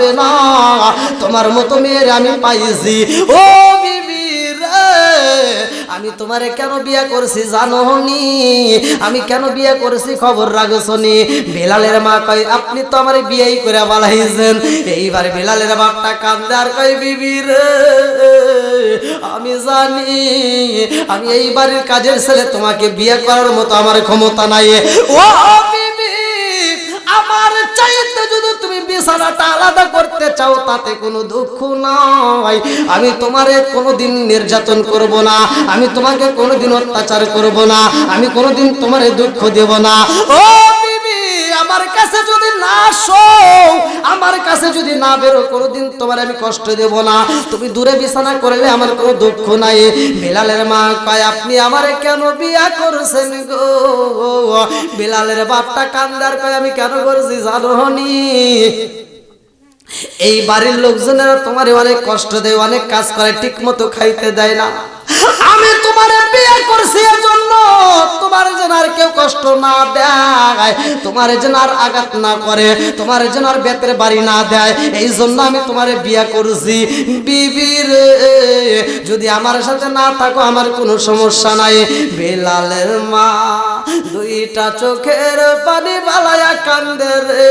বাঁচবে না। তোমার মতো মেয়ের আমি পাইছি। ও বিবি রে, আমি তোমারে কেন বিয়া করছি জানো নি? আমি কেন বিয়া করছি খবর রাখছনি? বেলালের মা কয় আপনি তো আমারে বিয়েই করে বালাইছেন। এইবার বেলালের বাপটা কান্দে আর কয় বিবি রে, আমি জানি আমি এই বাড়ির কাজের ছেলে, তোমাকে বিয়ে করার মতো আমার ক্ষমতা নাই। ও বিবি, আমার চাইতে যদি তুমি বিছানাটা আলাদা করতে চাও তাতে কোনো দুঃখ নাই। আমি তোমারে কোনোদিন নির্যাতন করব না, আমি তোমাকে কোনোদিন অত্যাচার করব না, আমি কোনোদিন তোমারে দুঃখ দেব না। ও বিবি, আমার কাছে যদি না আসো, আমার কাছে যদি না বেরো, কোনোদিন তোমার আমি কষ্ট দেব না। তুমি দূরে বিছানা করলে আমার কোনো দুঃখ নাই। বেলালের মা কয় আপনি আমারে কেন বিয়া করছেন গো? বেলালের বাপটা কান্দার কয় আমি কেন করছি জানো নি? এই বাড়ির লোকজনেরা তোমারে অনেক কষ্ট দেয়, অনেক কাজ করে, ঠিক মতো খাইতে দেয় না। আমি তোমারে বিয়ে করছি এর জন্য তোমার যেন আর কেউ কষ্ট না দেয়, তোমার যেন আর আঘাত না করে, তোমার যেন আর বেতের বাড়ি না দেয়, এই জন্য আমি তোমারে বিয়ে করছি। বিবি রে, যদি আমার সাথে না থাকো আমার কোনো সমস্যা নাই। বেলালের মা দুইটা চোখের পানি বালায়া কান্দে রে।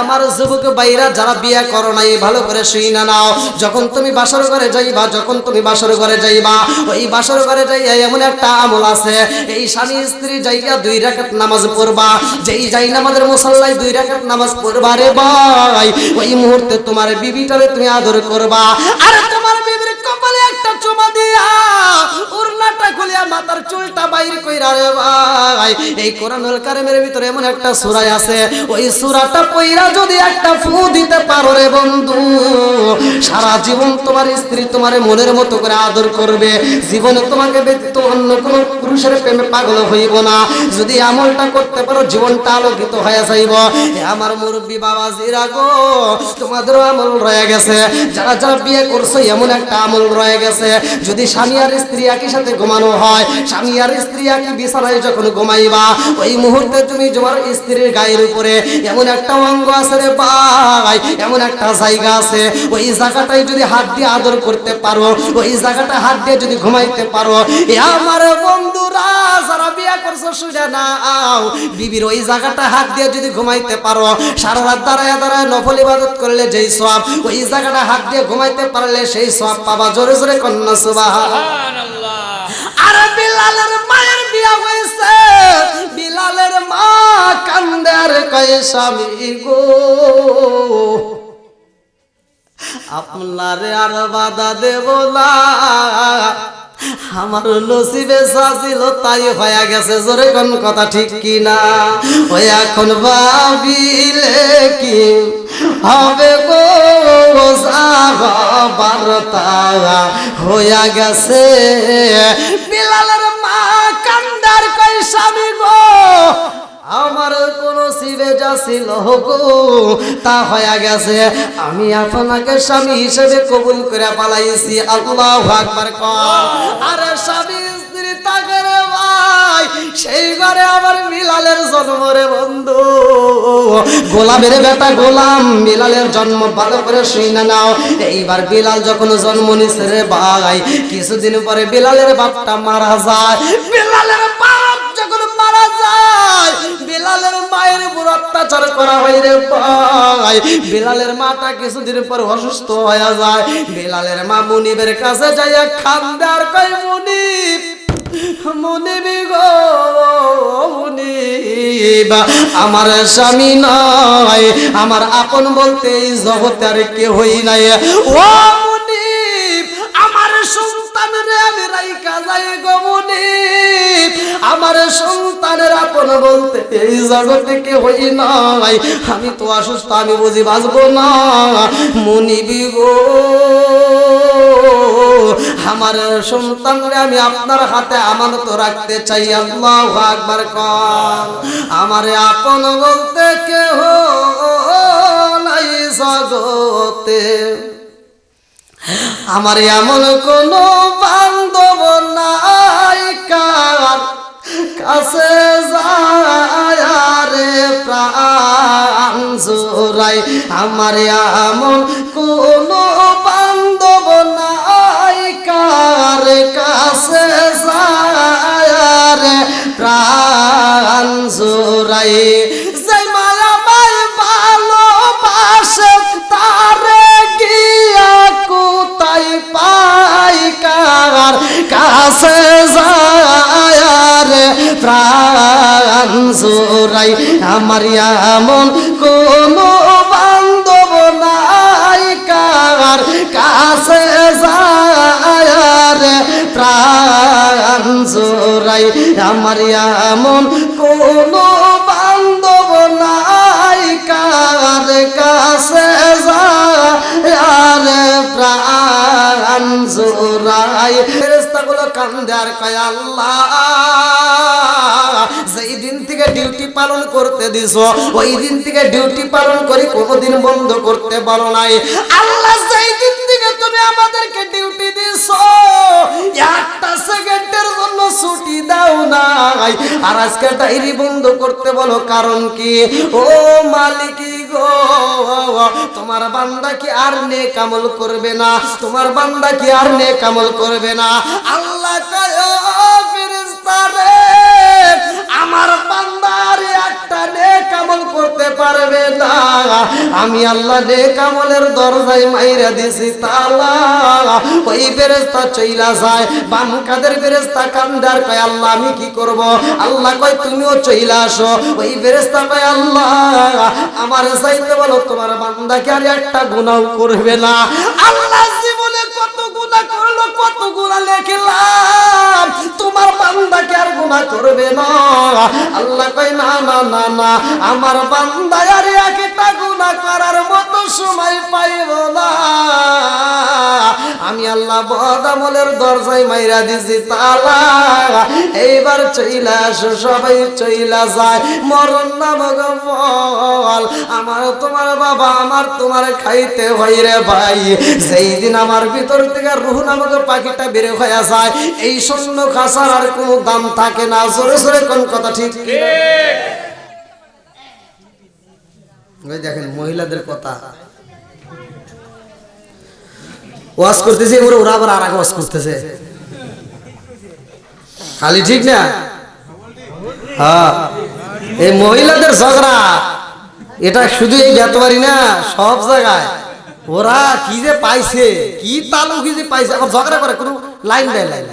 আমার যুবক বাইরা যারা বিয়ে করো নাই ভালো করে শুই না নাও। যখন তুমি বাসর ঘরে যাইবা, যখন তুমি বাসর ঘরে যাইবা, ওই বাসর ঘরে যাইয়া এমন একটা আমল আছে, এই স্বামী স্ত্রী যাইয়া 2 রাকাত নামাজ পড়বা। যেই যাই নামাজের মুসাল্লায় 2 রাকাত নামাজ পড়বা রে ভাই, ওই মুহূর্তে তোমার বিবিটারে তুমি আদর করবা। আর তোমার বিবির কপালে একটা চুমা দিয়া উরনাটা খুলিয়া মাথার চুলটা বাইর কইরা রে ভাই, এই কোরআনুল কারীমের ভিতরে এমন একটা সূরা আছে, ওই সূরাটা পড়া যদি একটা ফু দিতে পারো রে বন্ধু, সারা জীবন তোমার স্ত্রী তোমারে মনের মতো করে আদর করবে। জীবনে তোমাকে ব্যতীত অন্য কোনো পুরুষের প্রেমে পাগল হইব না। যদি আমলটা করতে পারো জীবনটা আলোকিত হয়ে যাইব। আমার মুরব্বী বাবাজিরা গো, তোমাদেরও আমল রয়ে গেছে। যারা যারা বিয়ে করছো এমন একটা আমল রয়ে গেছে, যদি স্বামী আর স্ত্রী একই সাথে ঘুমানো হয়, স্বামী আর স্ত্রী একই বিছানায় যখন ঘুমাইবা, ওই মুহূর্তে তুমি তোমার স্ত্রীর গায়ের উপরে এমন একটা অঙ্গ আছে রে ভাই, এমন একটা জায়গা আছে, ওই জায়গাটায় যদি হাত দিয়ে আদর করতে পারো, ওই জায়গাটা হাত দিয়ে যদি ঘুমাইতে পারো, আমার বন্ধুরা যারা বিয়ে করছো শুনে নাও, বিবির ওই জায়গাটা হাত দিয়ে যদি ঘুমাইতে পারো, সারা রাত দাঁড়ায় দাঁড়ায় নফল ইবাদত করলে যেই সওয়াব, ওই জায়গাটা হাত দিয়ে ঘুমাইতে পারলে সেই সওয়াব পাবা। জোরে জোরে কন্যা সুবহানাল্লাহ। আর বিলালের মায়ের বিয়ে হয়েছে, বিলালের মা কান্দে আর কয় স্বামী গো, আপনারে আর বাধা দেব না, আমার নসিবে ছিল তাই হয়ে গেছে। জোরে কোন কথা ঠিক কি না? ওই এখন ভাবিলে কি হবে গো, বারতা হইয়া গেছে। বিলালের মা কান্দার কই স্বামী গো, আমার কোন সিবে যা ছিল গো তা হয়ে গেছে, আমি আপনাকে স্বামী হিসেবে কবুল করে পালাইছি। আল্লাহু আকবার কর। আরে স্বামী স্ত্রী থাকে রে ভাই, সেই ঘরে আমার বিলালের জন্ম রে বন্ধু। গোলামের বেটা গোলাম, বিলালের জন্ম ভালো করে শুনে নাও। এইবার বিলাল যখন জন্ম নিছে রে ভাই, কিছুদিন পরে বিলালের বাপটা মারা যায়। বিলালের বাপ যখন মারা যায়, বিলালের মায়ের উপর অত্যাচার করা হয় রে ভাই। বিলালের মাটা কিছুদিন পর অসুস্থ হয়ে যায়। বিলালের মা মুনিবের কাছে যাইয়া কান্দে আর কয় মুনিব, মুনিব গো মুনিব, আমার স্বামী নাই, আমার আপন বলতে এই জগতে আর কেউই নাই। ও মুনিব, আমার সন্তানরে আমি রাইখা যাই গো মুনিব, আমার সন্তানের আপন বলতে এই জগতে কেউই নাই, আমি তো অসুস্থ, আমি বুঝি বাঁচবো না। মুনিব গো, আমার সন্তানরে আমি আপনার হাতে আমানত রাখতে চাই। আল্লাহু আকবার কর। আমার আপন বলতে কেউ নাই জগতে, আমার এমন কোন বান্ধব নাই কার কাছে যায় রে প্রাণ জোড়াই জোড়াই আমার এমন কোনো বান্ধব নাই কার কাছে যায় রে প্রাণ জোড়াই যে মায়া মায় ভালোবাসে তারে গিয়া কোথায় পাই কার কাছে যায় রে প্রাণ জোড়াই আমার এমন কোনো বান্ধব নাই কার কাছে যায় রে প্রাণ জোড়াই আমার এমন কোনো বান্ধব নাই কার কাছে যায় রে প্রাণ জোড়াই ফেরেশতাগুলো কান্দে আর কয় আল্লাহ যেই দিন থেকে ডিউটি পালন করতে দিছো ওই দিন থেকে ডিউটি পালন করে কোনোদিন বন্ধ করতে পারো নাই আল্লাহ যেই দিন থেকে তুমি আমাদেরকে ডিউটি দিছো একটা সেকেন্ডের জন্য ছুটি দাও নাই আর আজকে ডায়েরি বন্ধ করতে বলো কারণ কি ও মালিকি গো তোমার বান্দা কি আর নেক আমল করবে না তোমার বান্দা কি আর নেক আমল করবে না আল্লাহ কয় ও ফেরেশতা রে আমার বান্দার একটা নেক আমল করতে পারবে না আমি আল্লাহ নেক আমলের দরজায় মাইরা দিছি তালা ওই ফেরেশতা চইলা যায় বাম কাদের ফেরেশতা কান্দার কয় আল্লাহ আমি কি করব আল্লাহ কয় তুমিও চইলা আসো ওই ফেরেশতা কয় আল্লাহ আমার চাইতে বলো তোমার বান্দা কি আর একটা গুনাহ করবে না আল্লাহ জীবনে কত গুনাহ করলো কত গুনাহ লিখলাম তোমার বান্দা কি আর গুনাহ করবে না আল্লাহ কয় না না না না আমার বান্দা আর একটা গুনাহ করার মতো সময় পাইব না আমি আল্লাহ বদ আমলের দরজায় মাইরা দিছি তালা এইবার চইলা আসো সবাই চইলা যায় মরণ নামক ফল আমার তোমার বাবা আমার তোমার খাইতে হয় রে ভাই সেই দিন আমার ভিতর থেকে রূহ নামক পাখিটা বের হয়ে যায় এই শূন্য খাসার আর কোনো দাম থাকে না জোরে জোরে কোন কথা ঠিক ওই দেখেন মহিলাদের কথা ওয়াজ করতেছে ওরা আবার আর আগে ওয়াজ করতেছে খালি ঠিক না হ্যাঁ এই মহিলাদের ঝগড়া এটা শুধু এই বেতবাড়ি না সব জায়গায় ওরা কি যে পাইছে কি তালু কি যে পাইছে আবার ঝগড়া করে কোনো লাইন দেয় লাইন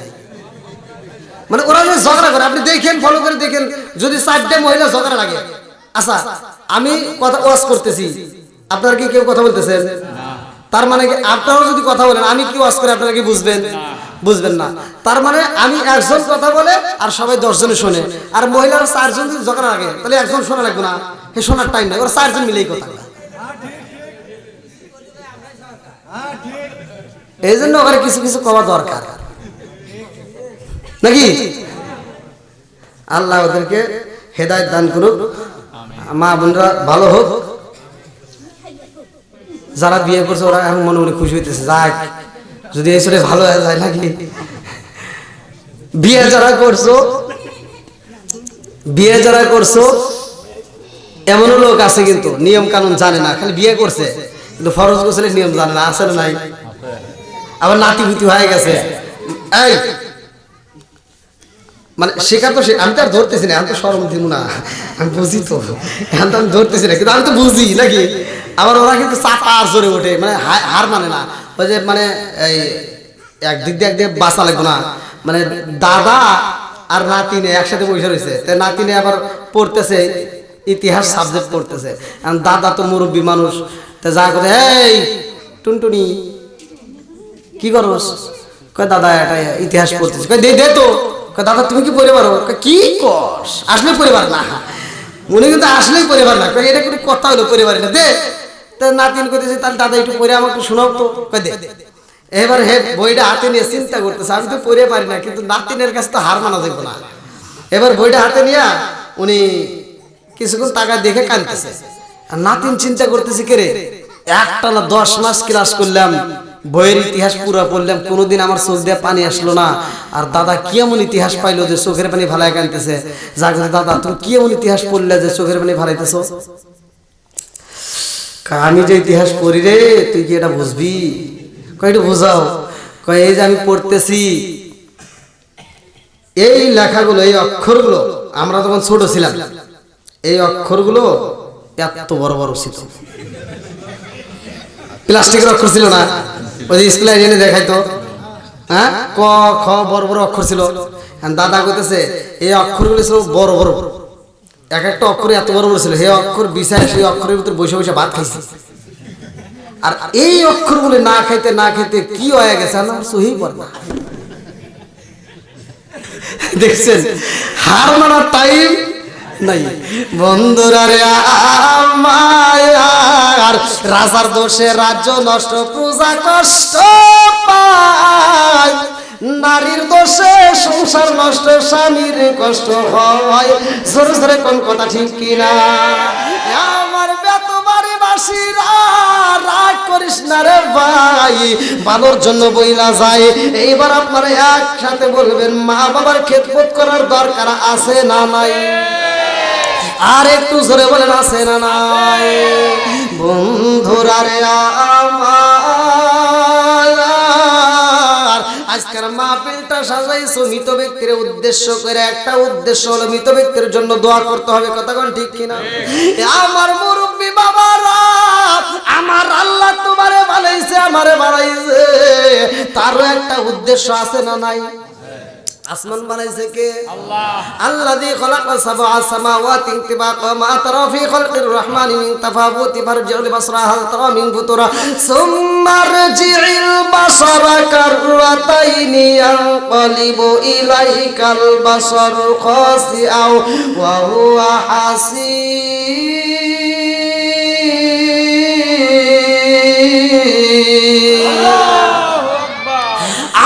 মানে ওরা যে ঝগড়া করে আপনি দেখেন ফলো করে দেখেন যদি 4টে মহিলা ঝগড়া লাগে আচ্ছা আমি কথা ওয়াজ করতেছি আপনারা কি কেউ কথা বলতেছেন তার মানে কি আপনারাও যদি কথা বলেন আমি কি ওয়াজ করে আপনারা কি বুঝবেন বুঝবেন না তার মানে আমি একজন কথা বলে আর সবাই 10 জনে শুনে আর মহিলারা 4 জন যদি ঝগড়া লাগে তাহলে একজন শোনা লাগবে না হে শোনার টাইম নাই ওরা 4 জন মিলেই কথা বলে এই জন্য ওখানে কিছু কিছু কওয়া দরকার নাকি আল্লাহ ওদেরকে হেদায়েত দান করুক মা বোনরা ভালো হোক যারা বিয়ে করছে ওরা এখন মনে মনে খুশি হইতেছে যাক যদি এই সরে ভালো হয়ে যায় নাকি বিয়ে যারা করছো এমনও লোক আছে কিন্তু নিয়ম কানুন জানে না খালি বিয়ে করছে কিন্তু ফরজ গোসলের নিয়ম জানে না আছে না নাই আবার নাতিপুতি হয়ে গেছে এই মানে শেখা তো আমি তো আর ধরতেছি না আমি তো শরম দিব না আমি বুঝি তো এখন তো আমি ধরতেছি না কিন্তু আমি তো বুঝি নাকি আবার ওরা কিন্তু চাপা আর জোরে ওঠে মানে হার মানে না ওই যে মানে এই একদিক দিয়ে বাঁচা লাগবে না মানে দাদা আর নাতিনে একসাথে বসে রয়েছে তো নাতিনে আবার পড়তেছে ইতিহাস সাবজেক্ট পড়তেছে দাদা তো মুরব্বী মানুষ তা যা করে এই টুনটুনি কি করস কয় দাদা এটা ইতিহাস পড়তেছে কয় দে তো দাদা তুমি কি পড়ে পারো কি কস আসলে পরিবার না মনে কিন্তু আসলেই পরিবার না এটা কোনো কথা হলো পরিবারে না দে তা নাতিন করতেছে তাহলে দাদা একটু পড়ে আমাকে একটু শোনাও তো কয় দে এবার হে বইটা হাতে নিয়ে চিন্তা করতেছে আমি তো পড়ে পারি না কিন্তু নাতিনের কাছে তো হার মানা যাবে না এবার বইটা হাতে নিয়ে উনি কিছুক্ষণ টাকা দেখে কাঁদতেছে আর নাতিন চিন্তা করতেছে কে রে একটা না 10 মাস ক্লাস করলাম বইয়ের ইতিহাস পুরো পড়লাম কোনোদিন আমার চোখ দিয়ে পানি আসলো না আর দাদা কি এমন ইতিহাস পাইলো যে চোখের পানি ভালাই কাঁদতেছে যা দাদা তুমি কি এমন ইতিহাস পড়লে যে চোখের পানি ভালাইতেছো আমি যে ইতিহাস পড়ি রে, তুই কি এটা বুঝবি? কয় একটু বোঝাও। কয় এই যে আমি পড়তেছি, এই লেখাগুলো, এই অক্ষরগুলো আমরা তখন ছোট ছিলাম, এই অক্ষরগুলো এত বড় বড় ছিল, প্লাস্টিকের অক্ষর ছিল না, ওই যে স্কুলে এনে দেখাইতো, হ্যাঁ, ক খ বড় বড় অক্ষর ছিল। দাদা কইতেছে এই অক্ষরগুলো ছিল বড় বড়, এক একটা অক্ষর এত বড় বড় ছিল, সেই অক্ষর বিছায় সেই অক্ষরের ভিতর বসে বসে ভাত খাইছে। আর এই অক্ষরগুলো না খাইতে না খাইতে কি হয়ে গেছে আমার সহি পড়ে না। দেখছেন, হার মানার টাইম নাই বন্ধুরা রে। আমার রাজার দোষে রাজ্য নষ্ট, প্রজা কষ্ট পায়, নারীর দোষে সংসার নষ্ট, স্বামীর কষ্ট হয়। জোরে জোরে কোন কথা ঠিক কিনা? আমার বেতবাড়ি বাসীরা রাগ করিস না রে ভাই, ভালোর জন্য বইলা যায়। এইবার আপনারা একসাথে বলবেন, মা বাবার খেদমত করার দরকার আছে না নাই? আর একটু জোরে বলেন, আছে না নাই? বন্ধুরা রে আমার, আজকের মাহফিলটা সাজাইছো মৃত ব্যক্তির উদ্দেশ্য করে। একটা উদ্দেশ্য হলো মৃত ব্যক্তির জন্য দোয়া করতে হবে, কথা কোন ঠিক কিনা? আমার মুরব্বী বাবারা, আমার আল্লাহ তোমারে বানাইছে, আমারে বানাইছে, তারও একটা উদ্দেশ্য আছে না নাই? আসমান বানাইছে কে? আল্লাহ। আল্লাযী খালাকা সাবআ সামাওয়াতি তিবাকা মা তারা ফি খালকির রহমানি মিন তাফাউতি ফারজিউল বাসরা হাল তারা মিন ফুতুরা সুম্মা রজি'ল বাসারা কাররাতাইনি ইয়ানকালিবু ইলাইকাল বাসারু খাসিআও ওয়া হুয়া হাসিব।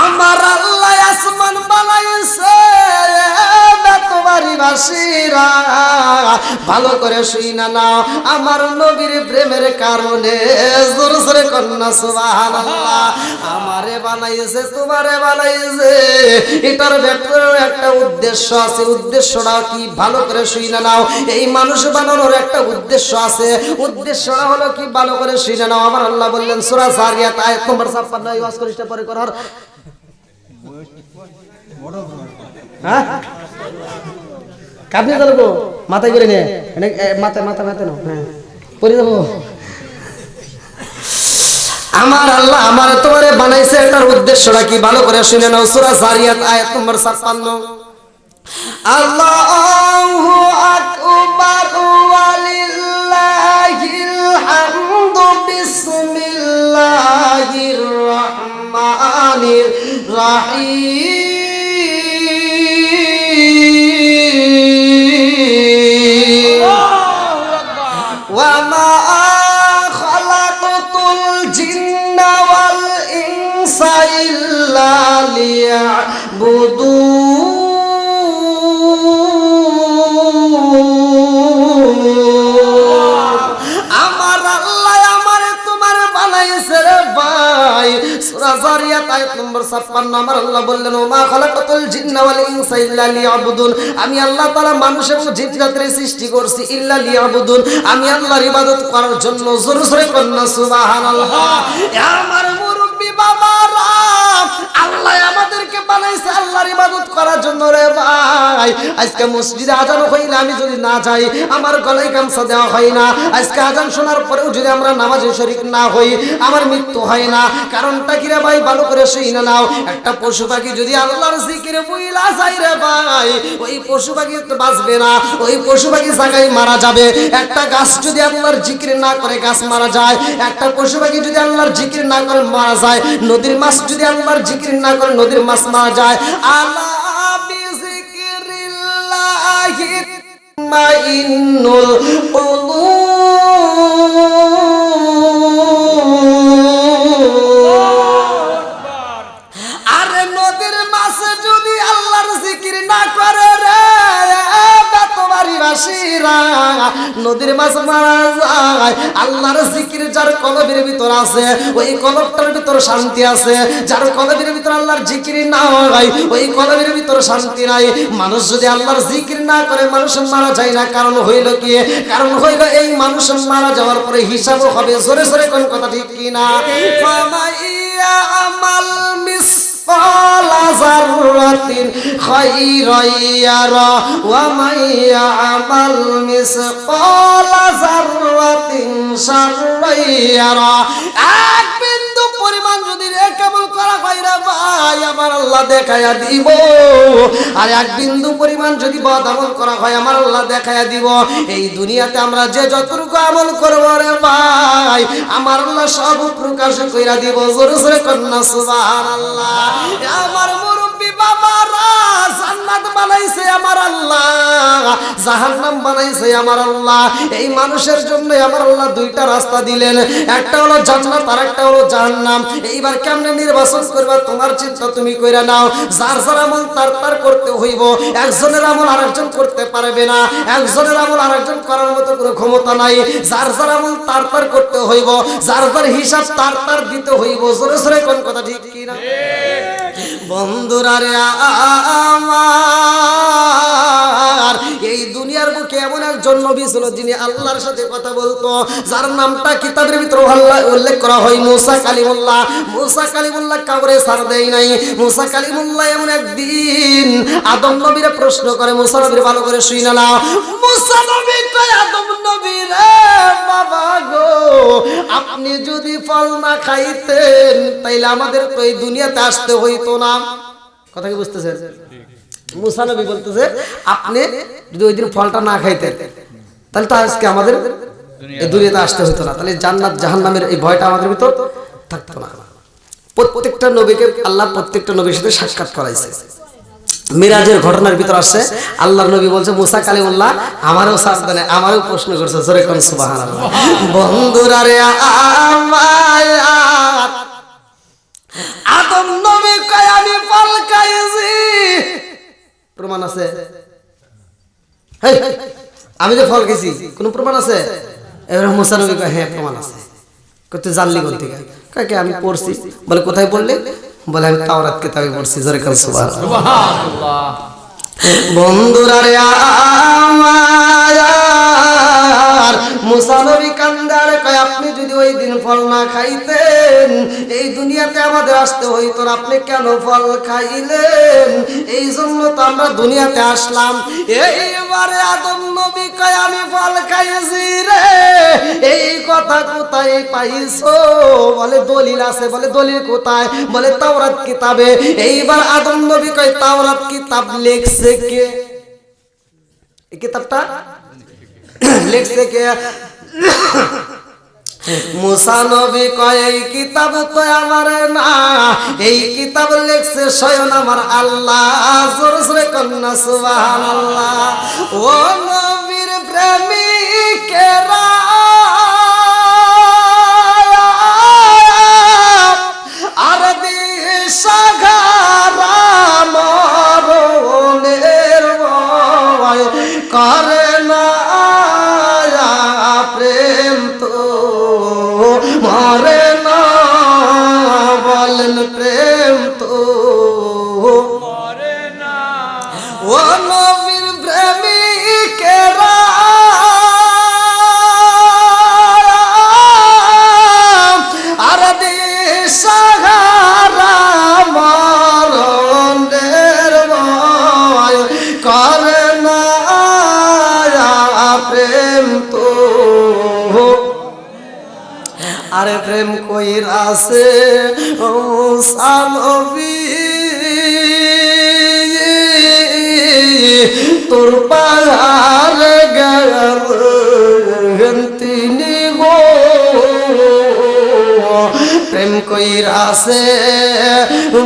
আমার আল্লাহ আসমান বানাইছে, বেতবাড়ি বাসীরা ভালো করে শুইনা নাও, আমার নবীর প্রেমের কারণে। জোরে জোরে কন্যা সুবহানাল্লাহ। আমারে বানাইছে, তোমারে বানাইছে, এটার ভেতরে একটা উদ্দেশ্য আছে। উদ্দেশ্যটা কি? ভালো করে শুইনা নাও। এই মানুষ বানানোর একটা উদ্দেশ্য আছে। উদ্দেশ্যটা হলো কি? ভালো করে শুইনা নাও। আমার আল্লাহ বললেন সূরা যারিয়াত আয়াত নম্বর 56, ওয়াজ করিসটা পরে করার। হ্যাঁ, কাঁপনি যাবো মাথায় করে নিয়ে, মাথায় মাথা ব্যথা নাও, হ্যাঁ পরে যাবো। আমার আল্লাহ আমার তোমারে বানাইছে, এটার উদ্দেশ্যটা কি? ভালো করে শুনে নাও। সূরা যারিয়াত আয়াত নম্বর 56। আল্লাহু আকবার ওয়ালিল্লাহিল হামদু বিসমিল্লাহির রহমানির রহিম। وما خلقت الجن والإنس إلا ليعبدون। আমার আল্লাহ আমারে তোমার বানাইছে রে ভাই। সূরা যারিয়াত আয়াত নম্বর 56। আমার আল্লাহ বললেন, ওমা খালাকাতুল জিন্না ওয়াল ইনসা ইল্লা লিয়াবুদুন। আমি আল্লাহ তাআলা মানুষ এবং জিন জাতির সৃষ্টি করছি ইল্লা লিয়াবুদুন, আমি আল্লাহর ইবাদত করার জন্য। জোরে জোরে কন্না সুবহানাল্লাহ। আমার মুরব্বি বাবারা, আল্লাহ আমাদেরকে বানাইছে আল্লাহর ইবাদত করার জন্য রে ভাই। আজকে মসজিদে আজান হইলে আমি যদি না যাই, আমার গলায় গামছা দেওয়া হয় না। আজকে আজান শোনার পরেও যদি আমরা নামাজে শরীক না হই, আমার মৃত্যু হয় না। কারণটা কি রে ভাই? ভালো করে শুনে নাও। একটা পশু পাখি যদি আল্লাহর জিকিরে বইলা যায় রে ভাই, ওই পশু পাখি তো বাঁচবে না, ওই পশু পাখি জায়গায় মারা যাবে। একটা গাছ যদি আল্লাহর জিকির না করে, গাছ মারা যায়। একটা পশু পাখি যদি আল্লাহর জিকির না করে, মারা যায়। নদীর মাছ যদি আল্লাহর জিকির না করে, নদীর মাছ মারা যায়। আলা বিযিকরিল্লাহি তাতমাইন্নুল কুলুব। আরে নদীর মাছ যদি আল্লাহর জিকির না করে রে, বেতবাড়ি দাসীরা নদীর মাছ মারা যায়, আল্লাহর জিকির যার কলবের ভিতর আছে ওই কলবটার ভিতর শান্তি আছে, যার কলবের ভিতর আল্লাহর জিকির না হয় ওই কলবের ভিতর শান্তি নাই। মানুষ যদি আল্লাহর জিকির না করে মানুষ মারা যায় না, কারণ হইল কি? কারণ হইল এই মানুষ মারা যাওয়ার পরে হিসাবও হবে। জোরে জোরে কোন কথা ঠিক কিনা? ফামাইয়া আমাল মিসকালা যাররাতিন খায়রান ইয়ারা ওয়া মাইয়া আমাল মিসকালা যাররাতিন শাররান ইয়ারা। এক বিন্দু পরিমাণ যদি কেবল করা হয় রে ভাই, আমার আল্লাহ দেখায়া দিব। আর এক বিন্দু পরিমাণ যদি বদ আমল করা হয় আমার আল্লাহ দেখায়া দিব। এই দুনিয়াতে আমরা যে যতটুকু আমল করব রে ভাই, আমার আল্লাহ সব প্রকাশ কইরা দিব। জোরে জোরে কন্না সুবহানাল্লাহ। আমার মুরব্বি বাবারা জান্নাত বানাইছে আমার আল্লাহ, জাহান্নাম বানাইছে আমার আল্লাহ। এই মানুষের জন্য আমার আল্লাহ দুইটা রাস্তা দিলেন, একটা হলো জান্নাত আর একটা হলো জাহান্নাম। এইবার কেমনে নির্বাচন করবা তোমার চিন্তা তুমি কইরা নাও। যার যার আমল তার তার করতে হইব। একজনের আমল আরেকজন করতে পারবে না, একজনের আমল আরেকজন করার মতো কোনো ক্ষমতা নাই। যার যার আমল তার তার করতে হইব, যার যার হিসাব তার তার দিতে হইব। জোরে জোরে কোন কথা ঠিক কি না? বন্ধুরা রে আমার, এই দুনিয়ার বুকে এমন একজন নবী ছিল যিনি আল্লাহর সাথে কথা বলতো, যার নামটা কিতাবের ভিতরে উল্লেখ করা হয় মুসা কালিমুল্লাহ। মুসা কালিমুল্লাহ কাউরে ছাড় দেয় নাই। মুসা কালিমুল্লাহ এমন একদিন আদম নবীরে প্রশ্ন করে, মুসা নবীর ভালো করে শুইনা নাও। মুসা নবী কয়, আদম নবী রে বাবা গো, আপনি যদি ফল না খাইতেন তাইলে আমাদের তো এই দুনিয়াতে আসতে হইতো না। কথা কি বুঝতেছেন? মুসা নবী বলতেছে আপনি যদি ওই দিন ফলটা না খাইতেন তাহলে তো আজকে আমাদের এই দুনিয়াতে আসতে হতো না, তাহলে জান্নাত জাহান্নামের এই ভয়টা আমাদের ভিতর থাকতো না। প্রত্যেকটা নবীকে আল্লাহ প্রত্যেকটা নবীর সাথে সাক্ষাৎ করাইছে। মিরাজের ঘটনার ভিতর আসছে, আল্লাহর নবী বলছে মুসা কালিমুল্লাহ আমারও সাজদানে আমারও প্রশ্ন করছে। জোরে কোন সুবহানাল্লাহ। বন্ধুরা রে আমার, আদম নবী কয় আমি ফল খাইছি, প্রমাণ আছে? আমি যে ফল খেয়েছি কোন প্রমাণ আছে? এবার মুসা নবী কয় হ্যাঁ প্রমাণ আছে। কত জানলি কোন থেকে? কাকে আমি পড়ছি। বলে কোথায় পড়লে? বলে আমি তাওরাত কিতাবে পড়ছি। জোরে কোন সুবহানাল্লাহ। বন্ধুরা রে আমার, মুসা নবী কান্দার কয় আপনি যদি ওই দিন ফল না খাইতেন এই দুনিয়াতে আমাদের আসতে হইতো না, আপনি কেন ফল খাইলেন? এই জন্য তো আমরা দুনিয়াতে আসলাম। এইবারে আদম নবী কয় আমি ফল খাইছি রে, এই কথা কোথায় পাইছো? বলে দলিল আছে। বলে দলিল কোথায়? বলে তাওরাত কিতাবে। এইবার আদম নবী কয় তাওরাত কিতাব লিখছে কে? এই কিতাবটা লিখছে কে? মুসা নবী কয় এই কিতাব তো আমার না, এই কিতাব লিখছে স্বয়ং আমার আল্লাহ। জোরে জোরে কন্না সুবহানাল্লাহ। ও নবীর প্রেমিকেরা আর দিশাহারা মরণের ভয় করে না, প্রেম তো মরে না। বলেন প্রেম তো মরে না। ও নবীর প্রেমিকেরা আর দিশাহারা মরণের ভয় করে না, প্রেম তো। আরে প্রেম কইরাছে ও মুসা নবী, তোর পাহাড় গেলেন তিনি গো। প্রেম কইরাছে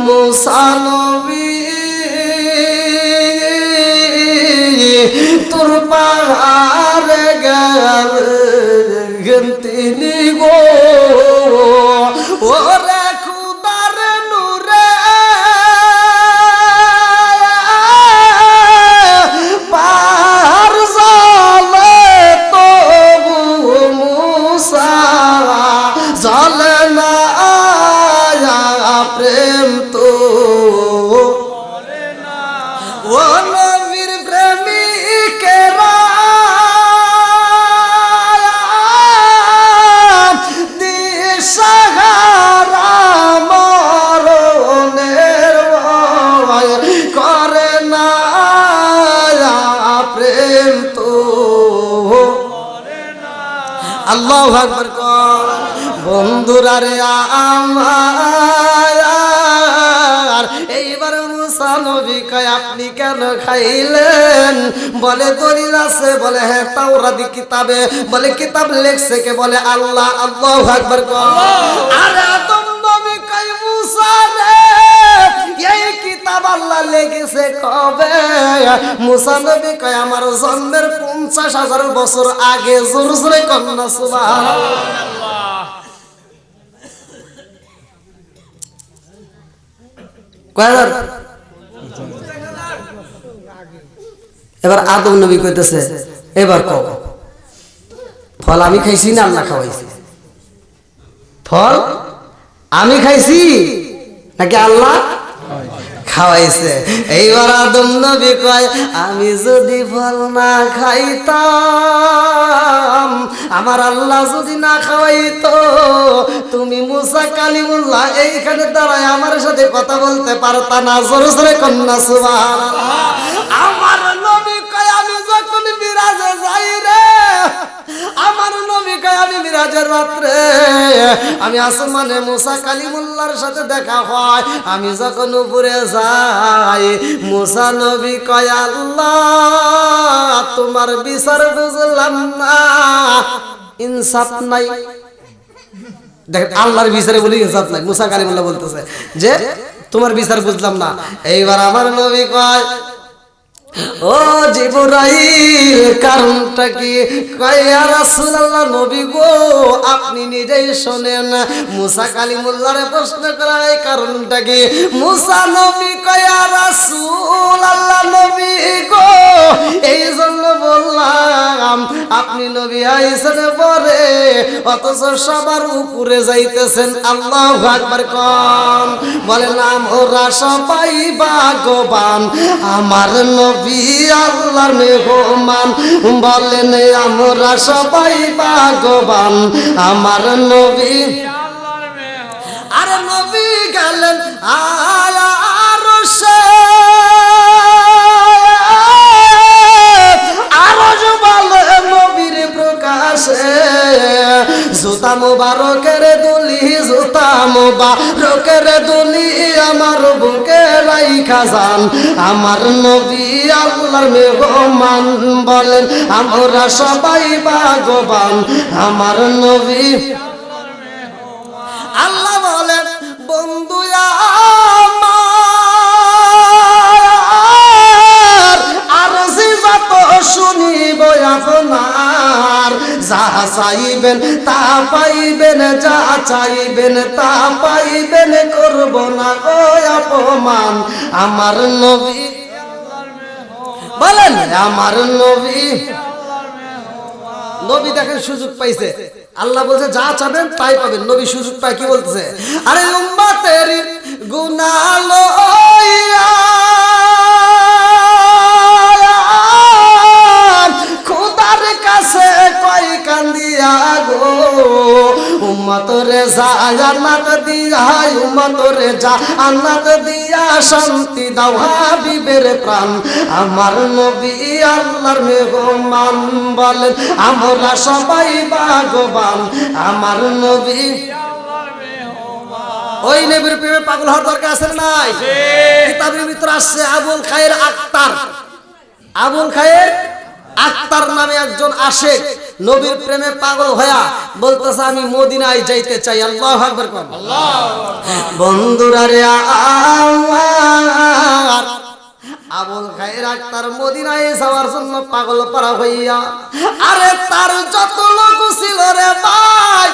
মুসা নবী, তোর পাহাড় গেলেন তিনি গো। ওরে খুদার নূরে পাহাড় আল্লাহু আকবার কর। বন্ধুরা রে আমার, এইবার মুসা নবী কয় আপনি কেন খাইলেন? বলে দলিল আছে। বলে হ্যাঁ তাওরাত কিতাবে। বলে কিতাব লেখছে কে? বলে আল্লাহ। আল্লাহু আকবার কর। আরে আদম নবী কয় মুসা রে এই কিতাব আল্লাহ লিখেছে কবে? মুসা নবী কয় আমার জন্মের 50,000 বছর আগে। জোরে জোরে কন্যা সুবহানাল্লাহ। কয়বার? এবার আদম নবী কইতেছে এবার কও ফল আমি খাইছি না আল্লাহ খাওয়াইছে? ফল আমি খাইছি নাকি আল্লাহ খাওয়াইছে? এইবার আদম নবী কয় আমি যদি ফল না খাইতাম, আমার আল্লাহ যদি না খাওয়াইতো, তুমি মুসা কালিমুল্লাহ এইখানে দাঁড়ায় আমার সাথে কথা বলতে পারতা না। জোরে জোরে কন্যা সুবহানাল্লাহ। আমার নবী কয় আমি যখন মিরাজে যাই রে, আমার নবী কয় আমি মিরাজের রাত্রে আমি আসমানে মুসা কালিমুল্লাহর সাথে দেখা হয়। আমি যখন উপরে যাই, মুসা নবী কয় আল্লাহ তোমার বিচার বুঝলাম না, ইনসাফ নাই। দেখেন আল্লাহর বিচারে বলি ইনসাফ নাই। মুসা কালিমুল্লাহ বলতেছে যে তোমার বিচার বুঝলাম না। এইবার আমার নবী কয় ও জিবরাইল কারণটা কি? কয় ইয়া রাসূলুল্লাহ নবী গো আপনি নিজেই শুনেন। মুসা কালিমুল্লাহরে প্রশ্ন করা এই কারণটা কি? মুসা নবী কয় ইয়া রাসূলুল্লাহ নবী গো এই জন্য বললাম আপনি নবী আইছেন পরে অথচ সবার উপরে যাইতেছেন। আল্লাহু আকবার কোন। বলেন আমরা সবাই ভাগ্যবান আমার নবী আল্লাহর মেহমান। বলেন আমরা সবাই ভাগ্যবান আমার নবী আল্লাহর মেহমান। আরে নবী গেলেন আরশে, আরশ বলে নবীর প্রকাশে। জুতা মুবারকের দুলি, জুতা মুবারকের দুলি আমার বুকে রাইখা যান আমার নবী আল্লাহর মেহমান। বলেন আমরা সবাই ভাগ্যবান আমার নবী আল্লাহর মেহমান। আল্লাহ বলেন বন্ধু আমার আরজি যত শুনিব আপনার, যা চাইবেন তা পাইবেন, যা চাইবেন তা পাইবেন, করব না গো অপমান আমার নবী। বলেন আমার নবী। নবী দেখেন সুযোগ পাইছে। আল্লাহ বলছে যা চাবেন তাই পাবেন। নবী সুযোগ পায় কি বলতেছে? আরে উম্মতের গুনাহ লইয়া খোদার কাছে কয় কান্দিয়া গো, উম্মতরে জান্নাত দিয়া, উম্মতরে জান্নাত দিয়া শান্তি দাও হাবিবের প্রাণ আমার নবী আল্লাহর মেহমান। বলেন আমরা সবাই ভাগ্যবান আমার নবী আল্লাহর মেহমান। ওই নবীর প্রেমে পাগল হওয়ার দরকার আছে নাই? কিতাবের ভিতরে আসছে আবুল খায়ের আক্তার। আবুল খায়ের আক্তার নামে একজন আশেক নবীর প্রেমে পাগল হয়া বলতেছে আমি মদিনায় যাইতে চাই। আল্লাহু আকবার কোন। বন্ধুরা রে আমার, আবুল খায়ের আক্তার মদিনায় যাওয়ার জন্য পাগল পারা হইয়া, আরে তার যত লোক ছিল রে ভাই,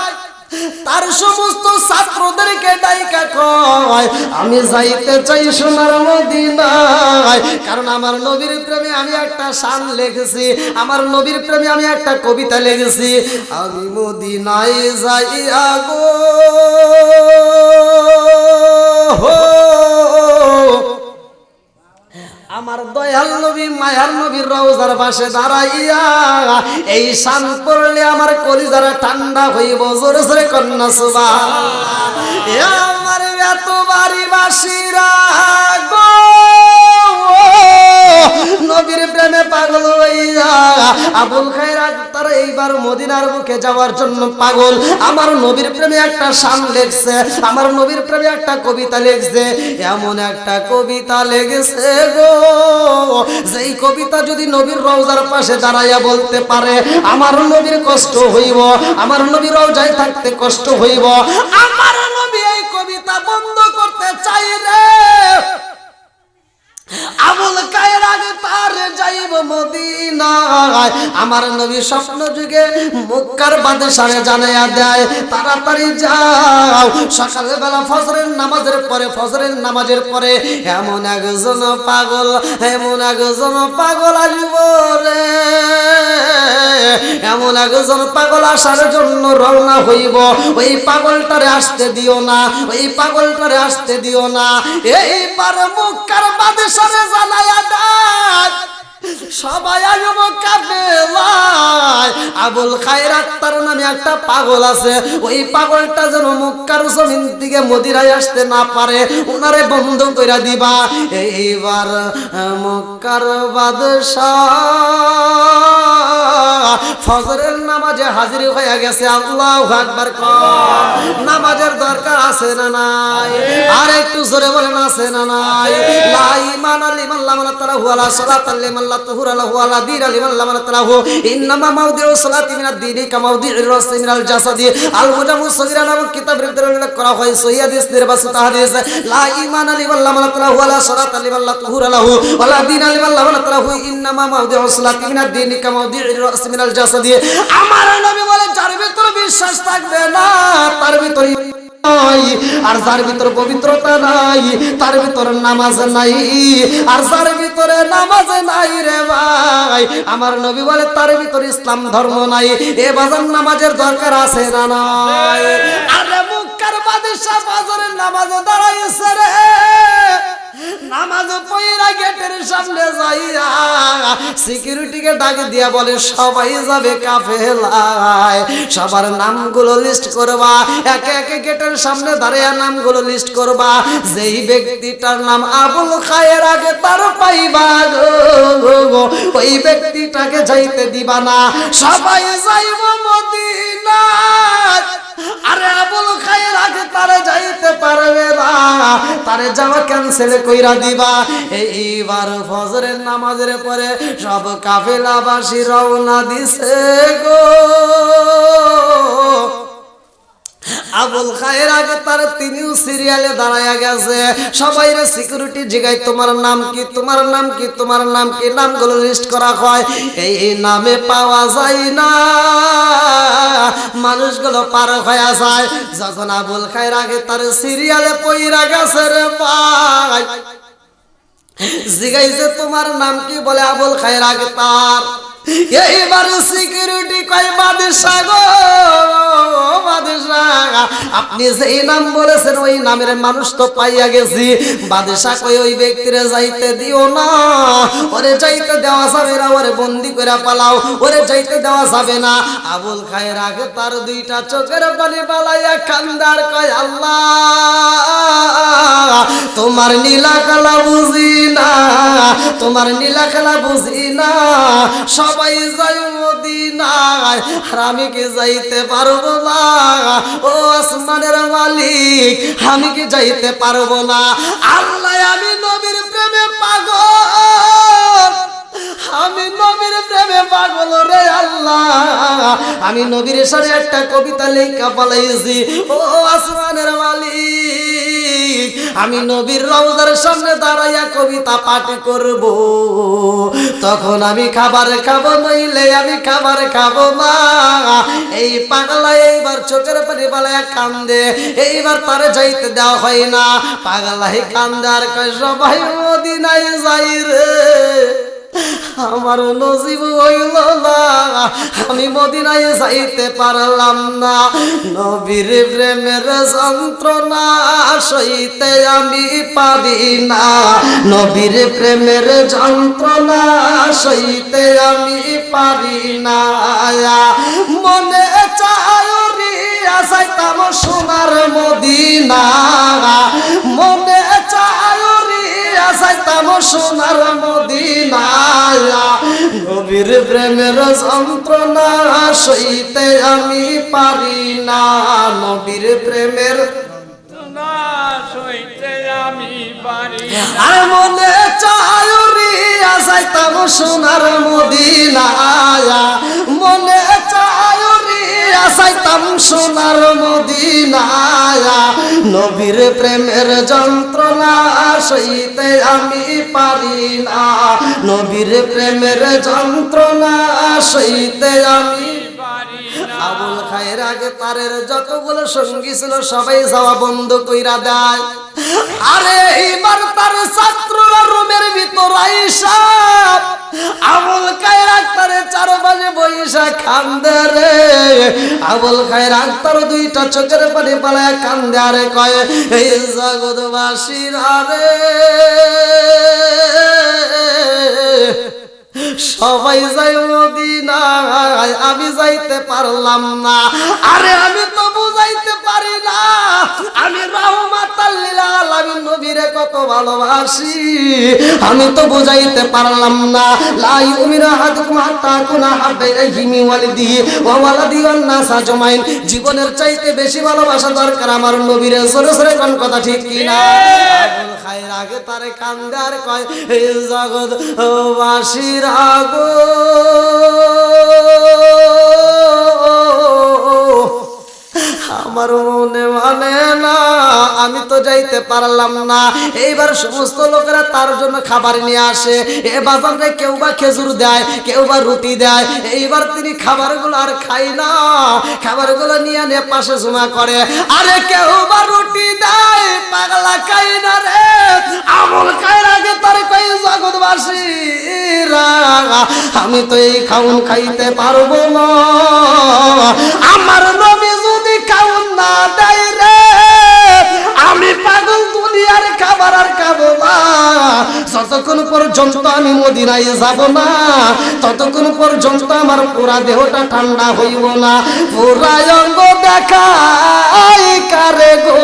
তার সমস্ত ছাত্রদেরকে ডাইকা কয় আমি যাইতে চাই সোনার মদিনায়। কারণ আমার নবীর প্রেমে আমি একটা শান লিখেছি, আমার নবীর প্রেমে আমি একটা কবিতা লিখেছি। আমি মদিনায় যাইয়া গো আমার দয়াল নবী মায়ার নবীর রওজার পাশে দাঁড়াইয়া এই শান পড়লে আমার কলিজারা ঠান্ডা হইব। জোরে জোরে কন্যা সুবহানাল্লাহ। আমার এত বাড়ি বাসীরা গো নবীর প্রেমে পাগল হইয়া আবুল খায়ের আক্তার এইবার এইবার মদিনার বুকে যাওয়ার জন্য পাগল। আমার নবীর প্রেমে একটা শান লেখছে, আমার নবীর প্রেমে একটা কবিতা লেখছে, এমন একটা কবিতা লেগেছে গো, যেই কবিতা যদি নবীর রওজার পাশে দাঁড়াইয়া বলতে পারে আমার নবীর কষ্ট হইব, আমার নবীর রওজায় থাকতে কষ্ট হইব। আমার নবী এই কবিতা বন্ধ করতে চাই রে। আবুল খায়ের আগে তার যাইব মদিনায়। আমার নবী স্বপ্ন যুগে মক্কার বাদশাহে জানাইয়া দেয় তাড়াতাড়ি যাও, সকালবেলা ফজরের নামাজের পরে, ফজরের নামাজের পরে এমন একজন পাগল, এমন একজন পাগল আসব রে, এমন একজন পাগল আসার জন্য রওনা হইব। ওই পাগলটারে আসতে দিও না, ওই পাগলটারে আসতে দিও না। এইবার মক্কার বাদশাহে জানাইয়া দেয় সবাই আসব কাফেলায়। আবুল খায়ের আক্তার নামে একটা পাগল আছে, ওই পাগলটা যেন মক্কার জমিন থেকে মদিনায় আসতে না পারে, ওনারে বন্ধ করে দিবা। এইবার মক্কার বাদশাহ ফজরের নামাজে হাজির হয়ে গেছে। আল্লাহু আকবার। নামাজের দরকার আছে না নাই? আর একটু জোরে বলেন আছে না নাই? লা ঈমানা লিমান লা মানাতালাহু ওয়ালা সালাতা লিমান লা তুহুরা লাহু ওয়ালা দীনা লিমান লা মানাতালাহু। ইন্নামা মাউদিউ সালাতি মিনাদ দীনি কামা মাউদিউর রাসি মিনাল জাসাদি। আল মুজামু সগীরা নামক কিতাবের ভিতরে উল্লেখ করা হয় সহিহ হাদিস নির্বাচিত হাদিস। লা ঈমানা লিমান লা মানাতালাহু ওয়ালা সালাতা লিমান লা তুহুরা লাহু ওয়ালা দীনা লিমান লা মানাতালাহু। ইন্নামা মাউদিউ সালাতি মিনাদ দীনি কামা মাউদিউর রাসি মিনাল জাসাদি। আমার নবী বলে যার ভিতর বিশ্বাস থাকবে না তার ভিতর আর যার ভিতর পবিত্রতা নাই তার ভিতর নামাজ নাই, আর যার ভিতরে নামাজ নাই রে ভাই আমার নবী বলে তার ভিতর ইসলাম ধর্ম নাই। এ বাজার নামাজের দরকার আছে না নাই? আরে মক্কার বাদশা ফজরের নামাজে দাঁড়াইছে রে, নামাজ পড়া গেটের সামনে যাইয়া সিকিউরিটিকে ডাক দিয়া বলে সবাই যাবে কাফেলায়, সবার নামগুলো লিস্ট করবা, একে একে গেটের সামনে দাঁড়িয়ে নামগুলো লিস্ট করবা। যেই ব্যক্তিটার নাম আবুল খায়ের আগে তার পাইবা গো, ওই ব্যক্তিটাকে যাইতে দিবা না, সবাই যাইব মদিনায়। আরে আবুল খায়ের আগে তারে যাইতে পারবে না, তারে যাওয়া ক্যান্সেল কইরা দিবা। এইবার ফজরের নামাজের পরে সব কাফেলাবাসী রওনা দিছে গো। আবুল খায়ের আগে তার তিনিও সিরিয়ালে দাঁড়ায়া গেছে। সবাই রে সিকিউরিটি জিগায় তোমার নাম কি, তোমার নাম কি, তোমার নাম কি, নামগুলো লিস্ট করা হয়। এই নামে পাওয়া যায় না, মানুষগুলো পার হয়ে যায়। যখন আবুল খায়ের আগে তার সিরিয়ালে পইরা গেছে রে ভাই, জিগাইছে তোমার নাম কি, বলে আবুল খায়ের আগে তার। এইবার সিকিউরিটি কয় বাদশা গো, বাদশা আপনি যেই নাম বলেছেন ওই নামের মানুষ তো পাইয়া গেছি। বাদশা কয় ওই ব্যক্তিরে যাইতে দিও না, ওরে যাইতে দেওয়া যাবে না, ওরে বন্দি করে পালাও, ওরে যাইতে দেওয়া যাবে না। আবুল খায়ের আগে তার দুইটা চোখের পানি পালাইয়া কান্দার কয় আল্লাহ তোমার নীলা কালা বুঝি না, তোমার নীলা কালা বুঝি না, সবাই যাই মদিনায় আর আমি কি যাইতে পারবো না? ও আসমানের মালিক আমি কি যাইতে পারবো না? আল্লাহ আমি নবীর প্রেমে পাগল, আমি নবীর প্রেমে পাগল রে আল্লাহ, আমি নবীর সাথে একটা কবিতা লেখা পালাইছি। ও আসমানের মালিক আমি নবীর রওজার সামনে দাঁড়াইয়া কবিতা পাঠ করব, তখন আমি খাবার খাবো নইলে আমি খাবার খাবো না। এই পাগলা এইবার চোখের পানি পালাইয়া কান্দে, এইবার তারে যাইতে দেওয়া হয় না। পাগলাই কান্দে আর কয় সবাই মদিনায় যাই রে, আমার নসিব হইল না, আমি মদিনায় যাইতে পারলাম না। নবীর প্রেমের যন্ত্রণা সইতে আমি পারি না, নবীর প্রেমের যন্ত্রণা সইতে আমি পারি না। মনে চায় রিয়া যাইতাম সোনার মদিনা, মনে চায় রিয়া যাইতাম সোনার মদিনা। নবী নবীর প্রেমের যন্ত্রণা সইতে আমি পারি না, নবীর প্রেমের না সইতে আমি পারি না। আর মনে চায় রিয়া যাইতাম সোনার মদিনায়, মনে চায় রিয়া যাইতাম সোনার মদিনায়, নবীর প্রেমের যন্ত্রণা সইতে আমি পারি না, নবীর প্রেমের যন্ত্রণা সইতে আমি পারি না। আবুল খায়ের আগে তারের যতগুলো সঙ্গী ছিল সবাই যাওয়া বন্ধ কইরা দেয়। আরে এইবার তার ছাত্ররা রুমের ভিতর আইসা আবুল খায়ের আক্তারে চারপাশে বইসা কান্দে রে। আবুল খায়ের আক্তার দুইটা চোখের পানি পালায় কান্দে আরে কয় এই জগৎবাসীরা রে সবাই যাই মদিনায়, আমি যাইতে পারলাম না। আরে আমি তো বুঝাইতে পারি না আমি রাহমাতাল লিল আলামিন নবীরে কত ভালোবাসি, আমি তো বুঝাইতে পারলাম না। লা ইউমিনু আহাদুকুম হাত্তা আকুনা হাব্বা ইলাইহি মিন ওয়ালিদিহি ওয়া ওয়ালাদিহি ওয়ান নাস আজমাইন। জীবনের চাইতে বেশি ভালোবাসা দরকার আমার নবীরে। সরে সরে কোন কথা ঠিক কি না? আবুল খায়ের আগে তারে কান্দে আর কয় এই জগৎবাসীরা গো আমার মনে মানে না, আমি তো যাইতে পারলাম না। এইবার সমস্ত লোকেরা তার জন্য খাবার নিয়ে আসে। এ বাজারে কেউ বা খেজুর দেয়, কেউ বা রুটি দেয়। এইবার তিনি খাবারগুলো আর খাই না, খাবারগুলো নিয়ে নিয়ে পাশে জমা করে। আরে কেউ বা রুটি দেয়, পাগলা খাই না রে। আমল খাইর আগে তার কই জগৎবাসীরা আমি তো এই খাউন খাইতে পারবো না, আমার নবী যদি খাউন না দেয় রে আমি পাগল দুনিয়ার খাবার আর খাবো না। যতক্ষণ পর্যন্ত আমি মদিনায় যাব না ততক্ষণ পর্যন্ত আমার পুরা দেহটা ঠান্ডা হইব না। পুরা অঙ্গ দেখাই কারে গো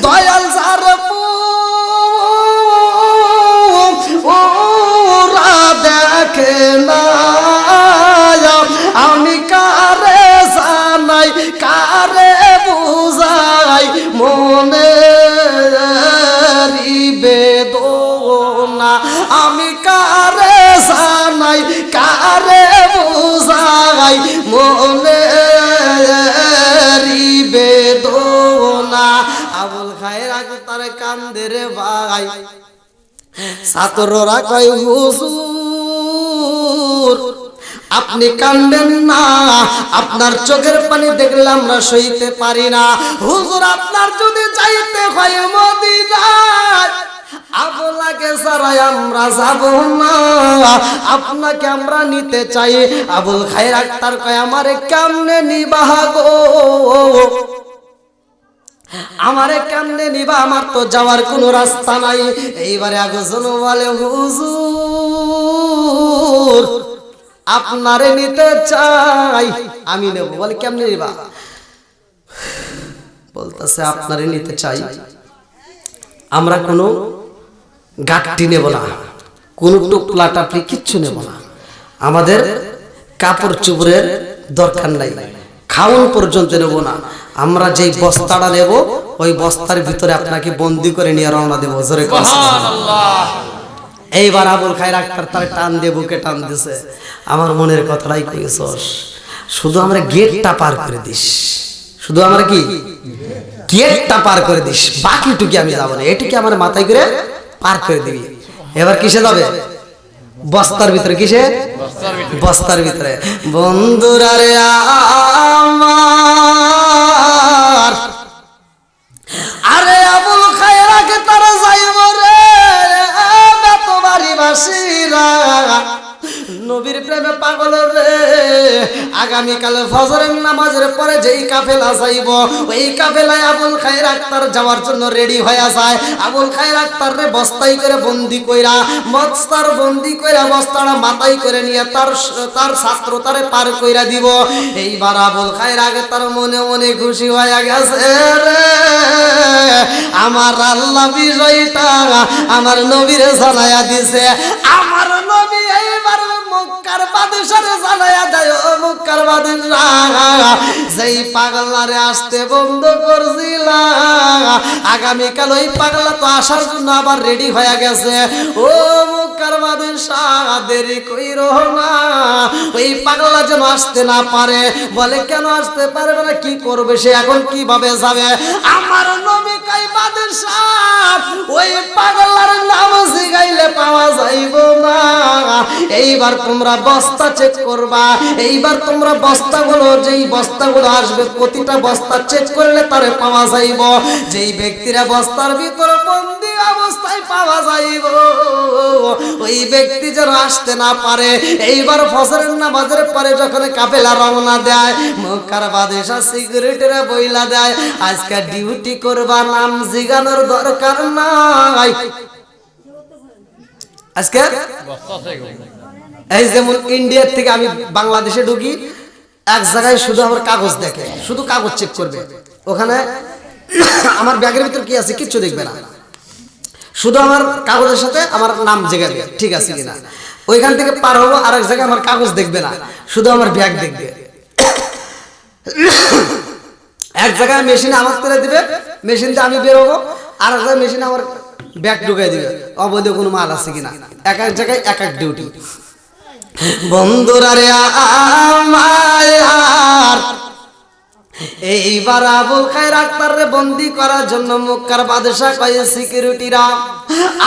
দয়াল সার ওরা দেখে না, আমি কারে জানাই কারে বুঝাই মনে বেদনা, আমি কারে জানাই কারে বুঝাই মনে বেদনা। আবুল খায়ের আগে তারে কান্দে রে ভাই। ছাত্ররা কয় হুজুর আপনি কান্দেন না, আপনার চোখের পানি দেখলে আমরা সইতে পারি না। হুজুর আপনার যদি যাইতে হয় মদিনায় আপনাকে ছাড়াই আমরা যাব না, আপনাকে আমরা নিতে চাই। আবুল খায়ের আক্তার কয় আমারে কেমনে নিবা গো, আমারে কেমনে নিবা, আমার তো যাওয়ার কোনো রাস্তা নাই। এইবারে আগজন বলে হুজুর আপনারে নিতে চাই, আমি নেব। বলে কেমনে নিবা? বলতেছে আপনারে নিতে চাই, আমরা কোনো গাট্টি নেব না, কোনো টুকলা টাপলি কিচ্ছু নেব না, আমাদের কাপড় চোপড়ের দরকার নাই, খাওয়ান পর্যন্ত নেব না, আমরা যেই বস্তাটা নেব ওই বস্তার ভিতরে আপনাকে বন্দি করে নিয়ে রওনা দেবো। জোরে সুবহানাল্লাহ। এইবার আবুল খায়ের আক্তার তার টান দিয়ে বুকে টান দিছে, আমার মনের কথাটাই কইছস, শুধু আমরা গেটটা পার করে দিস, শুধু আমরা কি গেটটা পার করে দিস, বাকিটুকি আমি যাবো না, এটুকি আমার মাথায় করে পার করে দিবি। এবার কিসে যাবে? বস্তার ভিতরে। কিসে? বস্তার ভিতরে। বন্ধুরা রে আমার, আরে আবুল খায়ের আগে তারা যাইব রে বেতবাড়ি বাসীরা, নবীর প্রেমে পাগল রে। আগামীকাল ফজরের নামাজের পরে যেই কাফেলা যাইব ওই কাফেলায় আবুল খায়ের আক্তার যাওয়ার জন্য রেডি হয়ে যায়। আবুল খায়ের আক্তার রে বস্তায় করে বন্দি কইরা বস্তাটা মাথায় করে নিয়ে তার ছাত্র তারে পার কইরা দিব। এইবার আবুল খায়ের আগে তার মনে মনে খুশি হয়ে গেছে রে, আমার আল্লাহ বিষয়টা আমার নবীরে জানায়া দিছে। আমার নবী এইবার মক্কার বাদশারে জানায়া দেয়, ও মক্কার বাদশা যেই পাগলারে আসতে বন্ধ করছিল আগামীকাল ওই পাগলা তো আসার জন্য আবার রেডি হয়ে গেছে। ও মক্কার বাদশা দেরি কইরো না, ওই পাগলা যেন আসতে না পারে। বলে কেন আসতে পারবে না, কি করবে সে, এখন কিভাবে যাবে? আমার নবী কই বাদশা ওই পাগলার নাম জিগাইলে পাওয়া যাইব না। এইবার তোমরা বস্তা চেক করবা, এইবার তোমরা বস্তাগুলো যেই বস্তাগুলো আসবে প্রতিটা বস্তা চেক করলে তারে পাওয়া যাইব। যেই ব্যক্তিরা বস্তার ভিতর বন্দি অবস্থায় পাওয়া যাইব ওই ব্যক্তি যেন আসতে না পারে। এইবার ফজরের নামাজের পরে যখন কাফেলা রওনা দেয় মক্কার বাদশা সিকিউরিটিরা বইলা দেয় আজকে ডিউটি করবা, নাম জিগানোর দরকার নাই। আজকে এই যেমন ইন্ডিয়ার থেকে আমি বাংলাদেশে ঢুকি, এক জায়গায় শুধু আমার কাগজ দেখে, শুধু কাগজ চেক করবে। ওখানে আমার ব্যাগের ভিতর কি আছে কিচ্ছু দেখবে না, শুধু আমার কাগজের সাথে আমার নাম জেগাবে ঠিক আছে কিনা। ওইখান থেকে পার হবো আর এক জায়গায় আমার কাগজ দেখবে না, শুধু আমার ব্যাগ দেখবে। এক জায়গায় মেশিনে আমার তুলে দিবে, মেশিন দিয়ে আমি বেরোবো, আর এক জায়গায় মেশিনে আমার ব্যাগ ঢুকাই দিবে অবৈধ কোনো মাল আছে কিনা। এক এক জায়গায় এক এক ডিউটি। বন্ধুরা রে আমার এইবার আবুল খায়ের আক্তার রে বন্দি করার জন্য মক্কার বাদশা কয় সিকিউরিটিরা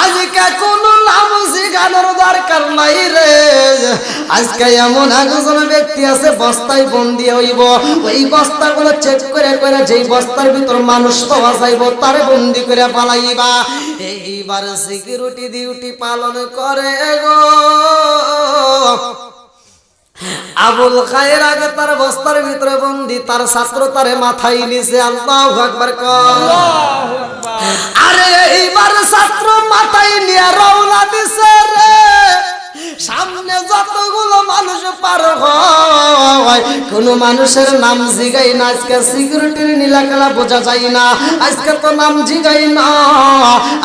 আজকে কোনো নাম জিগানোর দরকার নাই রে। আজকে এমন একজন ব্যক্তি আছে বস্তায় বন্দি হইব, ওই বস্তাগুলো চেক করে করে যেই বস্তার ভিতর মানুষ পাওয়া যাইব তারে বন্দি করে পালাইবা। এইবার সিকিউরিটি ডিউটি পালন করে গো আবুল খায়ের আগে তার বস্তার ভিতরে বন্দি, তার ছাত্র তারে মাথায় নিছে। আল্লাহু আকবার কর। আরে এইবার ছাত্র মাথায় নিয়ে রওনা দিছে রে। সামনে যতগুলো মানুষ পার হয় কোন মানুষের নাম জিগাই না। আজকে সিকিউরিটির নীলাকালা বোঝা যায় না, আজকে তো নাম জিগাই না,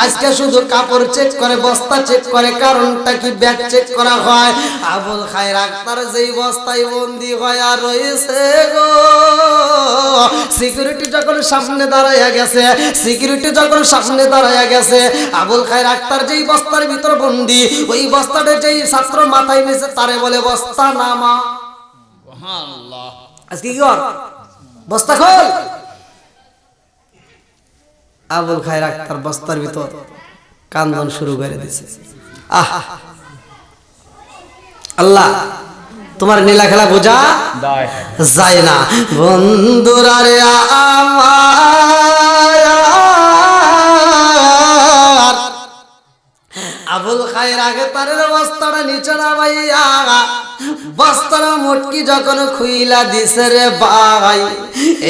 আজকে শুধু কাপড় চেক করে, বস্তা চেক করে। কারণটা কি? ব্যাগ চেক করা হয়। আবুল খায়ের আক্তার যেই বস্তায় বন্দি হয়ে রয়েছে গো, সিকিউরিটি যখন সামনে দাঁড়াইয়া গেছে, সিকিউরিটি যখন সামনে দাঁড়াইয়া গেছে আবুল খায়ের আক্তার যেই বস্তার ভিতর বন্দি, ওই বস্তাটা যেই ছাত্র মাথায় নিয়েছে তারে বলে বস্তা নামা। আজকে কি কর, বস্তা খোল। আবুল খায়ের আক্তার বস্তার ভিতর কান্দন শুরু করে দিয়েছে। আহ আল্লাহ তোমার নীলা খেলা বোঝা যায় না। বন্ধুরা রে আমার আবুল খায়ের আগে তার বস্তাটা নিচে নামাইয়া বস্তার মুটকি যখন খুইলা দিছে রে ভাই,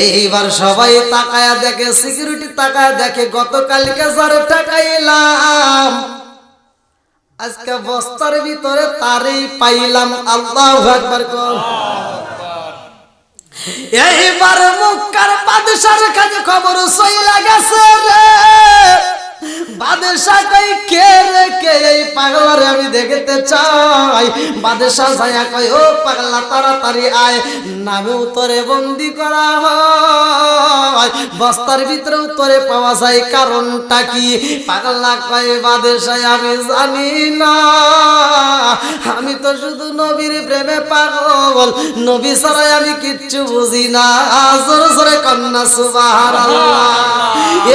এইবার সবাই তাকায়া দেখে, সিকিউরিটি তাকায়া দেখে গতকালকে যারে টাকাইলাম আজকে বস্তার ভিতরে তারই পাইলাম। আল্লাহু আকবার কর। এইবার মক্কার বাদশার কাছে খবর চইলা গেছে রে। বাদশা কই কে রে, কে এই পাগলারে আমি দেখতে চাই। বাদশা যায়া কই ও পাগলা তাড়াতাড়ি আয়, নামে উত্তরে বন্দি করা হয়, বস্তার ভিতরে উত্তরে পাওয়া যায়। কারণটা কি? পাগলা কয় বাদশা আমি জানি না, আমি তো শুধু নবীর প্রেমে পাগল, নবী ছাড়াই আমি কিচ্ছু বুঝি না। জোরে জোরে কন্যা সুবহানাল্লাহ।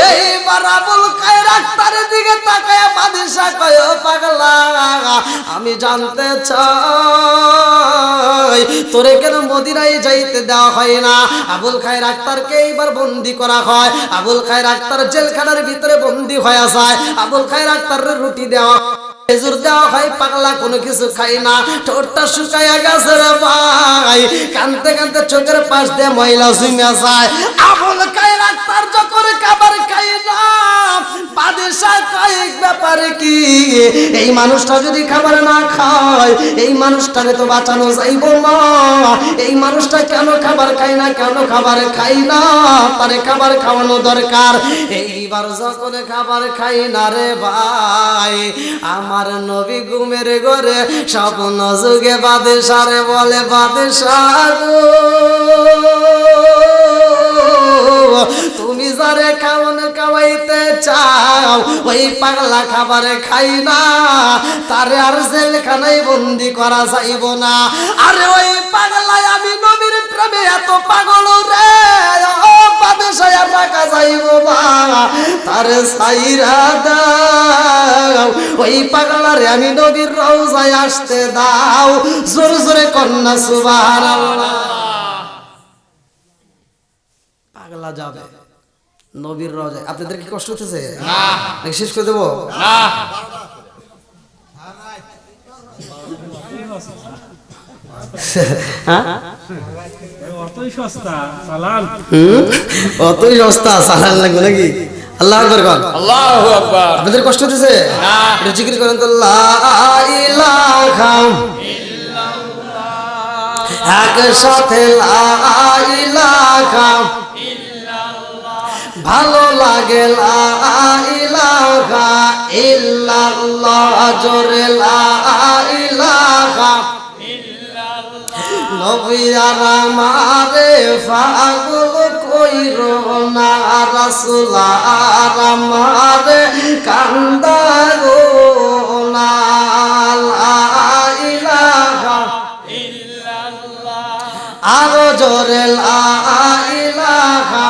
এইবার আবুল খায়ের আক্তারের দিকে তাকায়া বাদশা কয় ও পাগলা আমি জানতে চাই তোরে কেন মদিনায় যাইতে দেওয়া হয় না। আবুল খায়ের আক্তারকে এইবার বন্দি করা হয়। আবুল খায়ের আক্তার জেলখানার ভিতরে বন্দি হয়ে যায়। আবুল খায়ের আক্তারের রুটি দেওয়া খেজুর দেওয়া হয়, পাগলা কোনো কিছু খাই না, ঠোঁটটা শুকাইয়া গেছে রে ভাই, কানতে কানতে চোখের পাশ দিয়ে ময়লা জমে যায়। আবুল খায়ের আক্তার যখন খাবার খাই না, বাদশা কয়েক ব্যাপারে কি এই মানুষটা যদি খাবার না খায় এই মানুষটাকে তো বাঁচানো যাইব না, এই মানুষটা কেন খাবার খায় না, কেন খাবার খাই না, তারে খাবার খাওয়ানো দরকার। এইবার যখন খাবার খাই না রে ভাই, আমার নবী ঘুমের ঘরে স্বপ্ন যুগে বাদশারে বলে, বাদশা গো তুমি যারে খাওয়াইতে চাও ওই পাগলা খাবারে খাই না, তারে আর জেলখানায় বন্দি করা যাইব না। আরে ওই পাগলায় আমি নবীর প্রেমে এত পাগল রে, ও বাদশা আর রাখা যাইব না, তারে ছাইরা দাও, ওই পাগলারে আমি নবীর রওজায় আসতে দাও। জোরে জোরে কন্যা সুবহানাল্লাহ। পাগলা যাবে নবীর রওজায়। আপনাদের কি কষ্ট হচ্ছে না? নাকি শেষ করে দেবো? না অতই সস্তা চালান, অতই সস্তা চালান লাগবে নাকি? আল্লাহ আকবার কর। আল্লাহু আকবার। আপনাদের কষ্ট হচ্ছে না। একটু জিকির করেন তো, লা ইলাহা ইল্লাল্লাহ একসাথে লা ইলাহা, ভালো লাগে লা ইলাহা ইল্লাল্লাহ, জোরে লা ইলাহা নবী আর আমারে পাগল কইরো না, রাসূল আর আমারে কান্দারো না, লা ইলাহা ইল্লাল্লাহ আরো জোরে লা ইলাহা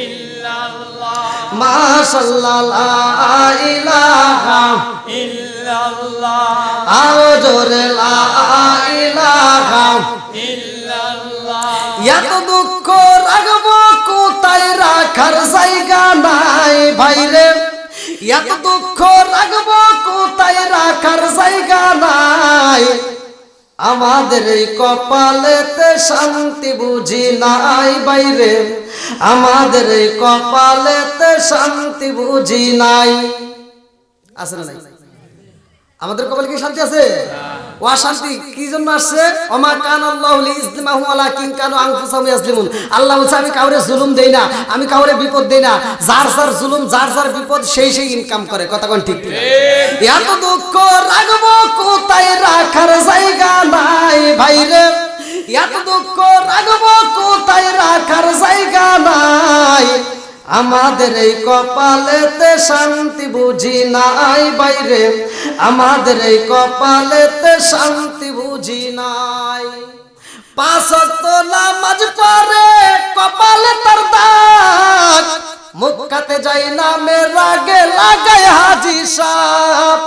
ইল্লাল্লাহ মাশাআল্লাহ, লা ইলাহা ইল্লাল্লাহ আরো জোরে লা ইলাহা ইল্লাল্লাহ। এত দুঃখ রাখবো কোথায় রাখার জায়গা নাই ভাইরে, এত দুঃখ রাখবো কোথায় রাখার জায়গা নাই, আমাদের এই কপালেতে শান্তি বুঝি নাই বাইরে, আমাদের এই কপালেতে শান্তি বুঝি নাই। আছে না নাই? আমাদের কপালে কি শান্তি আছে? ও শান্তি কি জন্য আসছে? ওমা কান আল্লাহু লিইজলিমাহু ওয়ালাকিন কানু আনফুসাহুম ইয়াজলিমুন। আল্লাহ বলছে আমি কাউরে জুলুম দেই না, আমি কাউরে বিপদ দেই না, যার যার জুলুম যার যার বিপদ সেই সেই ইনকাম করে। কথা কোন ঠিক ঠিক? এত দুঃখ রাখবো কোথায় রাখার জায়গা নাই ভাইরে, এত দুঃখ রাখবো কোথায় রাখার জায়গা নাই, আমাদের এই কপালেতে শান্তি বুঝি নাই বাইরে, আমাদের এই কপালেতে শান্তি বুঝি নাই। 5 ওয়াক্ত নামাজ পড়ে কপালে তার দাগ, মুখখাতে যাই না মেরা গে লাগায় হাজি সাহেব।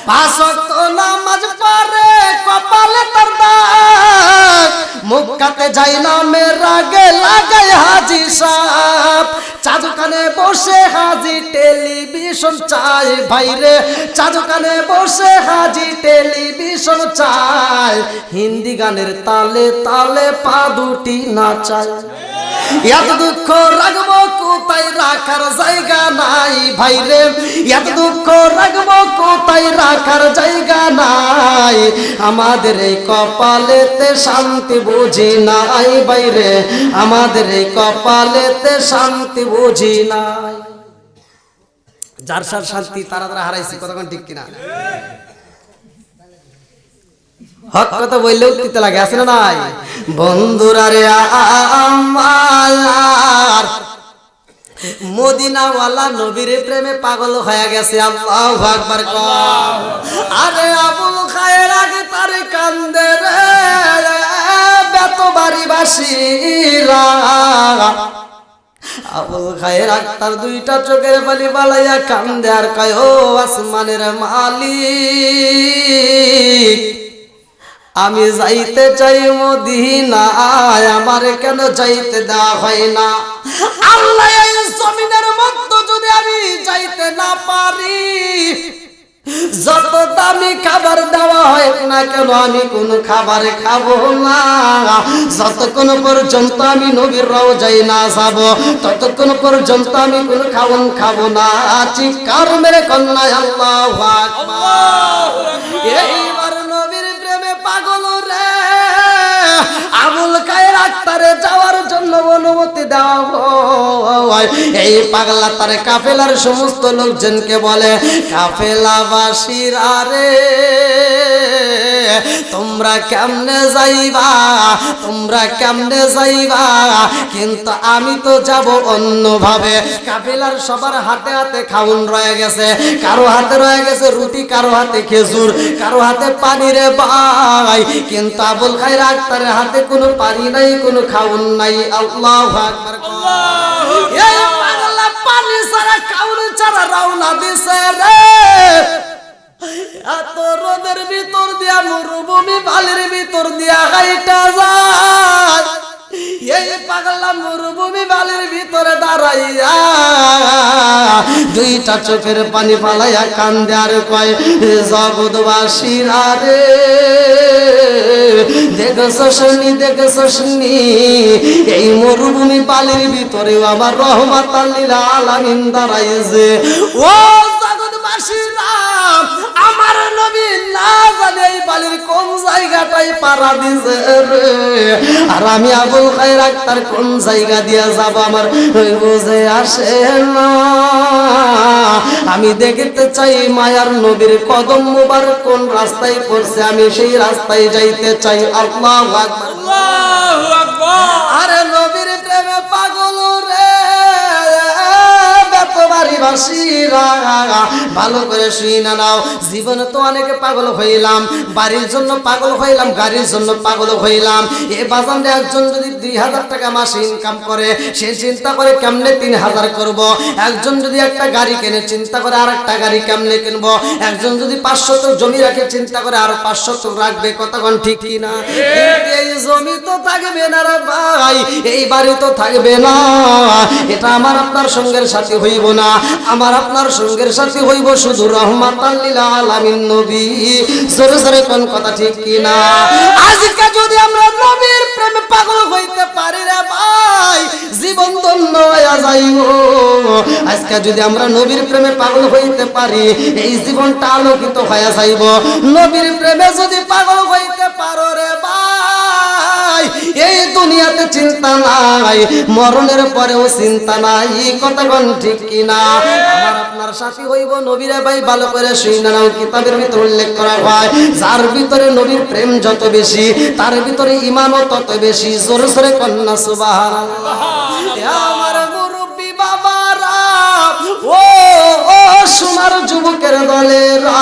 5 ওয়াক্ত নামাজ পড়ে কপালে তার দাগ, মুখখাতে যাই না মেরা গে লাগায় হাজি সাহেব। চা দোকানে বসে হাজি টেলিভিশন চাই ভাইরে, চা দোকানে বসে হাজি টেলিভিশন চাই, হিন্দি গানের তালে তালে পা দুটি নাচায়। এত দুঃখ রাখবো কোথায় রাখার জায়গা নাই ভাইরে, এত দুঃখ রাখবো কোথায় রাখার জায়গা নাই, আমাদের এই কপালেতে শান্তি বুঝি নাই বাইরে, আমাদের এই কপালেতে শান্তি বুঝি নাই। যার সার শান্তি তারা তারা হারাইছে। কথা কোন ঠিক কিনা? হক কথা বললেও তিতে লাগে, আছে না নাই? বন্ধুরা রে আমার মদিনাওয়ালা নবীর প্রেমে পাগল হয়ে গেছে। আল্লাহু আকবার কর। আরে আবুল খায়ের আগে তার কান্দে রে বেতবাড়ি বাসীরা, আবুল খায়ের আক্তার দুইটা চোখের বালি বালাইয়া কান্দে আর কয়, ও আসমানের মালিক আমি যাইতে চাই মদিনায়, আমারে কেন যাইতে দেওয়া হয় না? আল্লাহ এই জমিনের মধ্যে যদি আমি যাইতে না পারি, যত দামি খাবার দেওয়া হয় না কেন আমি কোনো খাবার খাবো না যতক্ষণ পর্যন্ত আমি নবীর রওজায় না যাব, ততক্ষণ পর্যন্ত আমি কোনো খাওন খাবো না। চিৎকার মেরে কন্যা আল্লাহু আকবার। এইবার নবীর প্রেমে পাগল রে আবুল খায়ের আক্তারে যাওয়ার জন্য অনুমতি দেওয়া হয়। এই পাগলা তার কাফেলার সমস্ত লোকজনকে বলে, কাফেলাবাসীরা রে তোমরা কেমনে যাইবা, তোমরা কেমনে যাইবা, কিন্তু আমি তো যাব অন্যভাবে। কাফেলার সবার হাতে হাতে খাউন রয়ে গেছে, কারো হাতে রয়ে গেছে রুটি, কারো হাতে খেজুর, কারো হাতে পানি রে ভাই, কিন্তু আবুল খায়ের আক্তারের হাতে কোনো পানি নাই, কোনো খাউন নাই। আল্লাহু আকবার। এই পাগলা পানি ছাড়া খাউন ছাড়া রওনা দিছে রে। এত রোদের ভিতর দিয়া মরুভূমি বালির ভিতর দিয়া হাইটা যায়। এই পাগলা মরুভূমি বালির ভিতরে দাঁড়াইয়া দুইটা চোখের পানি ফালাইয়া কান্দে আর কয়, জগৎবাসীরা রে দেখছো শুনি, দেখছো শুনি, এই মরুভূমি বালির ভিতরেও আমার রহমাতাল লিল আলামিন দাঁড়াইছে। ও জগৎবাসীরা, আমার নবী না জানে এই বালির কোন জায়গাটাই পাড়া দিছে রে, আর আমি আবুল খায়ের আক্তার কোন জায়গা দিয়া যাব আমার বুঝে আসে না। আমি দেখতে চাই মায়ার নবীর কদম মুবারক কোন রাস্তায় পড়ছে, আমি সেই রাস্তায় যাইতে চাই। আল্লাহু আকবার, আল্লাহু আকবার। আরে নবীর প্রেমে পাগল রে বাড়িবাসীরা ভালো করে শুই না নাও। জীবনে তো অনেকে পাগল হইলাম, বাড়ির জন্য পাগল হইলাম, গাড়ির জন্য পাগল হইলাম। এ বাজারে একজন যদি 2000 টাকা মাসে ইনকাম করে, সে চিন্তা করে কেমনে 3000 করব। একজন যদি একটা গাড়ি কেনে, চিন্তা করে আর একটা গাড়ি কেমনে কিনবো। একজন যদি 500 জমি রাখে, চিন্তা করে আর 500 রাখবে। কতক্ষণ ঠিক কি না? এই জমি তো থাকবে না রে ভাই, এই বাড়ি তো থাকবে না। এটা আমার আপনার সঙ্গের সাথে হইব না, আমার আপনার সঙ্গের সাথে হইব শুধু রহমাতাল লিল আলামিন নবী। জোরে জোরে কোন কথা ঠিক কি না? আজকে যদি আমরা নবীর প্রেমে পাগল হইতে পারি রে ভাই, জীবন ধন্য হয়ে যাইব। আজকে যদি আমরা নবীর প্রেমে পাগল হইতে পারি, এই জীবনটা আলোকিত হয়ে যাইব। নবীর প্রেমে যদি পাগল হইতে পারো রে ভাই, এই দুনিয়াতে চিন্তা নাই, মরণের পরেও চিন্তা নাই। কতক্ষণ ঠিক কি না? আমার আপনার সাথী হইব নবীরে ভাই। ভালো করে শুই না নাও, কিতাবের ভিতরে উল্লেখ করা হয়, যার ভিতরে নবীর প্রেম যত বেশি, তার ভিতরে ঈমানও তত বেশি। জোরে জোরে কন্যা সুবহানাল্লাহ। আমার মুরব্বি বাবারা, ও ও সোনার যুবকের দলেরা,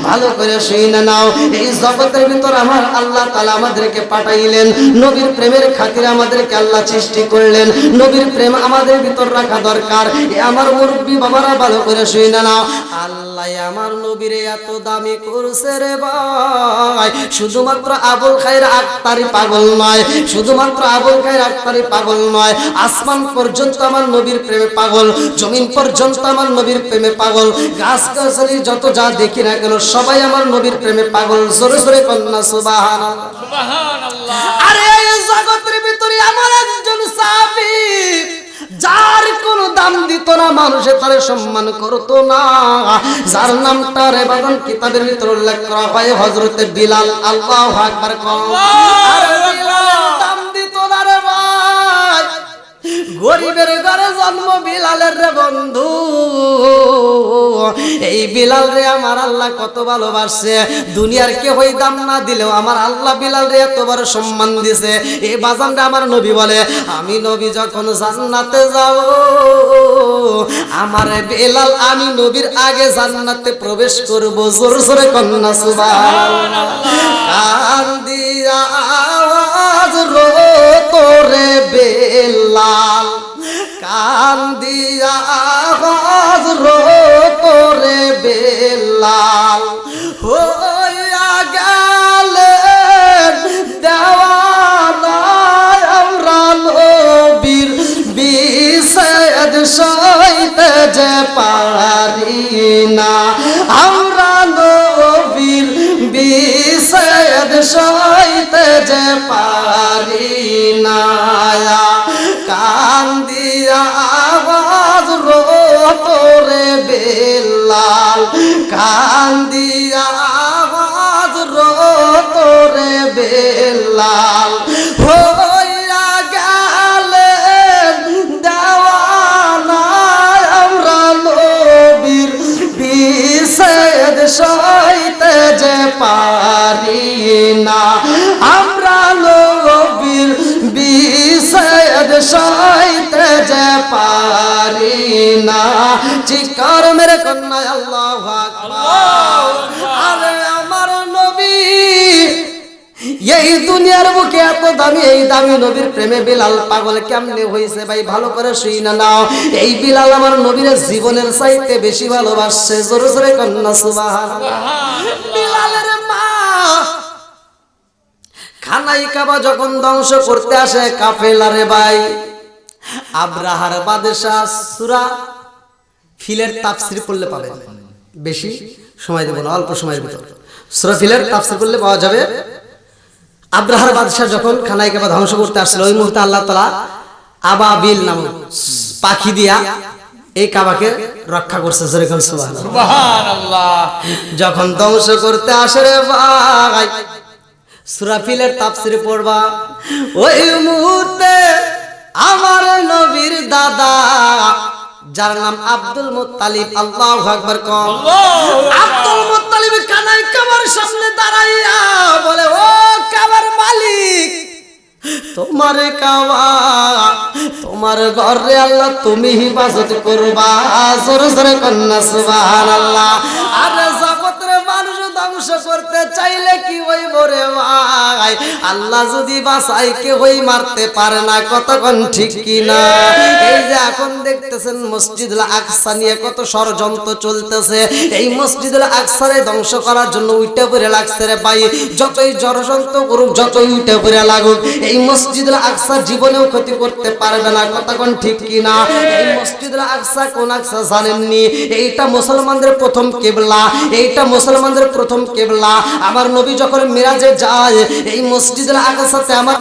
ভালো করে শুই না নাও। এই জগতের ভিতর আমার আল্লাহ তাআলা আমাদেরকে পাঠাইলেন, নবীর প্রেমের খাতিরে আমাদেরকে আল্লাহ সৃষ্টি করলেন। নবীর প্রেম আমাদের ভিতর রাখা দরকার। এ আমার মুরব্বি বাবারা, ভালো করে শুই না নাও। আল্লাহ আমার নবীরে এত দামি করছে রে ভাই, শুধুমাত্র আবুল খায়ের আক্তারি পাগল নয়, শুধুমাত্র আবুল খায়ের আক্তারি পাগল নয়, আসমান পর্যন্ত আমার নবীর প্রেমে পাগল, জমিন পর্যন্ত আমার নবীর প্রেমে পাগল, গাছ গাছালি যত যা দেখি না কেন সবাই আমার নবীর প্রেমে পাগল। জোরে জোরে কন্যা সুবহানাল্লাহ, সুবহানাল্লাহ। আরে এই জগতের ভিতরে আমার একজন সাহাবী, যার কোনো দাম দিত না, মানুষে তার সম্মান করতো না, যার নামটা রে বাগান কিতাবের ভিতরে উল্লেখ করা হয়, হযরতে বিলাল। আল্লাহু আকবার। আরে বিলালের দাম দিত না রে ভাই, গরিবের ঘরে জন্ম বিলালের রে বন্ধু। এই বিলাল রে আমার আল্লাহ কত ভালোবাসে, দুনিয়ার কেউই দাম না দিলেও আমার আল্লাহ বিলাল রে এত বড় সম্মান দিয়েছে। এই বাজানটা আমার নবী বলে, আমি নবী যখন জান্নাতে যাব, আমার বিলাল আমি নবীর আগে জান্নাতে প্রবেশ করব। জোরে জোরে কন্যা সুবহানাল্লাহ। কান্দিয়া আওয়াজ রো তোরে বিলাল, কান্দিয়া আওয়াজ রো তোরে বিলাল, হইয়া গেলেন দেওয়ানা আমরা নবীর বিষেদ সইতে যে পারি না, আমরা বিষেদ সইতে যে পারি না কান্দিয়া আওয়াজ রোতরে বেলাল কান্দিয়া আওয়াজ রোতরে বেলাল হইয়া গেলেন দেওয়ানা আমরা নবীর বিষেদ সইতে যে পারি না আমরা নবীর বিষেদ সইতে যে পারি না চিৎকার মেরে কন্যা আল্লাহু আকবার আরে আমার নবী এই দুনিয়ার বুকে এত দামি এই দামি নবীর প্রেমে বিলাল পাগল কেমনে হইছে ভাই ভালো করে শুই না নাও এই বিলাল আমার নবীর জীবনের চাইতে বেশি ভালোবাসছে জোরে জোরে কন্যা সুবহানাল্লাহ বিলালের মা খানাই কাবা যখন ধ্বংস করতে আসে কাফেলারে ভাই আব্রাহার বাদশা সূরা ফিলের তাফসীর পড়লে পাবেন বেশি সময় দেব না অল্প সময়ের ভিতর সূরা ফিলের তাফসীর পড়লে পাওয়া যাবে আব্রাহার বাদশা যখন খানাই কাবা ধ্বংস করতে আসছিল ওই মুহূর্তে আল্লাহ তাআলা আবাবিল নামক পাখি দিয়া এই কাবাকে রক্ষা করছে জোরে কোন সুবহানাল্লাহ সুবহানাল্লাহ যখন ধ্বংস করতে আসে রে ভাই সূরা ফিলের তাফসীর পড়বা ওই মুহূর্তে আমার নবীর দাদা যার নাম আব্দুল মুত্তালিব আল্লাহু আকবার কম আব্দুল মুত্তালিব কানাই কাবার সামনে দাঁড়াইয়া বলে ও কাবার মালিক তোমার কাবা তোমার ঘরে আল্লাহ তুমি হিফাজত করবা জোরে জোরে কন্যা সুবহানাল্লাহ আরে জগতের মানুষ ধ্বংস করতে চাইলে কি হইব রে ভাই আল্লাহ যদি বাঁচাই কেউই মারতে পারে না কতক্ষণ ঠিক কি না এই যে এখন দেখতেছেন মসজিদুল আকসা নিয়ে কত ষড়যন্ত্র চলতেছে এই মসজিদুল আকসারে ধ্বংস করার জন্য উইটা পড়ে লাগছে রে ভাই যতই ষড়যন্ত্র করুক যতই উইটা পড়ে লাগুক এই মসজিদুল আকসা জীবনেও ক্ষতি করতে পারবে না কতক্ষণ ঠিক কি না এই মসজিদুল আকসা কোন আকসা জানেননি এইটা মুসলমানদের প্রথম কিবলা এইটা মুসলমানদের প্রথম কিবলা আমার নবী যখন মিরাজে যায় এই মসজিদুল আকসাতে আমার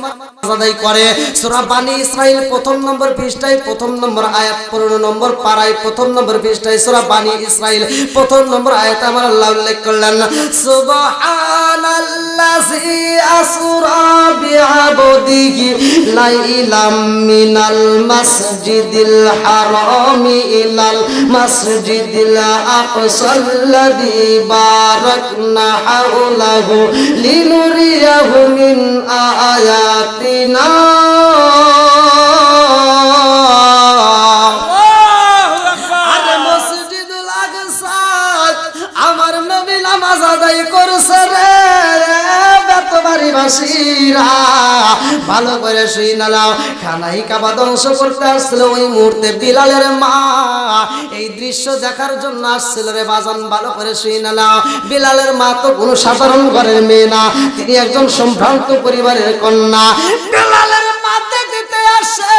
আদায় করে সূরা বানী ইসরাইল প্রথম নম্বর পৃষ্ঠায় প্রথম নম্বর আয়াত 15 নম্বর পারায় প্রথম নম্বর পৃষ্ঠায় সূরা বানী ইসরাইল প্রথম নম্বর আয়াতে আমার আল্লাহ উল্লেখ করলেন সুবহানাল্লাযী আসরা বিআবদিহি লাইলাম মিনাল মাসজিদিল হারামি ইলাল মাসজিদিল আকসাল্লাযী বারাকনা হাওলাহু লিনুরিয়াহু মিন আয়াতিনা আরে মসজিদুল আকসা আমার নবী নামাজ আদায় করছে রে বেতবাড়িবাসীরা ভালো করে শুই না নাও খানাই কাবা ধ্বংস করতে আসছিল ওই মুহূর্তে বিলালের মা এই দৃশ্য দেখার জন্য আসছিল রে বাজান ভালো করে শুই না নাও বিলালের মা তো কোনো সাধারণ ঘরের মেয়ে না তিনি একজন সম্ভ্রান্ত পরিবারের কন্যা বিলালের মা দেখতে আসে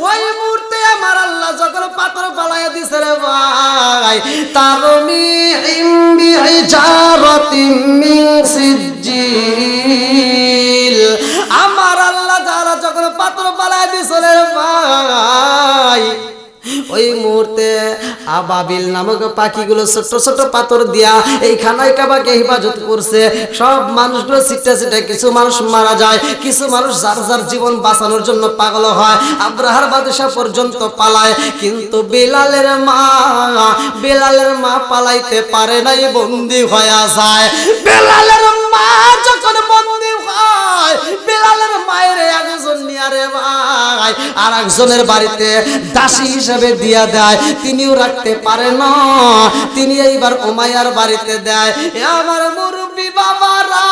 ওই মুহূর্তে আমার আল্লাহ যখন পাথর পালাইয়া দিছে রে ভাই তারমি ইমবি ইজারাতিম মিন সিজ্জিল আমার আল্লাহ যারা যখন পাথর পালাইয়া দিছে রে ভাই ওই মুহূর্তে আবাবিল নামক পাখিগুলো ছোট ছোট পাথর দিয়া এই খানায় কাবাকে হেফাজত করছে সব মানুষগুলো ছিটে ছিটে কিছু মানুষ মারা যায় কিছু মানুষ যার যার জীবন বাঁচানোর জন্য পাগল হয় আব্রাহার বাদশা পর্যন্ত পালায় কিন্তু বেলালের মা পালাইতে পারে নাই বন্দী হয়ে যায় বেলালের মা যখন বন্দী হয় বেলালের মায়ের একজন নিয়ে রে ভাই আর একজনের বাড়িতে দাসী হিসেবে দিয়া দেয় তিনিও রাখতে পারে না তিনি এইবার উমাইয়ার বাড়িতে দেয় এ আমার মুরব্বি বাবারা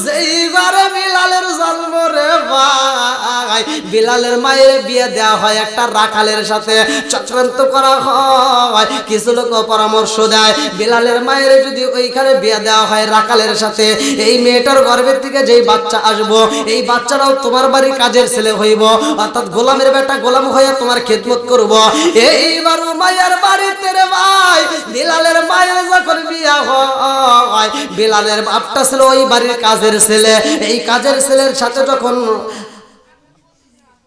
যেইবার বিলালের জন্ম রে ভাই ভাই বিলালের মায়ের বিয়ে দেওয়া হয় একটা রাখালের সাথে, চক্রান্ত করা হয়। কিছু লোক পরামর্শ দেয় বিলালের মায়ের যদি ওইখানে বিয়ে দেওয়া হয় রাখালের সাথে, এই মেয়েটার গর্ভের থেকে যেই বাচ্চা আসবো এই বাচ্চাটাও তোমার বাড়ির কাজের ছেলে হইব, অর্থাৎ গোলামের বেটা গোলাম হয়ে তোমার খেদমত করব। এইবার মায়ের বাড়িতে রে ভাই বিলালের মায়ের যখন বিয়ে হয়, বিলালের বাপটা ছিল ওই বাড়ির কাজের ছেলে, এই কাজের ছেলের সাথে যখন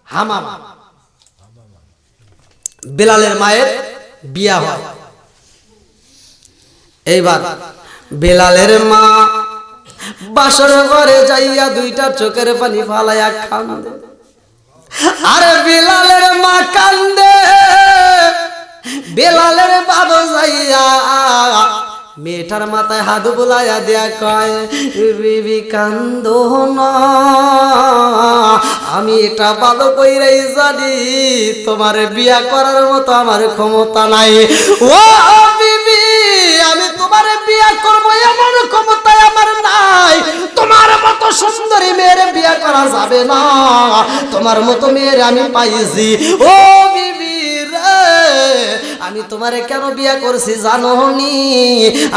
হামাম বিলালের মায়ের বিয়ে হয়, এইবার বিলালের মা বাসর ঘরে যাইয়া দুইটা চোখের পানি ফালাইয়া কান্দে। আরে বিলালের মা কান্দে, বিলালের বাবা যাইয়া মেয়েটার মাথায় হাত বুলাইয়া দেয়া কয়, বিবি কান্দো না, আমি এটা ভালো কইরাই জানি তোমার বিয়া করার মতো আমার ক্ষমতা নাই। ও বিবি, আমি তোমার বিয়া করব এমন ক্ষমতা আমার নাই, তোমার মতো সুন্দরী মেয়ের বিয়া করা যাবে না, তোমার মতো মেয়ের আমি পাইছি। ও বিবি রে, আমি তোমারে কেন বিয়া করছি জানো নি?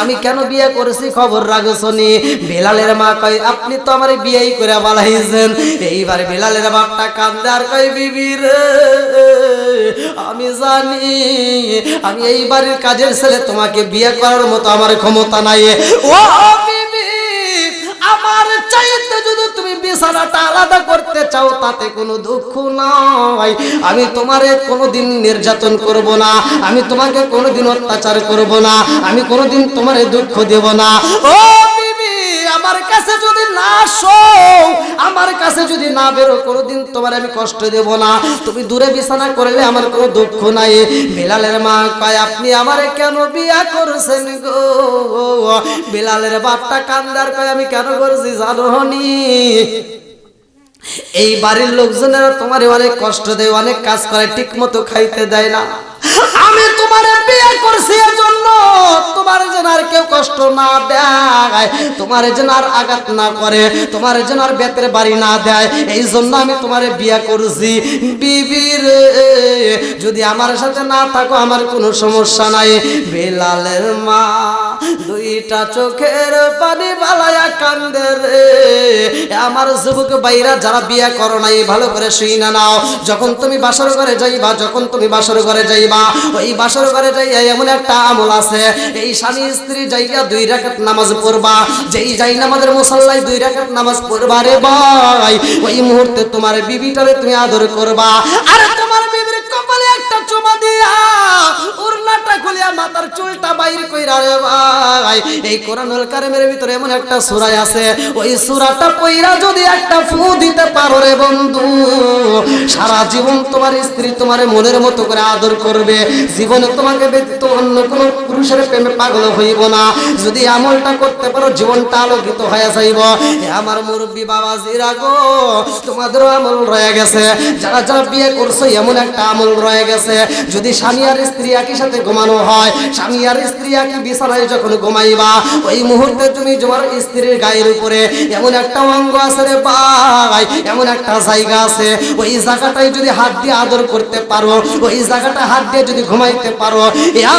আমি কেন বিয়া করছি খবর রাখছনি? বিলালের মা কয়, আপনি তো আমার বিয়েই করে বালাইছেন। এইবার বিলালের বাপটা কান্দে আর কয়, বিবি রে, আমি জানি আমি এই বাড়ির কাজের ছেলে, তোমাকে বিয়ে করার মতো আমার ক্ষমতা নাই। ও বিবি, আমার চাইতে যদি তুমি বিছানাটা আলাদা করতে চাও তাতে কোনো দুঃখ নাই, আমি তোমারে কোনোদিন নির্যাতন করব না, আমি তোমাকে কোনোদিন অত্যাচার করব না, আমি কোনোদিন তোমারে দুঃখ দেব না। ও বিবি, আমার কাছে যদি না আসো, আমার কাছে যদি না বেরো, কোনোদিন তোমার আমি কষ্ট দেব না, তুমি দূরে বিছানা করলে আমার কোনো দুঃখ নাই। বিলালের মা কয়, আপনি আমারে কেন বিয়া করছেন গো? বিলালের বাপটা কান্দার কয়, আমি কেন করছি জানো নি? এই বাড়ির লোকজনেরা তোমারে অনেক কষ্ট দেয়, অনেক কাজ করে, ঠিক মতো খাইতে দেয় না। আমি তোমার বিয়ে করছি এর জন্য তোমার যেন আর কেউ কষ্ট না দেয়, তোমার যেন আর আঘাত না করে, তোমার যেন আর বেতের বাড়ি না দেয়, এই জন্য আমি তোমার বিয়ে করছি। বিবি রে, যদি আমার সাথে না থাকো আমার কোনো সমস্যা নাই। বিলালের মা দুইটা চোখের পানি বালায়া কান্দে রে। আমার যুবক বাইরা যারা বিয়ে করো নাই ভালো করে শুই না নাও, যখন তুমি বাসর ঘরে যাইবা, যখন তুমি বাসর ঘরে যাইবা, ওই বাসর ঘরে যাইয়া এমন একটা আমল আছে, এই স্বামী স্ত্রী যাইয়া 2 রাকাত নামাজ পড়বা, যেই যাই নামাজের মুসাল্লায় 2 রাকাত নামাজ পড়বা রে ভাই, ওই মুহূর্তে তোমার বিবিটারে তুমি আদর করবা, আর তোমার বিবির কপালে একটা চুমা দিয়া উরনাটা খুলিয়া মাথার চুলটা বাইর কইরা রে ভাই। এই কোরআনুল কারীমের ভিতরে এমন একটা সূরা আছে, ওই সূরাটা পড়া যদি একটা ফু দিতে পারো রে বন্ধু, সারা জীবন তোমার স্ত্রী তোমার মনের মতো করে আদর করবে, জীবনে তোমাকে ব্যতীত অন্য কোনো পুরুষের প্রেমে পাগল হইব না। যদি আমলটা করতে পারো জীবনটা আলোকিত হয়ে যাইব। আমার মুরব্বী বাবাজিরা গো, তোমাদেরও আমল রয়ে গেছে, যারা যারা বিয়ে করছো এমন একটা আমল রয়ে গেছে, যদি স্বামী আর স্ত্রী একই সাথে ঘুমানো হয়, স্বামী আর স্ত্রী একই বিছানায় যখন ঘুমাইবা, ওই মুহূর্তে তুমি তোমার স্ত্রীর গায়ের উপরে এমন একটা অঙ্গ আছে রে ভাই, এমন একটা জায়গা আছে, ওই জায়গাটাই যদি হাত দিয়ে আদর করতে পারো, ওই জায়গাটা হাত দিয়ে যদি ঘুমাইতে পারো,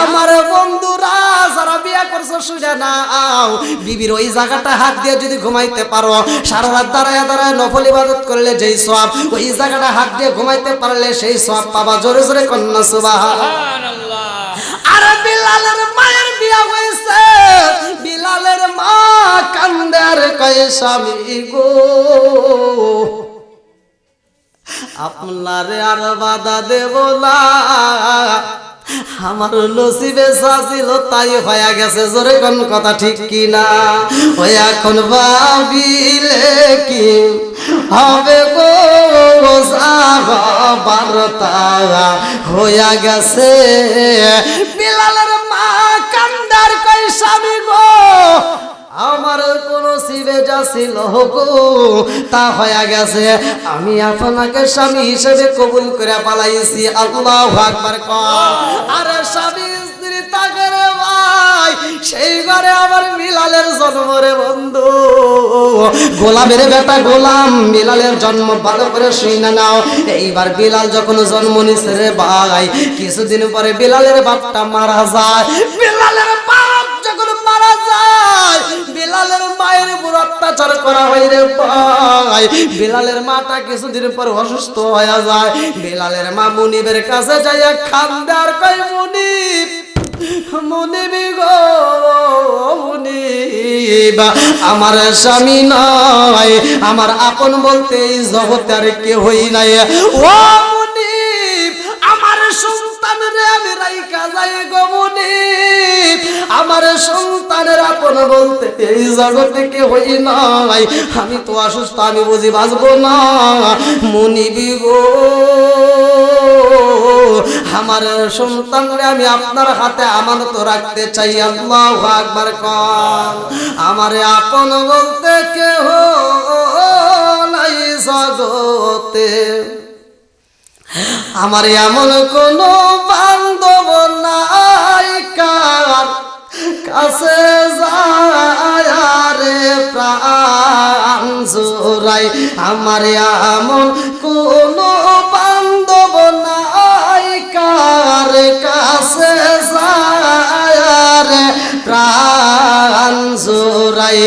আমার বন্ধুরা যারা বিয়ে করছো শুনে নাও, বিবির ওই জায়গাটা হাত দিয়ে যদি ঘুমাইতে পারো, সারা রাত দাঁড়ায় দাঁড়ায় নফল ইবাদত করলে যেই সওয়াব, ওই জায়গাটা হাত দিয়ে ঘুমাইতে পারলে সেই সওয়াব পাবা। জোরে জোরে কন্যা সুবহানাল্লাহ। আর বিলালের মায়ের বিয়ে হয়েছে, বিলালের মা কান্দে আর কয়, স্বামী গো, আপনারে আর বাধা দেব না, আমার নসিবে ছিল তাই হয়ে গেছে। জোরে কোন কথা ঠিক কিনা? ওই এখন ভাবিলে কি হবে গো, বারতা হইয়া গেছে। বিলালের মা কান্দার কয়, স্বামী গো, আমার কোন শিবে যা ছিল গো তা হয়ে গেছে, আমি আপনাকে স্বামী হিসেবে কবুল করে পালাইছি। আল্লাহু আকবার কর। আরে স্বামী স্ত্রী থাকে রে ভাই, সেই ঘরে আমার বিলালের জন্ম রে বন্ধু। গোলামের বেটা গোলাম বিলালের জন্ম ভালো করে শুনে নাও। এইবার বিলাল যখন জন্ম নিছে রে ভাই, কিছুদিন পরে বিলালের বাপটা মারা যায়। বিলালের বাপ যখন মারা যায়, বিলালের মায়ের উপর অত্যাচার করা হয় রে ভাই। বিলালের মাটা কিছুদিন পর অসুস্থ হয়ে যায়। বিলালের মা মুনিবের কাছে যাইয়া কান্দে আর কয়, মুনিব, মুনিব গো মুনিব, আমার স্বামী নাই, আমার আপন বলতে এই জগতে আর কেউই নাই। ও মুনিব, আমার সন্তানের আমি রাইকা যাই গো মুনিব, আমার সন্তানের আপন বলতে এই জগতে কেউই নাই, আমি তো অসুস্থ, আমি বুঝি বাঁচবো না। মুনিব গো, আমার সন্তানরে আমি আপনার হাতে আমানত রাখতে চাই। আল্লাহু আকবার কর। আমারে আপন বলতে কেহ নাই জগতে, আমার এমন কোন বান্ধব নাই কার কাছে যায় রে প্রাণ জোড়াই, আমার এমন কোন বান্ধব নাই কার কাছে যায় রে প্রাণ জোড়াই।